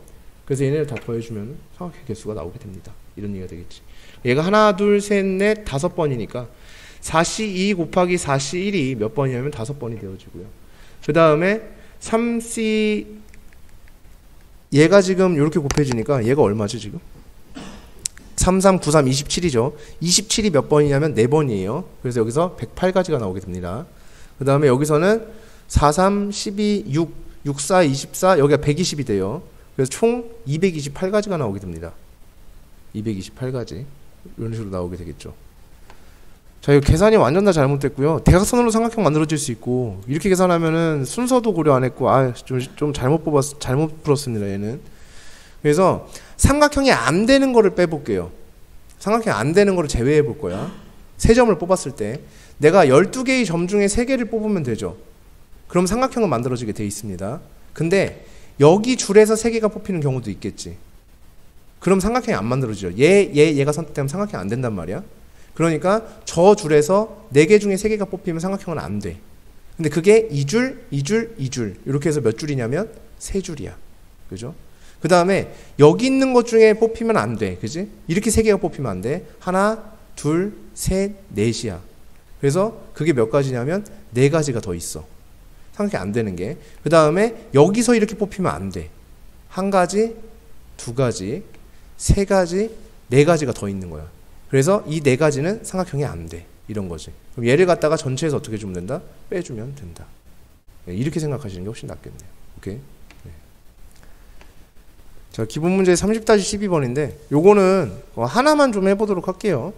그래서 얘네를 다 더해주면 삼각형 개수가 나오게 됩니다. 이런 얘기가 되겠지. 얘가 하나, 둘, 셋, 넷, 5번이니까 4C2 곱하기 4C1이 몇 번이냐면 5번이 되어지고요. 그 다음에 3C 얘가 지금 이렇게 곱해지니까 얘가 얼마지 지금? 3, 3, 9, 3, 27이죠. 27이 몇 번이냐면 4번이에요. 그래서 여기서 108가지가 나오게 됩니다. 그 다음에 여기서는 4, 3, 12, 6, 6, 4, 24, 여기가 120이 돼요. 그래서 총 228가지가 나오게 됩니다. 228가지. 이런 식으로 나오게 되겠죠. 자, 이거 계산이 완전 다 잘못됐고요. 대각선으로 삼각형 만들어질 수 있고, 이렇게 계산하면은 순서도 고려 안 했고, 좀 잘못 풀었습니다, 얘는. 그래서 삼각형이 안 되는 거를 빼볼게요. 삼각형이 안 되는 거를 제외해 볼 거야. 3점을 뽑았을 때 내가 12개의 점 중에 3개를 뽑으면 되죠. 그럼 삼각형은 만들어지게 돼 있습니다. 근데 여기 줄에서 3개가 뽑히는 경우도 있겠지. 그럼 삼각형이 안 만들어지죠. 얘가 선택되면 삼각형이 안 된단 말이야. 그러니까 저 줄에서 4개 중에 3개가 뽑히면 삼각형은 안 돼. 근데 그게 2줄, 2줄, 2줄 이렇게 해서 몇 줄이냐면 3줄이야. 그죠? 그 다음에 여기 있는 것 중에 뽑히면 안 돼. 그지? 이렇게 3개가 뽑히면 안 돼. 하나, 둘, 셋, 넷이야. 그래서 그게 몇 가지냐면 4가지가 더 있어. 삼각형이 안 되는 게. 그 다음에 여기서 이렇게 뽑히면 안 돼. 1가지, 2가지, 3가지, 4가지가 더 있는 거야. 그래서 이 4가지는 삼각형이 안 돼. 이런 거지. 그럼 얘를 갖다가 전체에서 어떻게 주면 된다? 빼주면 된다. 이렇게 생각하시는 게 훨씬 낫겠네요. 오케이? 네. 자, 기본 문제 30-12번인데 요거는 하나만 좀 해보도록 할게요.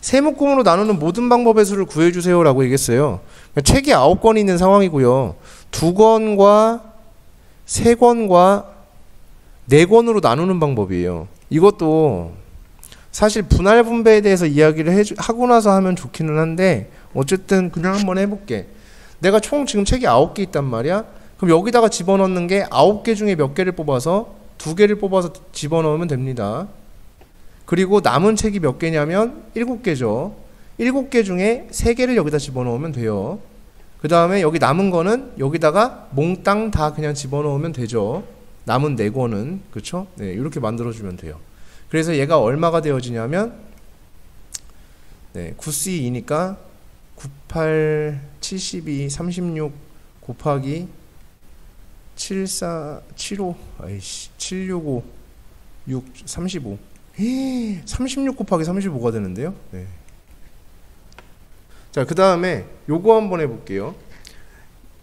세묶음으로 나누는 모든 방법의 수를 구해주세요 라고 얘기했어요. 책이 9권이 있는 상황이고요. 2권과 3권과 4권으로 나누는 방법이에요. 이것도 사실 분할 분배에 대해서 이야기를 하고 나서 하면 좋기는 한데 어쨌든 그냥 한번 해볼게. 내가 총 지금 책이 9개 있단 말이야. 그럼 여기다가 집어넣는 게 9개 중에 몇 개를 뽑아서 2개를 뽑아서 집어넣으면 됩니다. 그리고 남은 책이 몇 개냐면 7개죠. 7개 중에 3개를 여기다 집어넣으면 돼요. 그 다음에 여기 남은 거는 여기다가 몽땅 다 그냥 집어넣으면 되죠. 남은 4권은. 그쵸? 네, 이렇게 만들어주면 돼요. 그래서 얘가 얼마가 되어지냐면 네, 9C2니까 98, 72, 36 곱하기 74, 75, 765, 6, 35 36 곱하기 35가 되는데요. 네. 자, 그 다음에 요거 한번 해볼게요.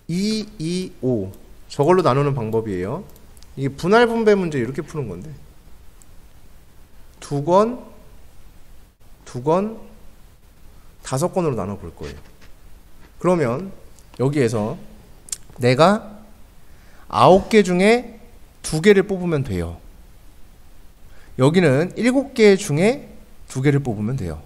2, 2, 5 저걸로 나누는 방법이에요. 이게 분할 분배 문제 이렇게 푸는 건데 2권, 5권으로 나눠 볼 거예요. 그러면 여기에서 내가 9개 중에 2개를 뽑으면 돼요. 여기는 7개 중에 2개를 뽑으면 돼요.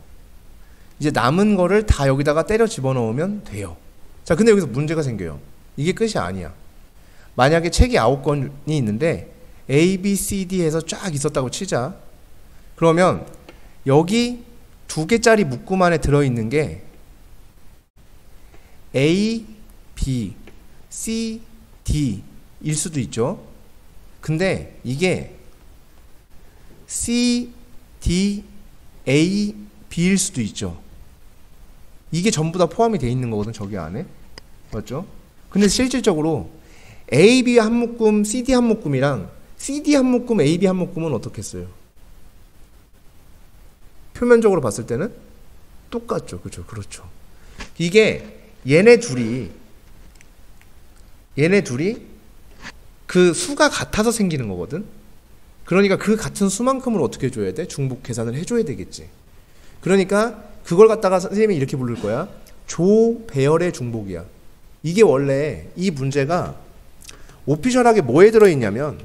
이제 남은 거를 다 여기다가 때려 집어넣으면 돼요. 자, 근데 여기서 문제가 생겨요. 이게 끝이 아니야. 만약에 책이 9권이 있는데 A, B, C, D 해서 쫙 있었다고 치자. 그러면 여기 2개짜리 묶음 안에 들어있는 게 A, B, C, D 일 수도 있죠. 근데 이게 C, D, A, B일 수도 있죠. 이게 전부 다 포함이 돼 있는 거거든, 저기 안에. 맞죠? 근데 실질적으로 A, B 한 묶음, C, D 한 묶음이랑 C, D 한 묶음, A, B 한 묶음은 어떻겠어요? 표면적으로 봤을 때는 똑같죠. 그렇죠? 그렇죠. 이게 얘네 둘이 그 수가 같아서 생기는 거거든. 그러니까 그 같은 수만큼을 어떻게 줘야 돼? 중복 계산을 해줘야 되겠지. 그러니까 그걸 갖다가 선생님이 이렇게 부를 거야. 조배열의 중복이야. 이게 원래 이 문제가 오피셜하게 뭐에 들어있냐면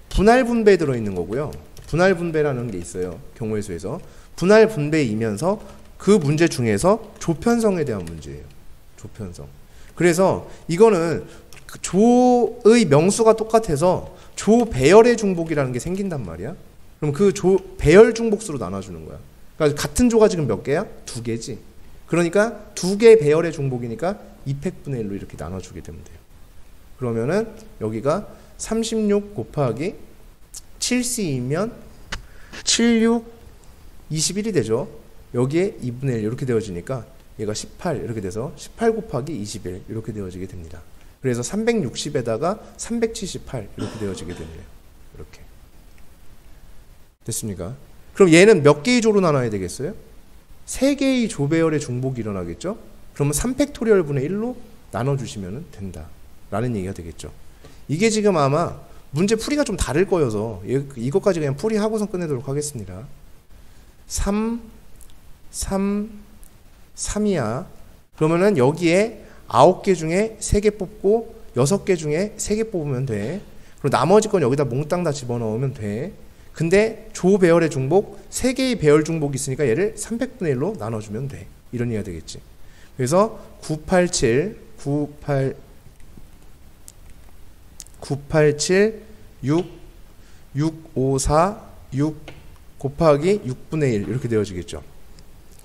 분할 분배에 들어있는 거고요. 분할 분배라는 게 있어요. 경우의 수에서. 분할 분배이면서 그 문제 중에서 조편성에 대한 문제예요. 조편성. 그래서 이거는 조의 명수가 똑같아서 조배열의 중복이라는 게 생긴단 말이야. 그럼 그 배열 중복수로 나눠주는 거야. 그러니까 같은 조가 지금 몇 개야? 2개지. 그러니까 2개 배열의 중복이니까 2팩분의 1로 이렇게 나눠주게 되면 돼요. 그러면은 여기가 36 곱하기 7C이면 76, 21이 되죠. 여기에 2분의 1 이렇게 되어지니까 얘가 18 이렇게 돼서 18 곱하기 21 이렇게 되어지게 됩니다. 그래서 360에다가 378 이렇게 되어지게 되네요. 이렇게. 됐습니까? 그럼 얘는 몇 개의 조로 나눠야 되겠어요? 3개의 조 배열의 중복이 일어나겠죠? 그러면 3팩토리얼 분의 1로 나눠주시면 된다 라는 얘기가 되겠죠. 이게 지금 아마 문제 풀이가 좀 다를 거여서 이것까지 그냥 풀이하고선 끝내도록 하겠습니다. 3, 3, 3이야. 그러면은 여기에 9개 중에 3개 뽑고 6개 중에 3개 뽑으면 돼. 그리고 나머지 건 여기다 몽땅 다 집어넣으면 돼. 근데 조 배열의 중복 3개의 배열 중복이 있으니까 얘를 300분의 1로 나눠주면 돼. 이런 얘기가 되겠지. 그래서 987 6 654 6 곱하기 6분의 1 이렇게 되어지겠죠.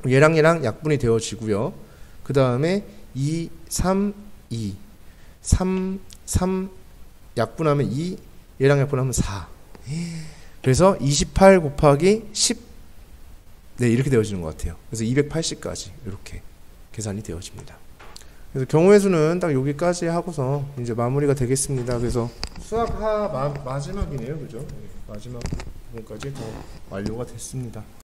얘랑 얘랑 약분이 되어지고요. 그 다음에 2 3 2 3 3 약분하면 2 얘랑 약분하면 4. 그래서 28 곱하기 10 네, 이렇게 되어지는 것 같아요. 그래서 280까지 이렇게 계산이 되어집니다. 그래서 경우의 수는 딱 여기까지 하고서 이제 마무리가 되겠습니다. 그래서 수학하 마지막이네요. 그죠? 마지막 부분까지 더 완료가 됐습니다.